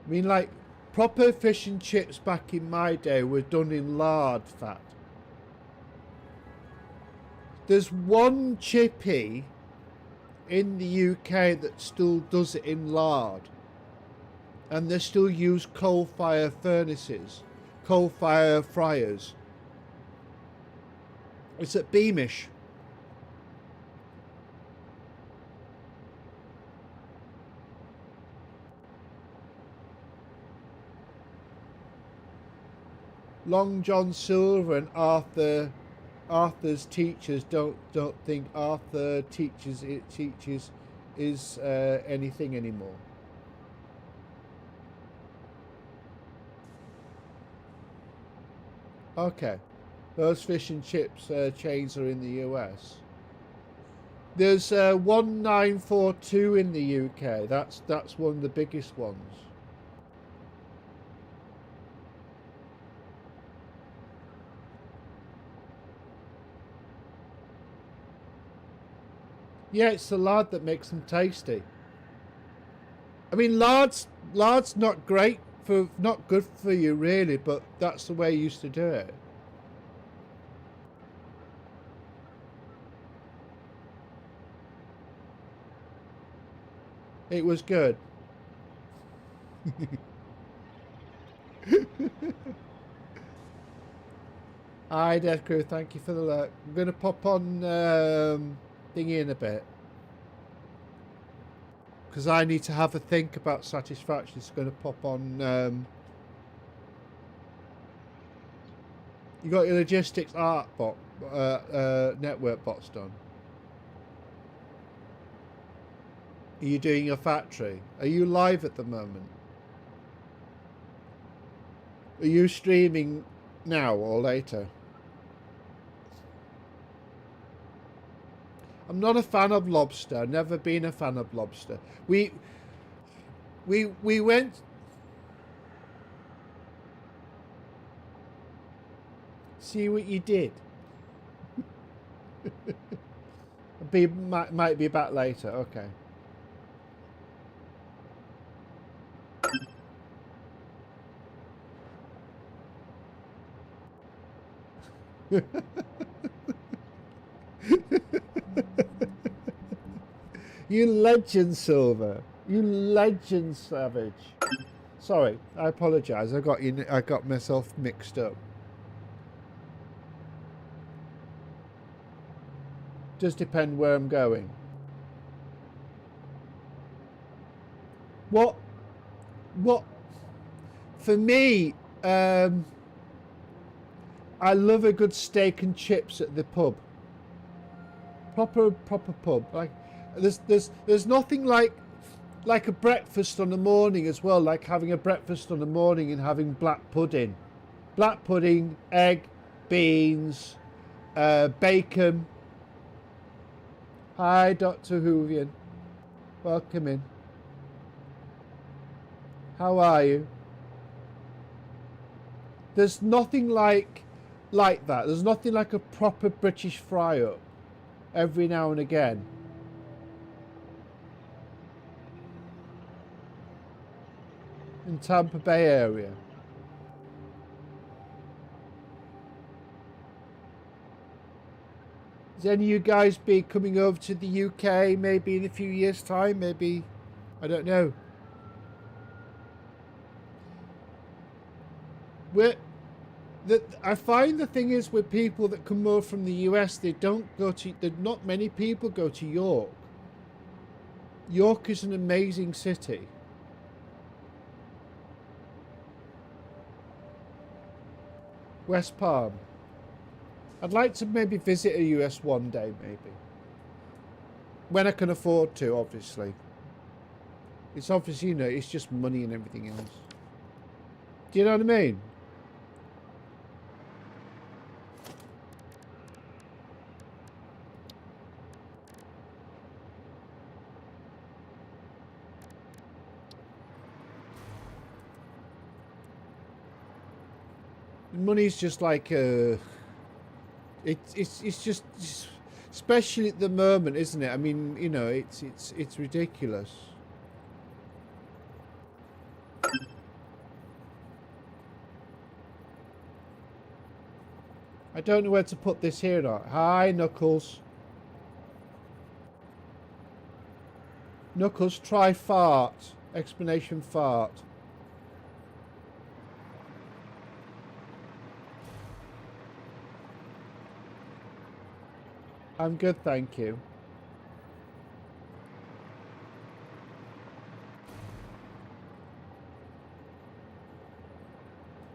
I mean, like proper fish and chips back in my day were done in lard fat. There's one chippy in the UK that still does it in lard, and they still use coal fire furnaces, coal fire fryers. It's at Beamish. Long John Silver and Arthur's teachers don't think Arthur teaches is anything anymore. Okay, those fish and chips chains are in the US. There's 1942 in the UK. That's one of the biggest ones. Yeah, it's the lard that makes them tasty. I mean, lard's not great for, not good for you really, but that's the way you used to do it. It was good. Hi, Death Crew. Thank you for the look. I'm going to pop on thingy in a bit, because I need to have a think about Satisfactory. It's going to pop on. You got your logistics art bot, network bots done? Are you doing your factory? Are you live at the moment? Are you streaming now or later? I'm not a fan of lobster. Never been a fan of lobster. We went. See what you did. Might be back later. Okay. You legend, Silver. You legend, Savage. Sorry, I apologise. I got myself mixed up. Does depend where I'm going. What? For me, I love a good steak and chips at the pub. Proper pub. Like, there's nothing like a breakfast on the morning as well. Like having a breakfast on the morning and having black pudding, egg, beans, bacon. Hi, Dr. Hoovian. Welcome in. How are you? There's nothing like that. There's nothing like a proper British fry up every now and again. In Tampa Bay area. Is any of you guys be coming over to the UK maybe in a few years' time? Maybe, I don't know. I find the thing is with people that come over from the US, not many people go to York. York is an amazing city. West Palm. I'd like to maybe visit a US one day, maybe. When I can afford to, obviously. It's obviously, it's just money and everything else. Do you know what I mean? Money's just like it's just, especially at the moment, isn't it? I mean, you know, it's ridiculous. I don't know where to put this here now. Hi, Knuckles. Knuckles, try fart. Explanation fart. I'm good, thank you.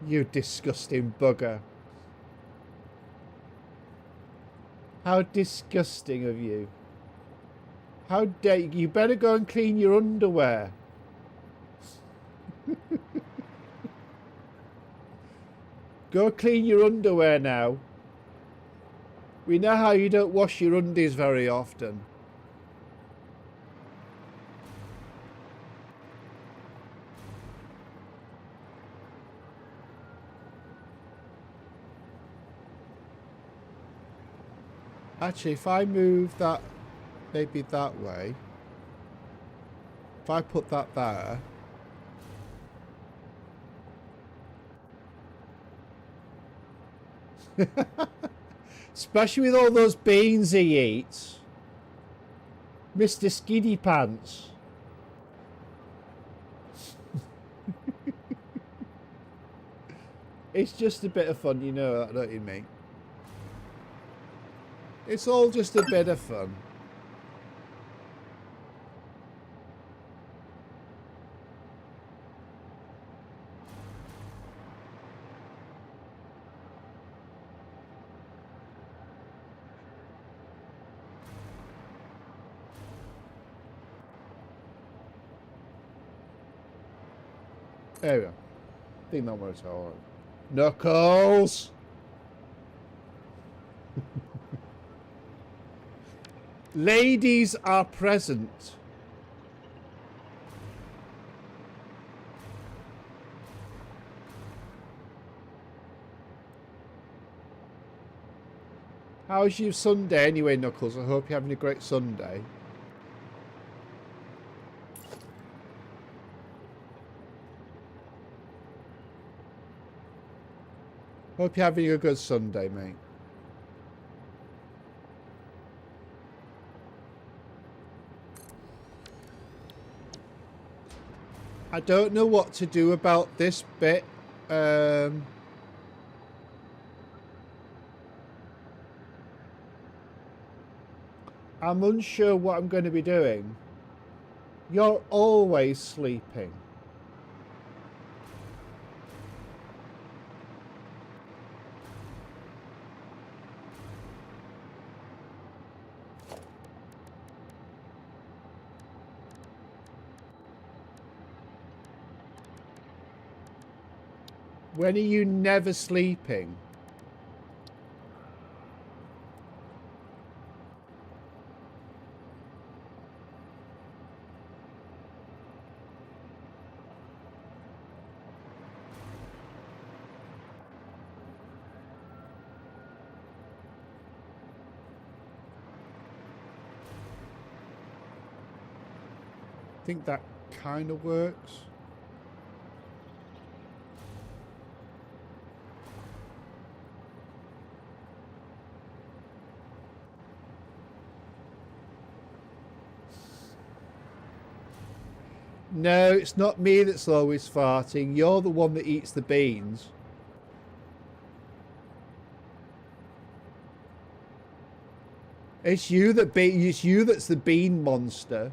You disgusting bugger. How disgusting of you. How dare you? You better go and clean your underwear. Go clean your underwear now. We know how you don't wash your undies very often. Actually, if I move that, maybe that way. If I put that there. Especially with all those beans he eats. Mr. Skiddy Pants. It's just a bit of fun, you know that, don't you, mate? It's all just a bit of fun. There we go. I think that works out. Knuckles! Ladies are present. How's your Sunday anyway, Knuckles? I hope you're having a great Sunday. Hope you're having a good Sunday, mate. I don't know what to do about this bit. I'm unsure what I'm going to be doing. You're always sleeping. When are you never sleeping? I think that kind of works. No, it's not me that's always farting. You're the one that eats the beans. It's you that's the bean monster.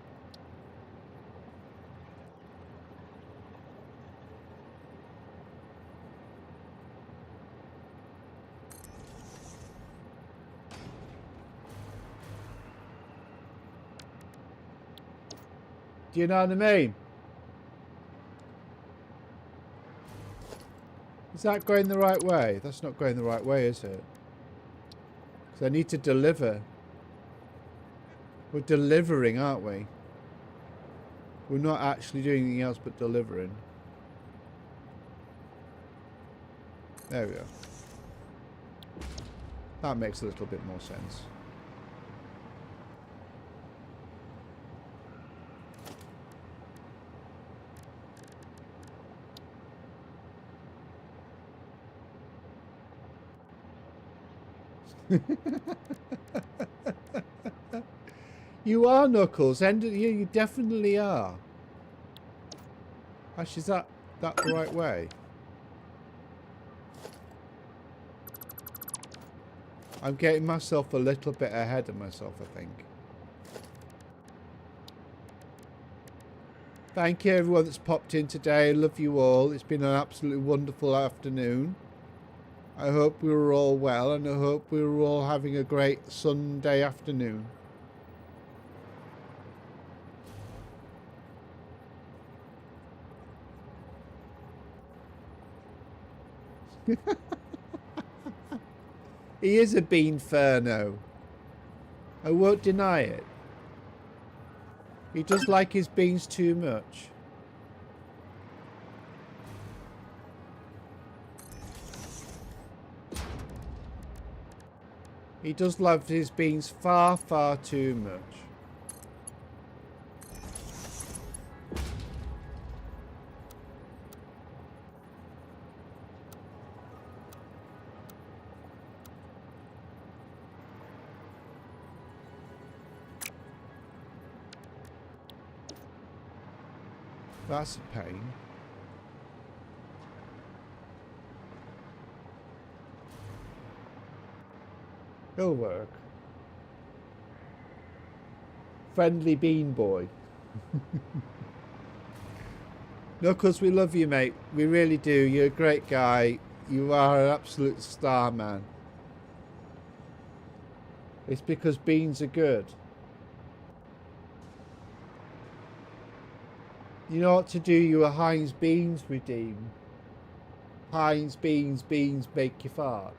Do you know what I mean? Is that going the right way? That's not going the right way, is it? Because I need to deliver. We're delivering, aren't we? We're not actually doing anything else but delivering. There we go. That makes a little bit more sense. You are, Knuckles, and you definitely are. Actually, is that the right way? I'm getting myself a little bit ahead of myself, I think. Thank you, everyone that's popped in today. I love you all. It's been an absolutely wonderful afternoon. I hope we were all well, and I hope we were all having a great Sunday afternoon. He is a beanferno. I won't deny it. He does like his beans too much. He does love his beans far, far too much. That's a pain. It'll work. Friendly bean boy. Knuckles, we love you, mate. We really do. You're a great guy. You are an absolute star, man. It's because beans are good. You know what to do. You a Heinz beans redeem. Heinz beans make you fart.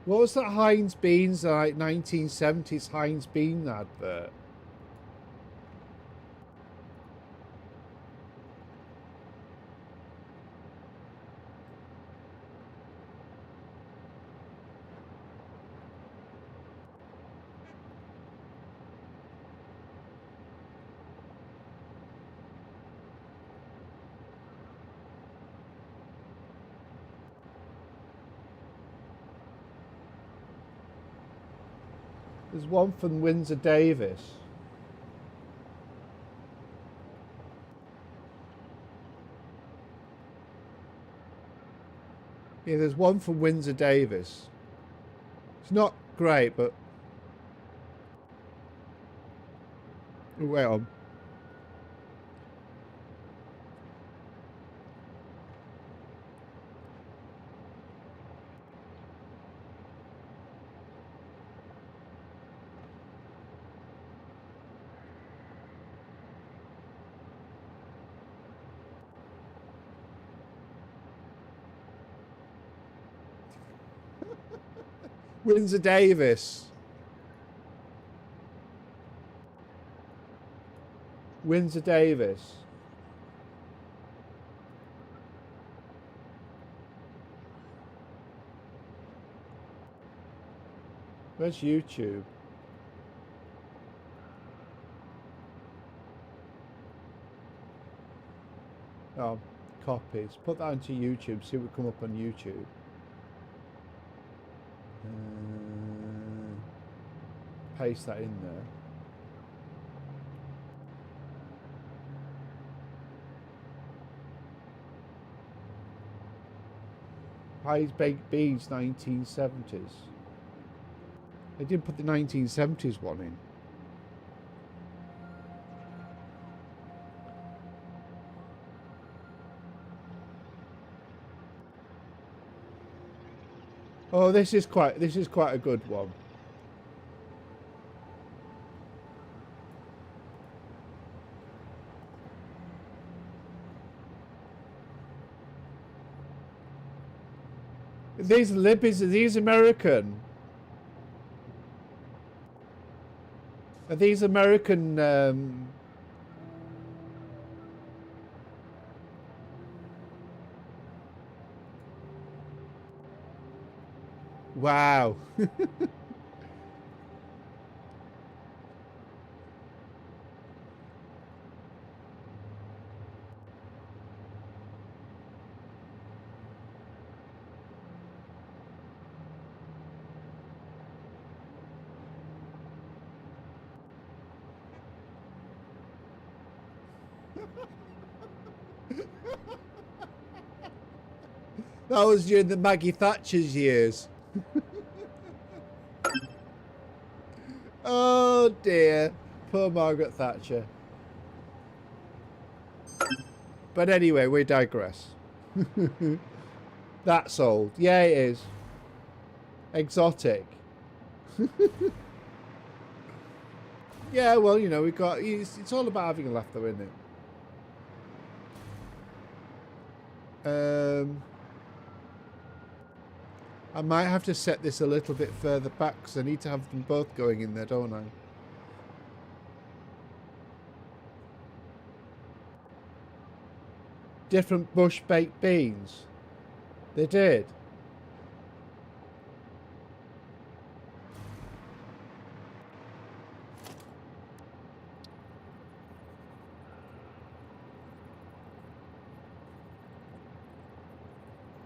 What was that Heinz beans, like 1970s Heinz bean advert? There's one from Windsor Davis. Yeah, there's one from Windsor Davis. It's not great, but... Wait on. Windsor Davis. Windsor Davis. Where's YouTube? Oh, copies. Put that into YouTube. See what come up on YouTube. Paste that in there. Heinz baked beans, 1970s. They didn't put the 1970s one in. Oh, this is quite a good one. These libbies, are these American? Are these American Wow. That was during the Maggie Thatcher's years. Oh dear. Poor Margaret Thatcher. But anyway, we digress. That's old. Yeah, it is. Exotic. Yeah, well, you know, we got... It's all about having a laugh though, isn't it? I might have to set this a little bit further back because I need to have them both going in there, don't I? Different bush baked beans. They did.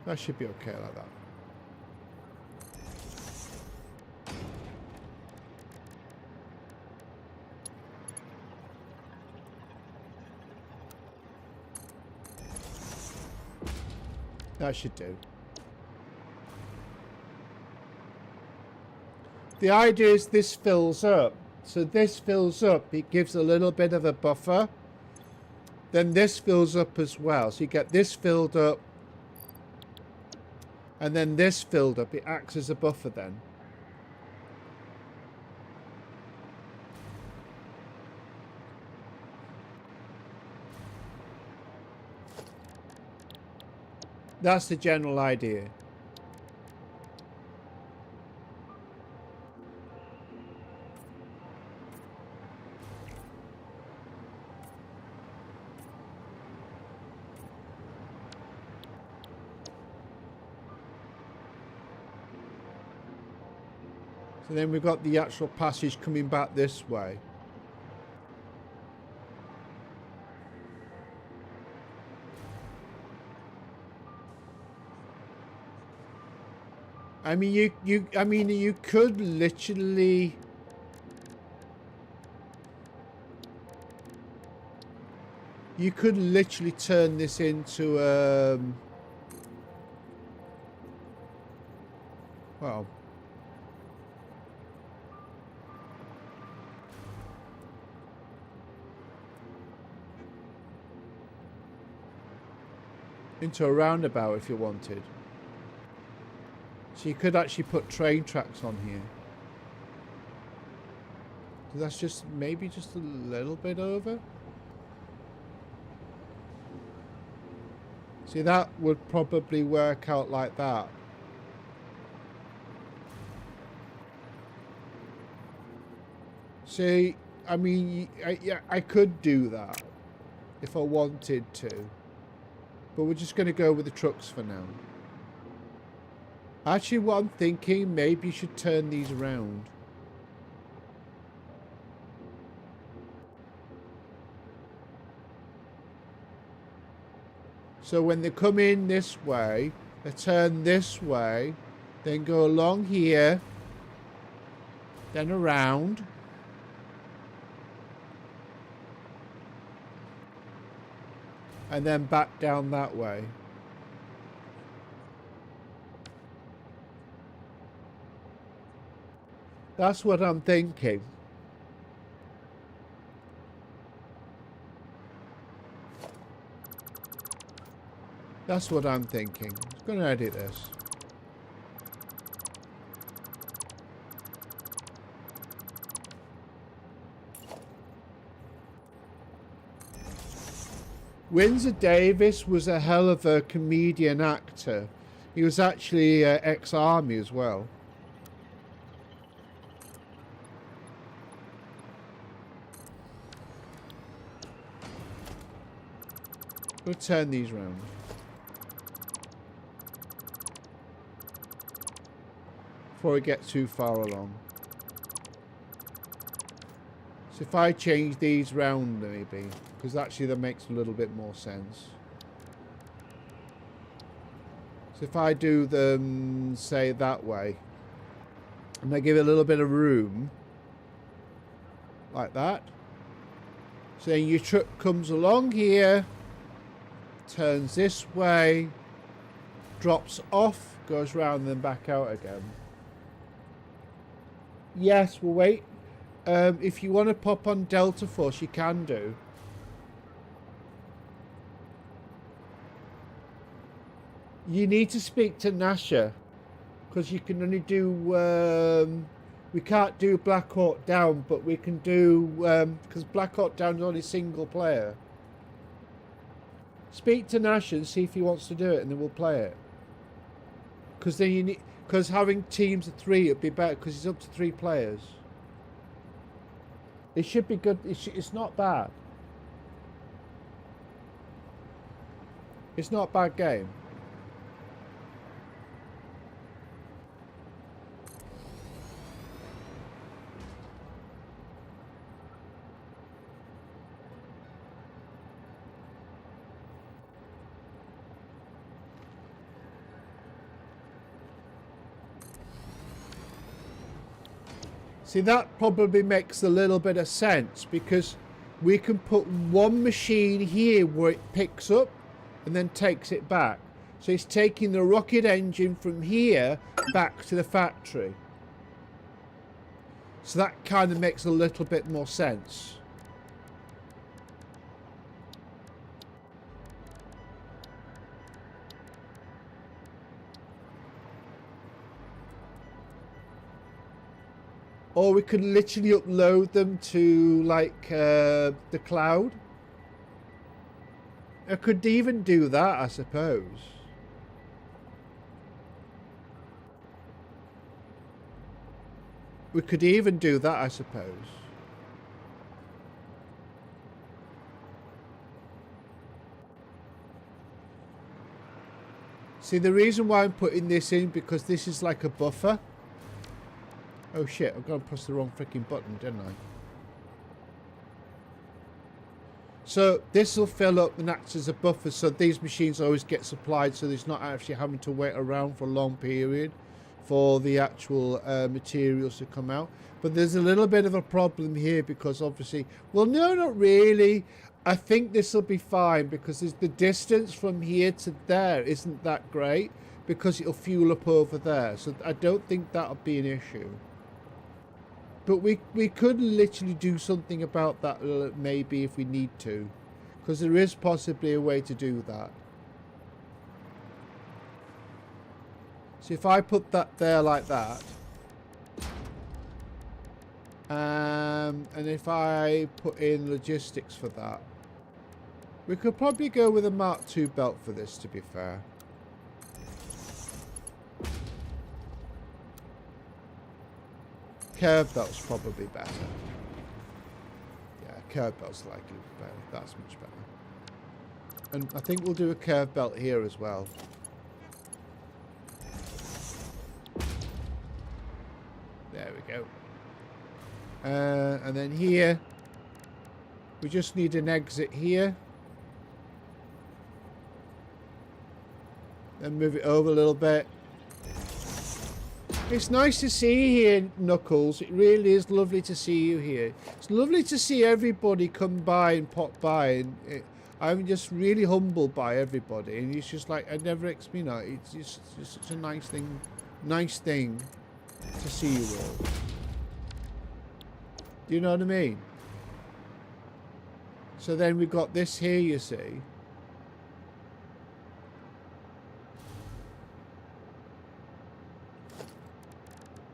That should be okay like that. That should do. The idea is this fills up. So this fills up. It gives a little bit of a buffer. Then this fills up as well. So you get this filled up. And then this filled up. It acts as a buffer then. That's the general idea. So then we've got the actual passage coming back this way. I mean, you could literally... You could literally turn this into, well... into a roundabout if you wanted. So you could actually put train tracks on here. So that's just maybe just a little bit over. See, that would probably work out like that. See, I mean, I could do that if I wanted to. But we're just going to go with the trucks for now. Actually, what I'm thinking, maybe you should turn these around. So when they come in this way, they turn this way, then go along here, then around. And then back down that way. That's what I'm thinking. That's what I'm thinking. I'm going to edit this. Windsor Davis was a hell of a comedian actor. He was actually ex-army as well. We'll turn these round. before I get too far along. So if I change these round maybe, because actually that makes a little bit more sense. So if I do them, say, that way, and I give it a little bit of room, like that. So then your truck comes along here, turns this way, drops off, goes round and then back out again. Yes, we'll wait. If you want to pop on Delta Force, you can do. You need to speak to Nasha, because you can only do... we can't do Black Hawk Down, but we can do... because Black Hawk Down is only single player. Speak to Nasha and see if he wants to do it, and then we'll play it. Because then you need... because having teams of 3 would be better, because it's up to 3 players. It should be good. It's not bad. It's not a bad game. See, that probably makes a little bit of sense, because we can put one machine here where it picks up and then takes it back. So it's taking the rocket engine from here back to the factory. So that kind of makes a little bit more sense. Or we could literally upload them to, like, the cloud. I could even do that, I suppose. We could even do that, I suppose. See, the reason why I'm putting this in, because this is like a buffer. Oh shit, I've gone to press the wrong freaking button, didn't I? So this will fill up and act as a buffer, so these machines always get supplied, so there's not actually having to wait around for a long period for the actual materials to come out. But there's a little bit of a problem here, because obviously, well, no, not really. I think this will be fine, because there's the distance from here to there isn't that great, because it'll fuel up over there. So I don't think that'll be an issue. But we could literally do something about that maybe if we need to. Because there is possibly a way to do that. So if I put that there like that. And if I put in logistics for that. We could probably go with a Mark II belt for this, to be fair. Curve belt's probably better. Yeah, curve belt's likely better. That's much better. And I think we'll do a curve belt here as well. There we go. And then here, we just need an exit here. Then move it over a little bit. It's nice to see you here, Knuckles. It really is lovely to see you here. It's lovely to see everybody come by and pop by. And I'm just really humbled by everybody. And it's just like, I never, you know, it's just such a nice thing to see you all. Do you know what I mean? So then we've got this here, you see.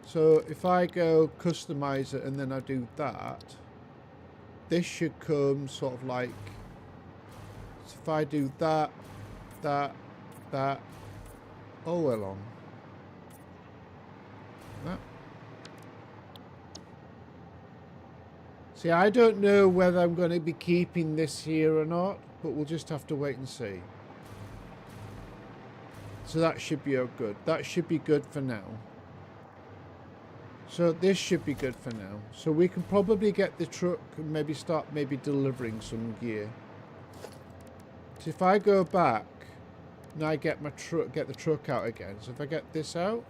So if I go customize it and then I do that, this should come sort of like, so if I do that, all along. That. See, I don't know whether I'm going to be keeping this here or not, but we'll just have to wait and see. So that should be good. That should be good for now. So this should be good for now. So we can probably get the truck and maybe start delivering some gear. So if I go back and I get my truck, get the truck out again. So if I get this out.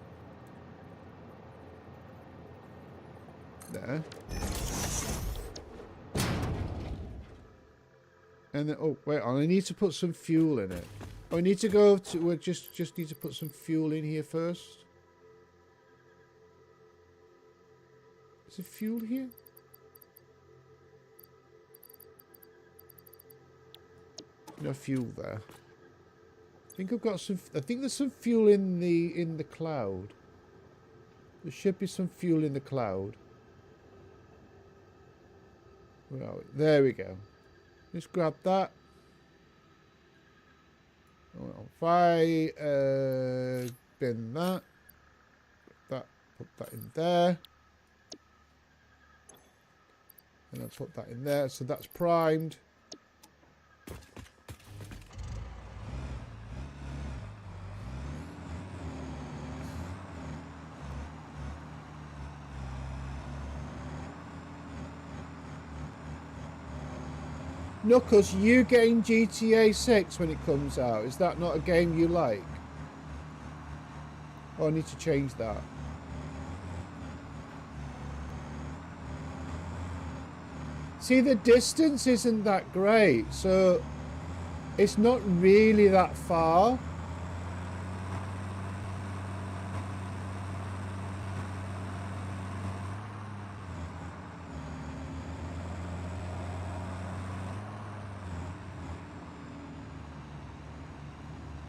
There. And then, oh, wait on, I need to put some fuel in it. Oh, I need to go to, we just need to put some fuel in here first. Is there fuel here? No fuel there. I think I've got some, I think there's some fuel in the cloud. There should be some fuel in the cloud. Where are we? There we go. Just grab that. If I bin that, put that in there, and I'll put that in there. So that's primed. Knuckles, you getting GTA 6 when it comes out? Is that not a game you like? Oh, I need to change that. See, the distance isn't that great, so it's not really that far.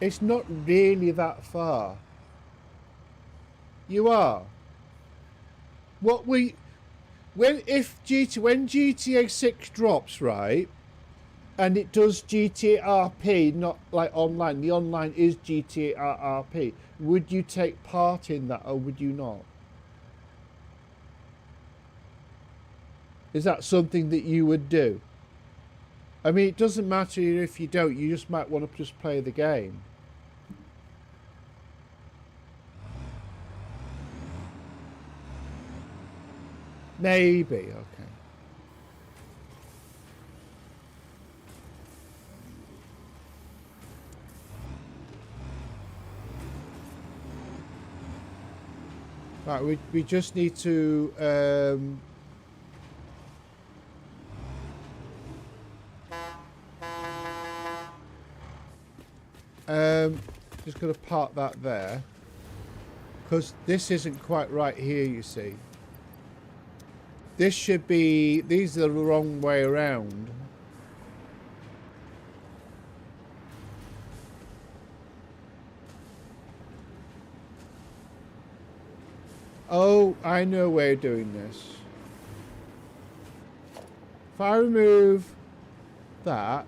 It's not really that far. You are. What we... when GTA 6 drops, right, and it does GTA RP, not like online, the online is GTA RP, would you take part in that or would you not? Is that something that you would do? I mean, it doesn't matter if you don't, you just might want to just play the game. Maybe, okay. Right, we just need to just gonna park that there because this isn't quite right here, you see. This should be, these are the wrong way around. Oh, I know we're doing this. If I remove that,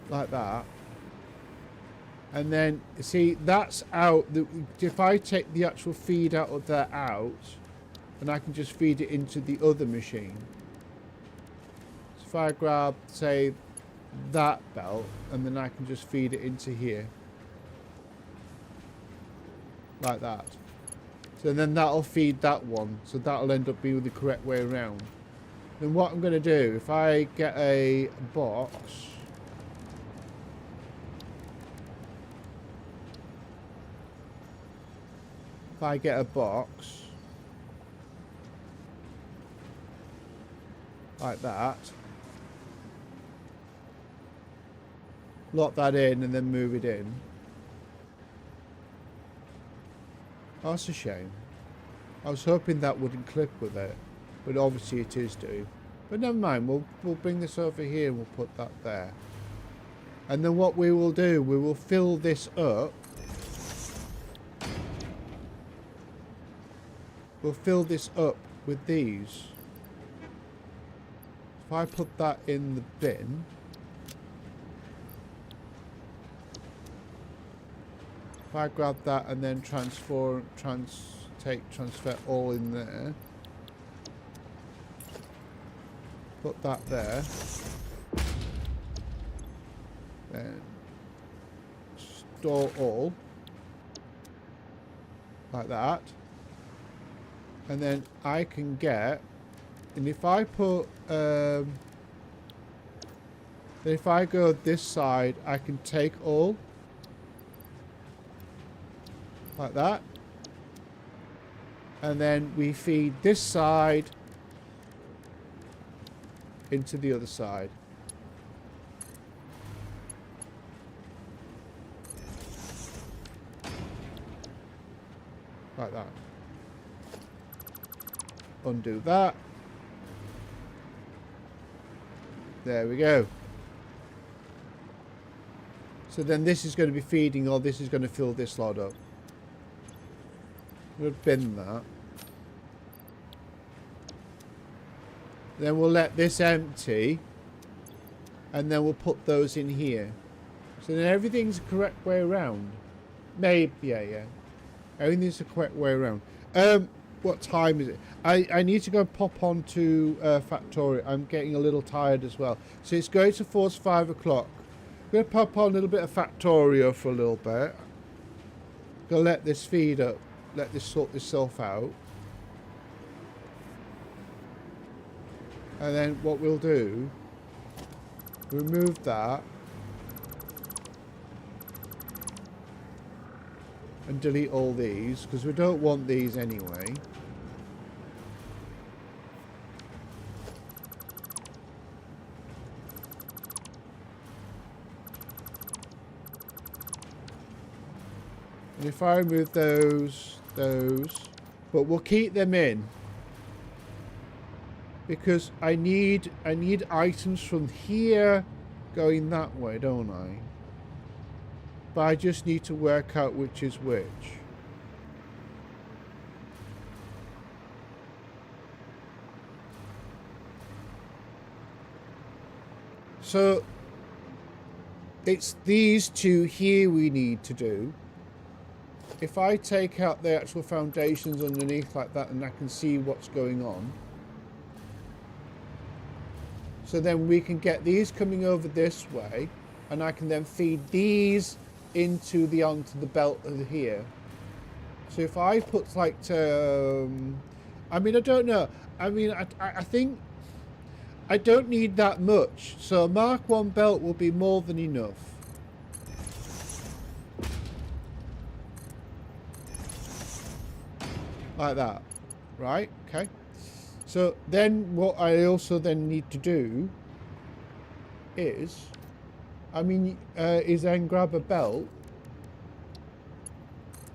like that, and then see that's out. If I take the actual feed out of that out, then I can just feed it into the other machine. So if I grab, say, that belt, and then I can just feed it into here, like that. So then that'll feed that one. So that'll end up being the correct way around. Then what I'm going to do, if I get a box. If I get a box like that, lock that in and then move it in. Oh, that's a shame. I was hoping that wouldn't clip with it, but obviously it is doing. But never mind, we'll bring this over here and we'll put that there. And then what we will do, we will fill this up. We'll fill this up with these. If I put that in the bin, if I grab that and then transfer all in there, put that there, then store all. Like that. And then I can get... And if I put... if I go this side, I can take all. Like that. And then we feed this side into the other side. Like that. Undo that. There we go. So then this is going to be feeding, or this is going to fill this lot up. We'll bin that. Then we'll let this empty. And then we'll put those in here. So then everything's the correct way around. Maybe, yeah. Everything's the correct way around. What time is it? I need to go and pop on to Factory. I'm getting a little tired as well. So it's going to force 5 o'clock. I'm going to pop on a little bit of Factorio for a little bit. Gonna let this feed up. Let this sort itself out. And then what we'll do, remove that. And delete all these, because we don't want these anyway. And if I remove those, but we'll keep them in. Because I need items from here going that way, don't I? But I just need to work out which is which. So it's these two here we need to do. If I take out the actual foundations underneath like that, and I can see what's going on. So then we can get these coming over this way, and I can then feed these onto the belt over here. So if I put like I mean, I don't know. I mean, I think I don't need that much. So a Mark 1 belt will be more than enough. Like that. Right? Okay. So then what I also then need to do is, I mean, is then grab a belt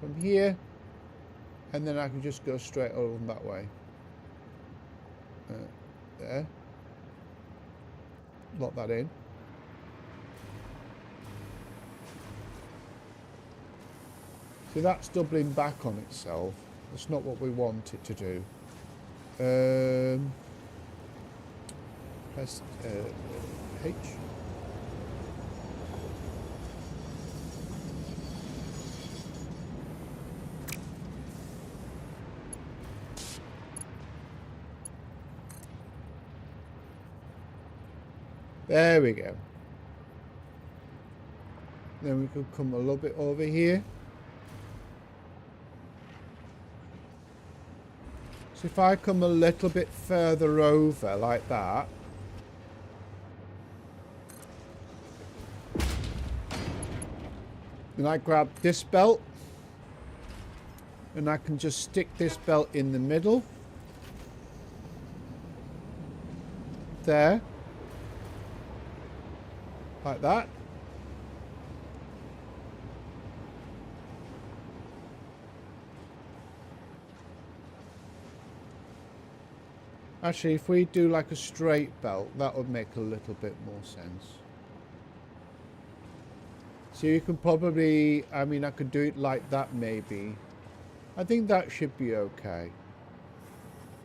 from here, and then I can just go straight over that way. There. Lock that in. So that's doubling back on itself. That's not what we want it to do. Press H. There we go. Then we could come a little bit over here. So if I come a little bit further over like that. Then I grab this belt. And I can just stick this belt in the middle. There. Like that. Actually, if we do like a straight belt, that would make a little bit more sense. So you can probably, I mean, I could do it like that maybe. I think that should be okay.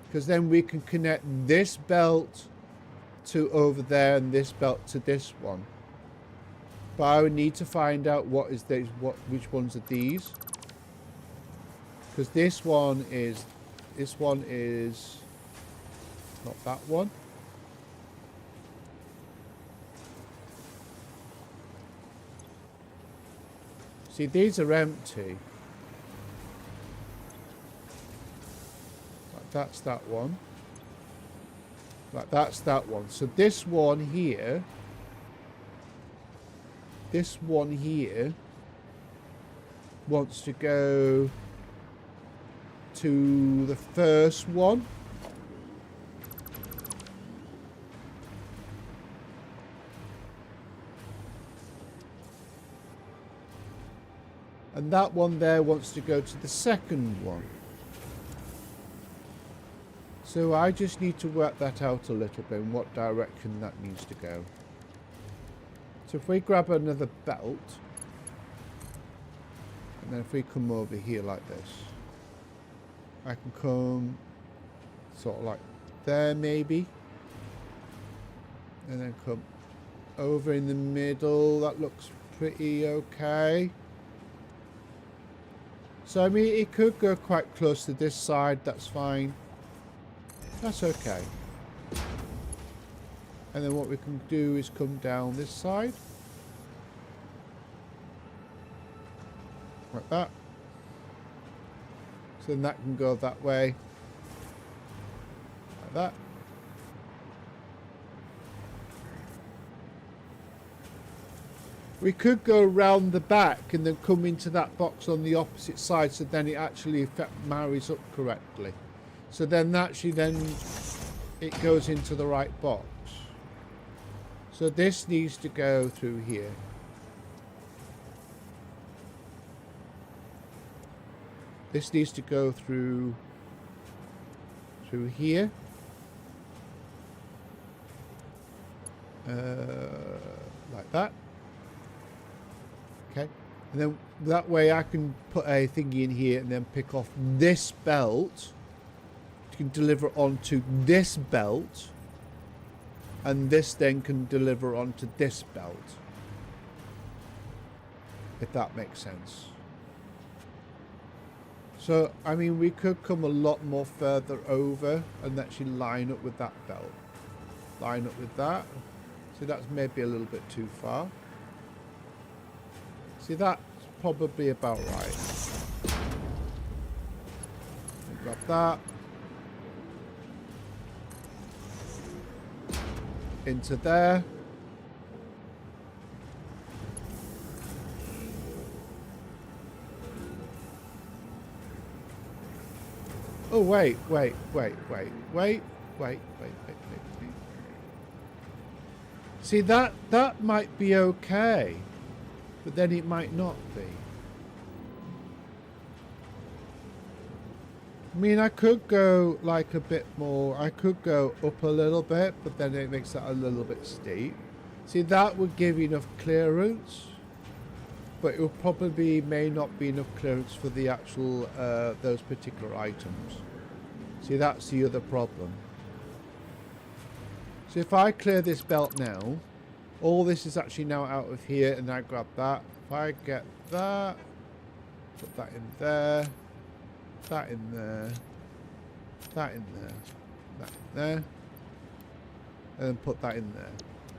Because then we can connect this belt to over there and this belt to this one. But I would need to find out what is these, which ones are these. Because this one is not that one. See, these are empty. Like that's that one. Like that's that one. So this one here wants to go to the first one. And that one there wants to go to the second one. So I just need to work that out a little bit in what direction that needs to go. So if we grab another belt, and then if we come over here like this, I can come sort of like there maybe, and then come over in the middle. That looks pretty okay. So I mean, it could go quite close to this side. That's fine. That's okay. And then what we can do is come down this side. Like that. So then that can go that way. Like that. We could go around the back and then come into that box on the opposite side, so then it actually marries up correctly. So then actually then it goes into the right box. So this needs to go through here. This needs to go through here. Like that. Okay. And then that way I can put a thingy in here and then pick off this belt. Can deliver onto this belt. And this then can deliver onto this belt. If that makes sense. So, I mean, we could come a lot more further over and actually line up with that belt. Line up with that. So that's maybe a little bit too far. See, that's probably about right. Grab that. Into there. Oh, wait. See, that might be okay, but then it might not be. I mean, I could go like a bit more. I could go up a little bit, but then it makes that a little bit steep. See, that would give enough clearance, but it will probably may not be enough clearance for the actual those particular items. See, that's the other problem. So if I clear this belt now, all this is actually now out of here, and I grab that. If I get that, put that in there, that in there, that in there, that in there, and then put that in there.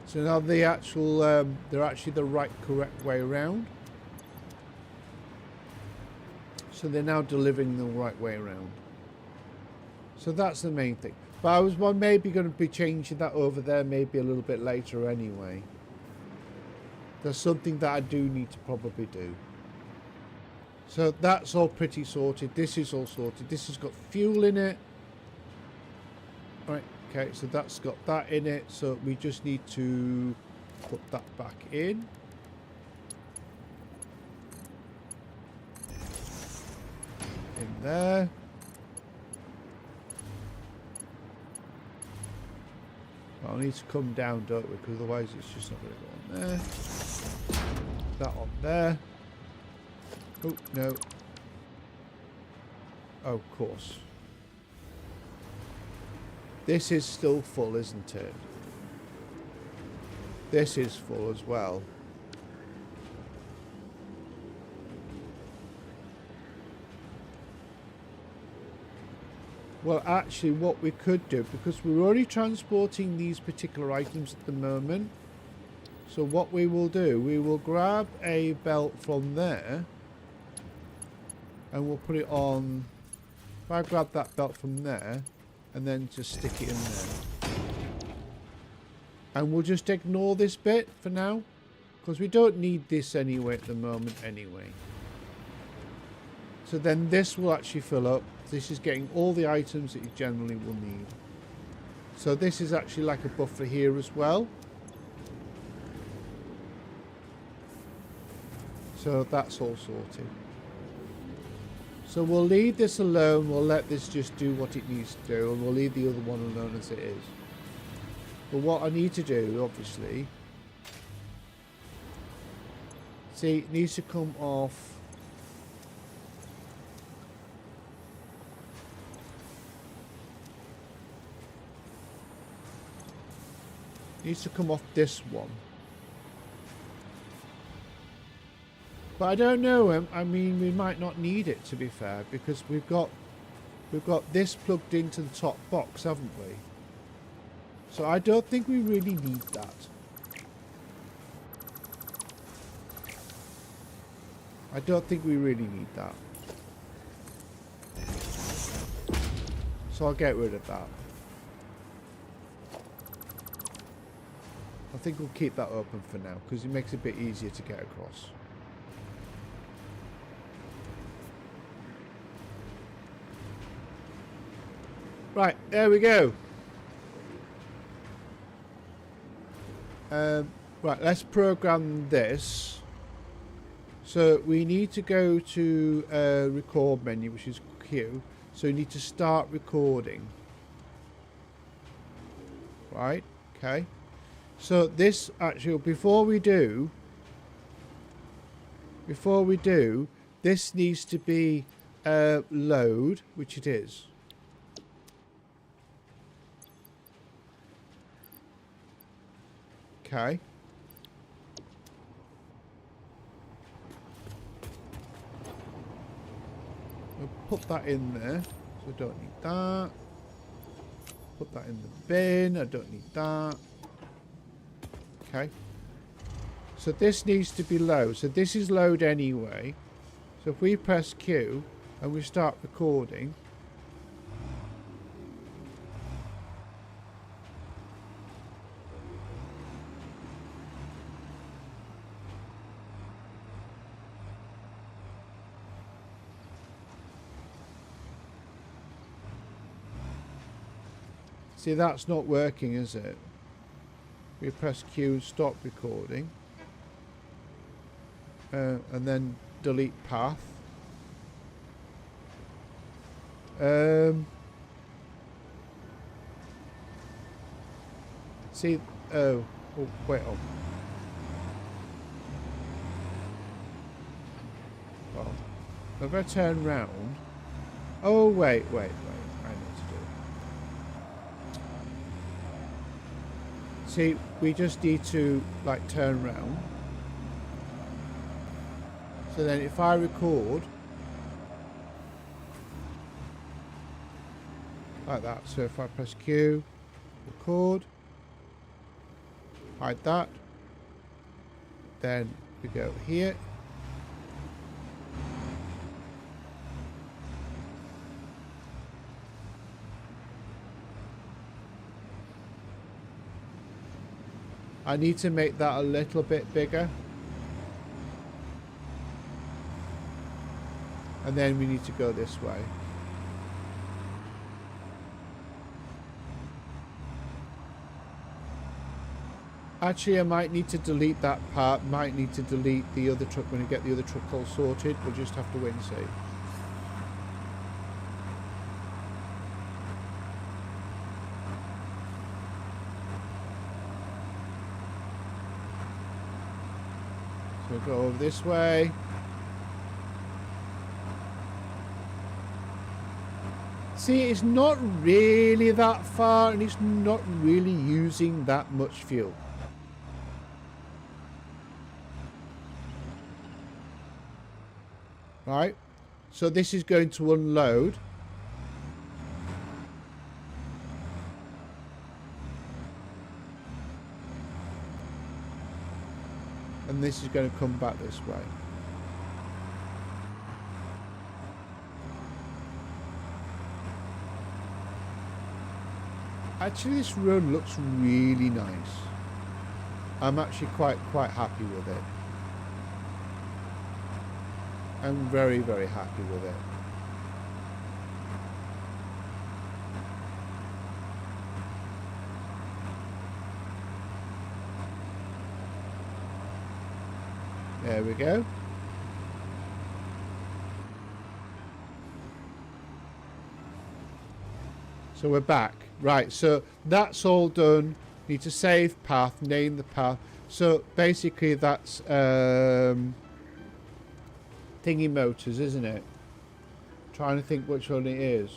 So now the actual, they're actually the right, correct way around. So they're now delivering the right way around. So that's the main thing. But I was maybe going to be changing that over there maybe a little bit later anyway. There's something that I do need to probably do. So that's all pretty sorted. This is all sorted. This has got fuel in it. Right, okay, so that's got that in it. So we just need to put that back in. In there. I'll need to come down, don't we? Because otherwise it's just not going to go on there. That on there. Oh, no. Oh, of course. This is still full, isn't it? This is full as well. Well, actually, what we could do, because we're only transporting these particular items at the moment, So what we will do, we will grab a belt from there and we'll put it on. If I grab that belt from there and then just stick it in there. And we'll just ignore this bit for now because we don't need this anyway at the moment anyway. So then this will actually fill up. This is getting all the items that you generally will need. So this is actually like a buffer here as well. So that's all sorted. So we'll leave this alone. We'll let this just do what it needs to do. And we'll leave the other one alone as it is. But what I need to do, obviously... See, it needs to come off... Needs to come off this one. But I don't know. I mean, we might not need it, to be fair, because we've got this plugged into the top box, haven't we? So I don't think we really need that. I don't think we really need that. So I'll get rid of that. I think we'll keep that open for now because it makes it a bit easier to get across. Right, there we go. Right, let's program this. So we need to go to record menu, which is Q. So you need to start recording. Right, okay. So this actually, before we do, this needs to be load, which it is. Okay. We'll put that in there. So I don't need that. Put that in the bin. I don't need that. Okay. So this needs to be low. So this is load anyway. So if we press Q and we start recording. See, that's not working, is it? We press Q, stop recording. And then delete path. See, oh, wait up. Well, if I turn round. Oh, wait. I know what to do. See, we just need to, like, turn round. So then if I record, like that. So if I press Q, record, hide that, then we go here. I need to make that a little bit bigger. And then we need to go this way. Actually, I might need to delete that part. Might need to delete the other truck when we get the other truck all sorted. We'll just have to wait and see. So we'll go over this way. See, it's not really that far and it's not really using that much fuel. Right, so this is going to unload. and this is going to come back this way. Actually, this road looks really nice. I'm actually quite happy with it. I'm very, very happy with it. There we go. So we're back. Right, so that's all done. Need to save path, name the path. So basically that's thingy motors, isn't it? Trying to think which one it is.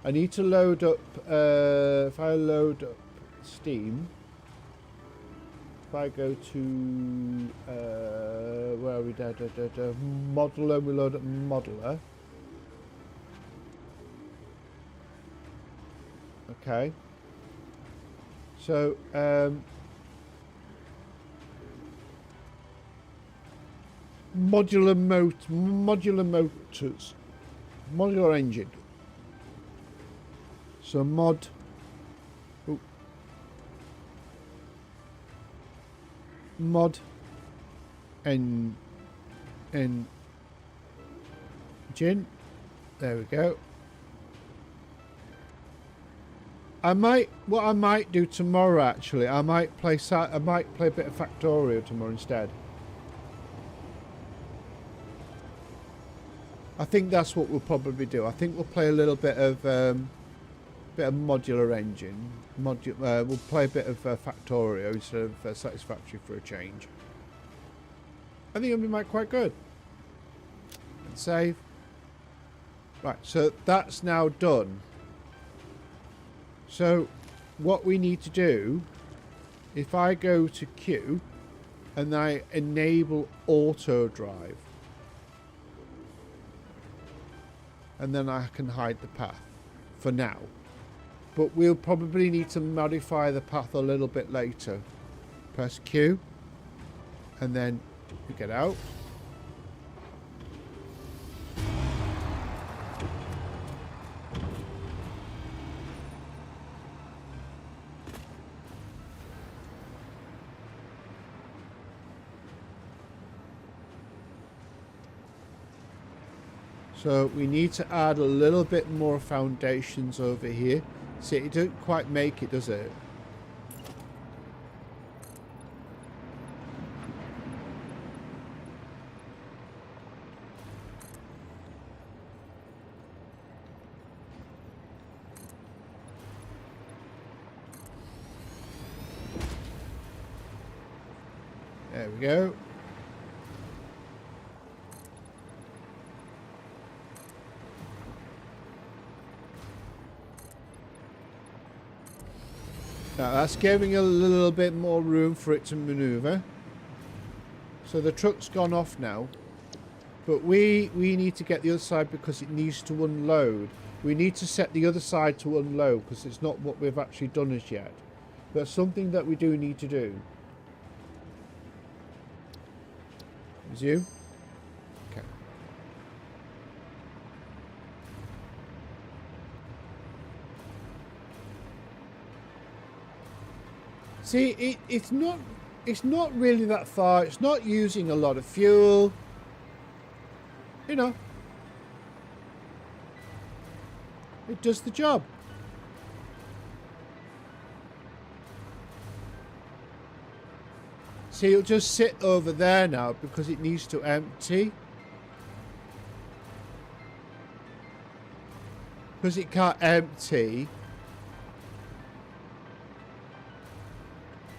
I need to load up, if I load up Steam, if I go to, where are we, Modeler, we load up Modeler. Okay. So, modular motors, modular engine. So mod, mod engine. There we go. What I might do tomorrow, actually, I might play a bit of Factorio tomorrow instead. I think that's what we'll probably do. I think we'll play a little bit of modular engine. We'll play a bit of Factorio instead of Satisfactory for a change. I think it'll be quite good. And save. Right, so that's now done. So what we need to do, if I go to Q and I enable auto drive, and then I can hide the path for now. But we'll probably need to modify the path a little bit later. Press Q and then we get out. So we need to add a little bit more foundations over here. See, it doesn't quite make it, does it? There we go. Now that's giving a little bit more room for it to maneuver. So the truck's gone off now. But we need to get the other side because it needs to unload. We need to set the other side to unload because it's not what we've actually done as yet. That's something that we do need to do. Is you? Okay. See, it's not really that far. It's not using a lot of fuel. You know. It does the job. See, it'll just sit over there now because it needs to empty. Because it can't empty.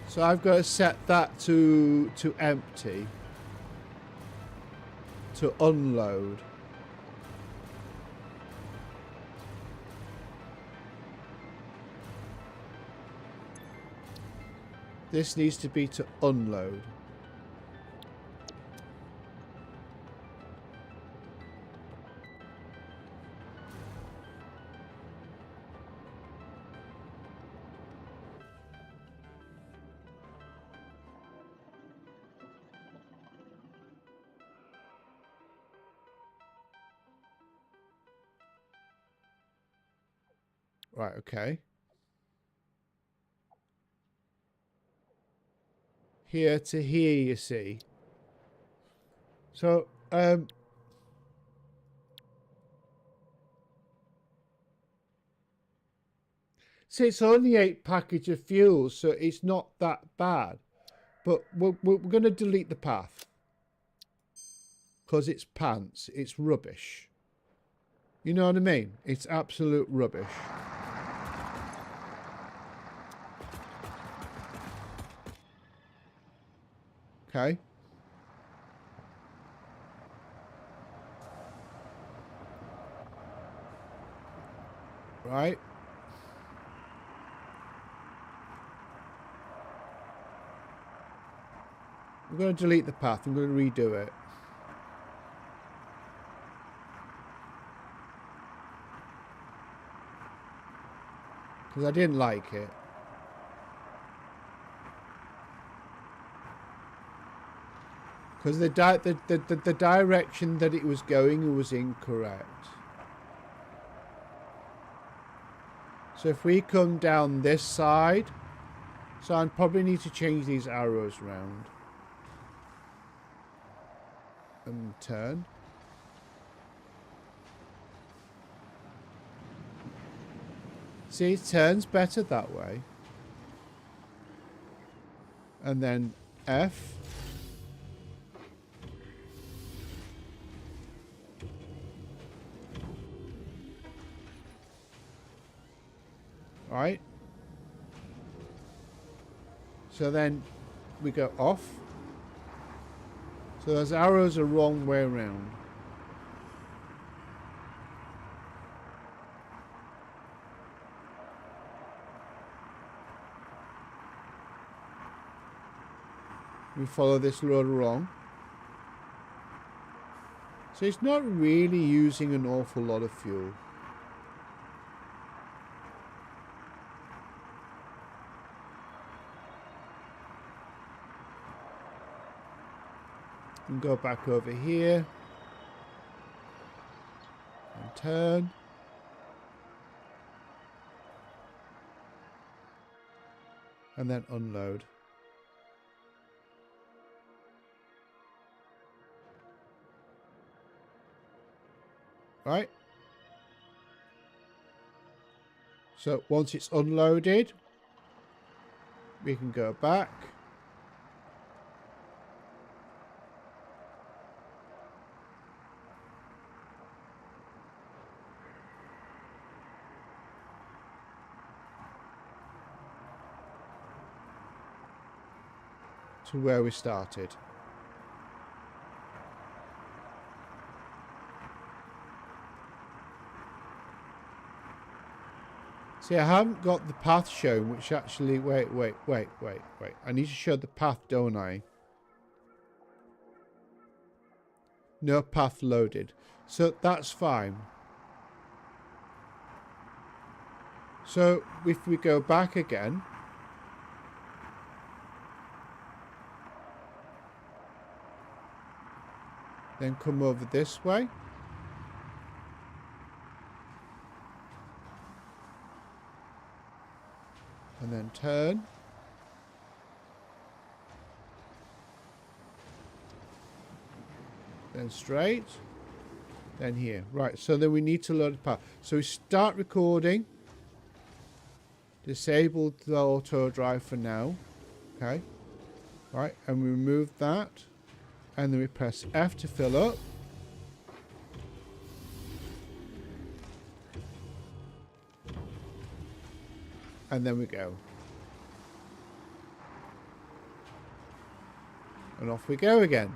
So I've got to set that to empty. To unload. This needs to be to unload. Right, okay. Here to here, you see. So, see, it's only 8 package of fuel, so it's not that bad. But we're going to delete the path. Because it's pants. It's rubbish. You know what I mean? It's absolute rubbish. Okay. Right. I'm going to delete the path. I'm going to redo it. Because I didn't like it. Because the direction that it was going was incorrect. So if we come down this side, so I probably need to change these arrows around. And turn. See, it turns better that way. And then F. Right. So then we go off. So those arrows are wrong way around. We follow this road along. So it's not really using an awful lot of fuel. And go back over here. And turn. And then unload. Right. So once it's unloaded, we can go back. To where we started. See, I haven't got the path shown, which actually... Wait. I need to show the path, don't I? No path loaded. So that's fine. So if we go back again... Then come over this way. And then turn. Then straight. Then here. Right, so then we need to load the path. So we start recording. Disable the auto drive for now. Okay. Right, and we remove that. And then we press F to fill up. And then we go. And off we go again.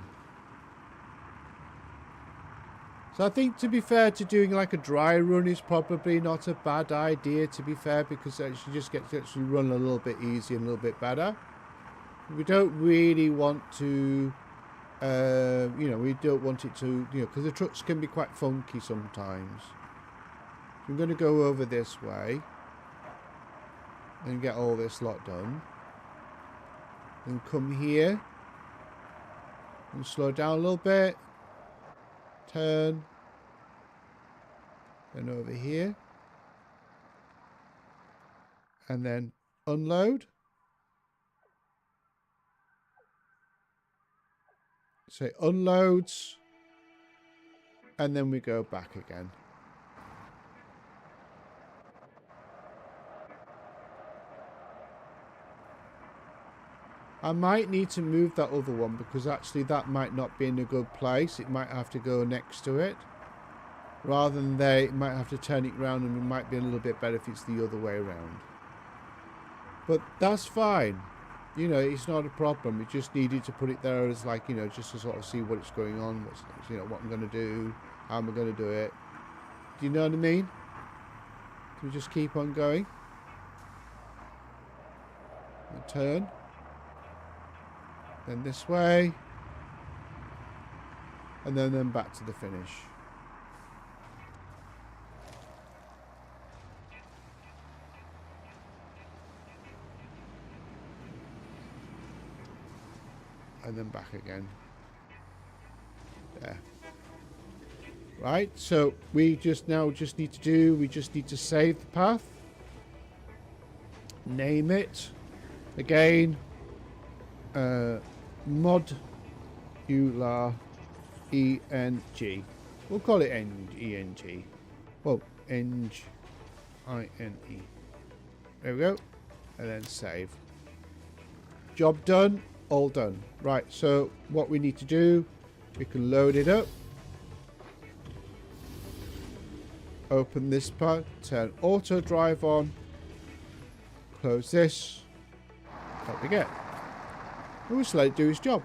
So I think, to be fair, to doing like a dry run is probably not a bad idea, to be fair, because it actually just gets to actually run a little bit easier and a little bit better. We don't really want to... you know, we don't want it to, you know, because the trucks can be quite funky sometimes. So I'm going to go over this way and get all this lot done. Then come here and slow down a little bit. Turn. Then over here. and then unload. So it unloads, and then we go back again. I might need to move that other one because actually that might not be in a good place. It might have to go next to it. Rather than there, it might have to turn it around, and it might be a little bit better if it's the other way around. But that's fine. You know, it's not a problem. We just needed to put it there as like, you know, just to sort of see what's going on, what's, you know, what I'm going to do, how am I going to do it. Do you know what I mean? So we just keep on going. And turn. Then this way. And then back to the finish. And then back again. There. Right, so we just need to save the path. Name it. Again. Mod ULAR ENG. We'll call it ENG. Well, ENG INE. There we go. And then save. Job done. All done. Right, so what we need to do, we can load it up. Open this part, turn auto drive on. Close this. What we get? We'll just let it do its job.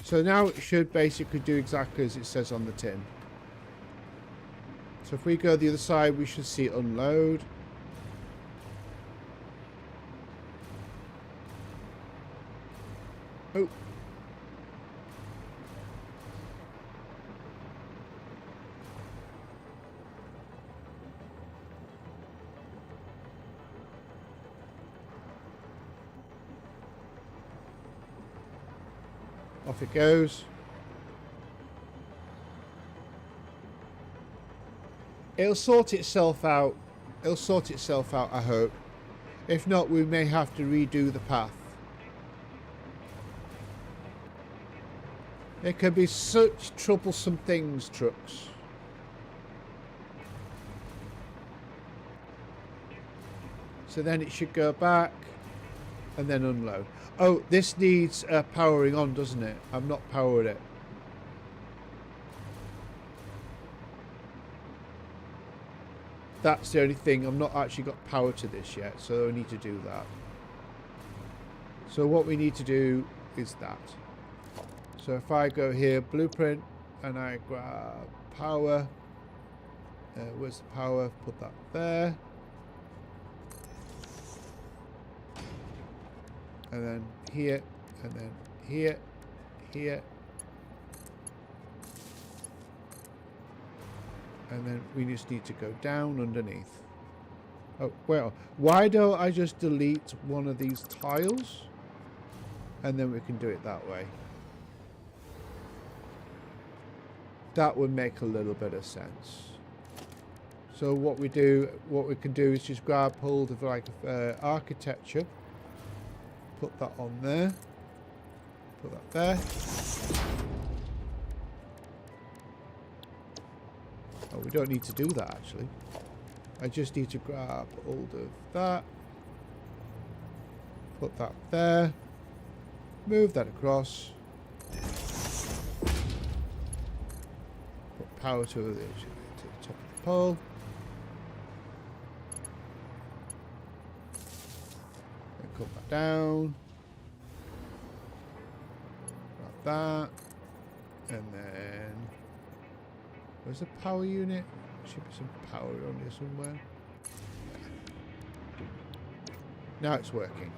So now it should basically do exactly as it says on the tin. So if we go the other side, we should see it unload. Oh. Off it goes. It'll sort itself out. It'll sort itself out, I hope. If not, we may have to redo the path. There can be such troublesome things, trucks. So then it should go back and then unload. Oh, this needs powering on, doesn't it? I've not powered it. That's the only thing. I've not actually got power to this yet, so I need to do that. So what we need to do is that. So if I go here, blueprint, and I grab power. Where's the power? Put that there. And then here, and then here, here. And then we just need to go down underneath. Oh, well, why don't I just delete one of these tiles? And then we can do it that way. That would make a little bit of sense. So what we can do is just grab hold of like architecture. Put that on there. Put that there. Oh, we don't need to do that actually. I just need to grab hold of that. Put that there. Move that across. Put power to the top of the pole. And come back down. Like that. And then where's the power unit? Should be some power on here somewhere. Now it's working.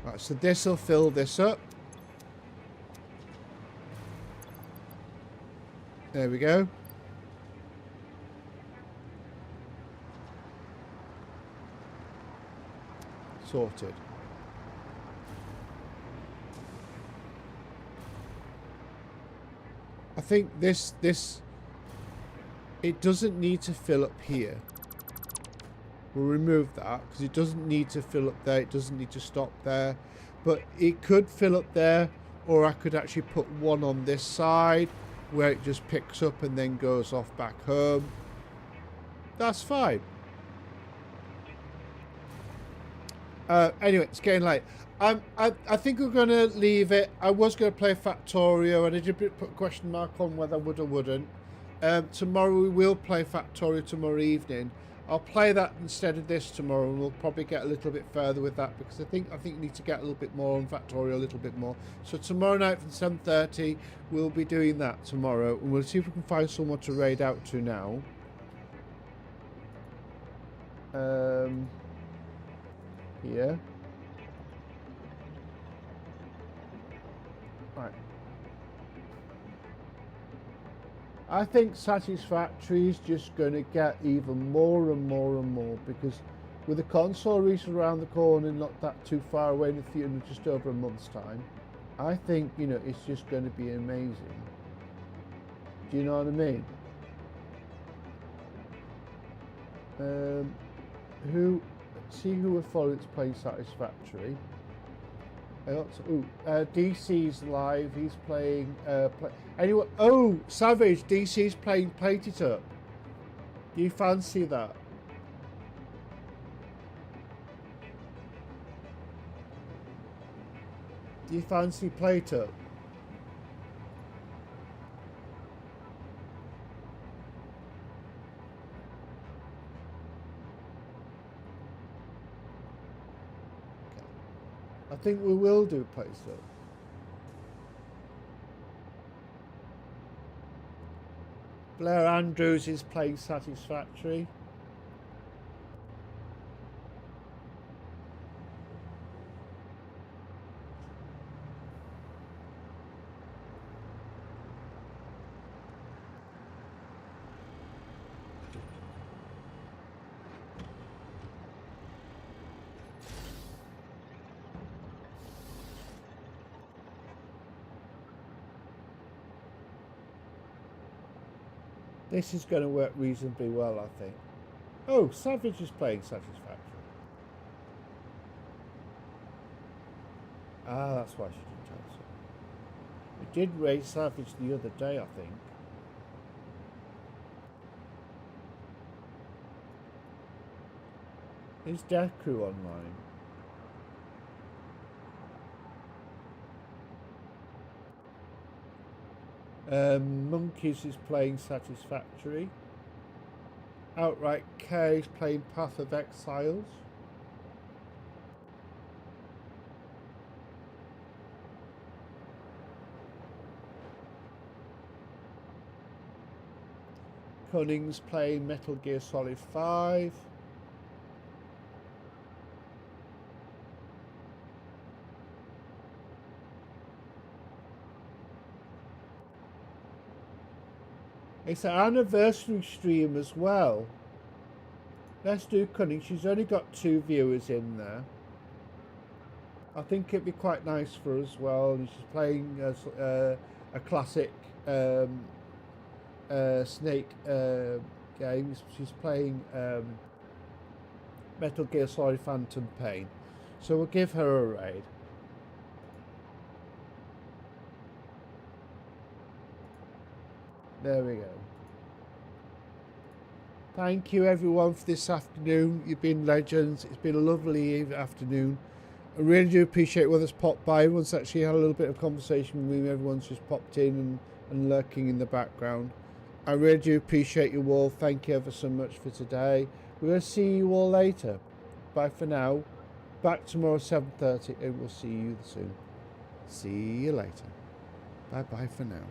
Right, so this will fill this up. There we go. sorted. I think this it doesn't need to fill up here. We'll remove that because it doesn't need to fill up there. It doesn't need to stop there, but it could fill up there, or I could actually put one on this side where it just picks up and then goes off back home. That's fine. Anyway, it's getting late. I think we're going to leave it. I was going to play Factorio, and I did put a question mark on whether I would or wouldn't. Tomorrow we will play Factorio tomorrow evening. I'll play that instead of this tomorrow, and we'll probably get a little bit further with that because I think we need to get a little bit more on Factorio, a little bit more. So tomorrow night from 7:30, we'll be doing that tomorrow, and we'll see if we can find someone to raid out to now. Here. Right. I think Satisfactory is just going to get even more and more and more because with the console release around the corner, not that too far away in just over a month's time, I think, you know, it's just going to be amazing. Do you know what I mean? See who we're following that's playing Satisfactory. DC's live. He's playing. Anyway, oh, Savage. DC's playing Plate It Up. Do you fancy that? Do you fancy Plate Up? I think we will do Plate It Up. Blair Andrews is playing Satisfactory. This is going to work reasonably well, I think. Oh, Savage is playing Satisfactory. Ah, that's why she didn't tell us. We did raid Savage the other day, I think. Is Death Crew online? Monkeys is playing Satisfactory. Outright K is playing Path of Exiles. Cunning's playing Metal Gear Solid 5. It's an anniversary stream as well. Let's do Cunning. She's only got 2 viewers in there. I think it'd be quite nice for her as well. And she's playing a classic Snake games. She's playing Metal Gear Solid Phantom Pain. So we'll give her a raid. There we go. Thank you everyone for this afternoon. You've been legends. It's been a lovely afternoon. I really do appreciate everyone that's popped by. Everyone's actually had a little bit of conversation with me. Everyone's just popped in and lurking in the background. I really do appreciate you all. Thank you ever so much for today. We're going to see you all later. Bye for now. Back tomorrow 7:30 and we'll see you soon. See you later. Bye bye for now.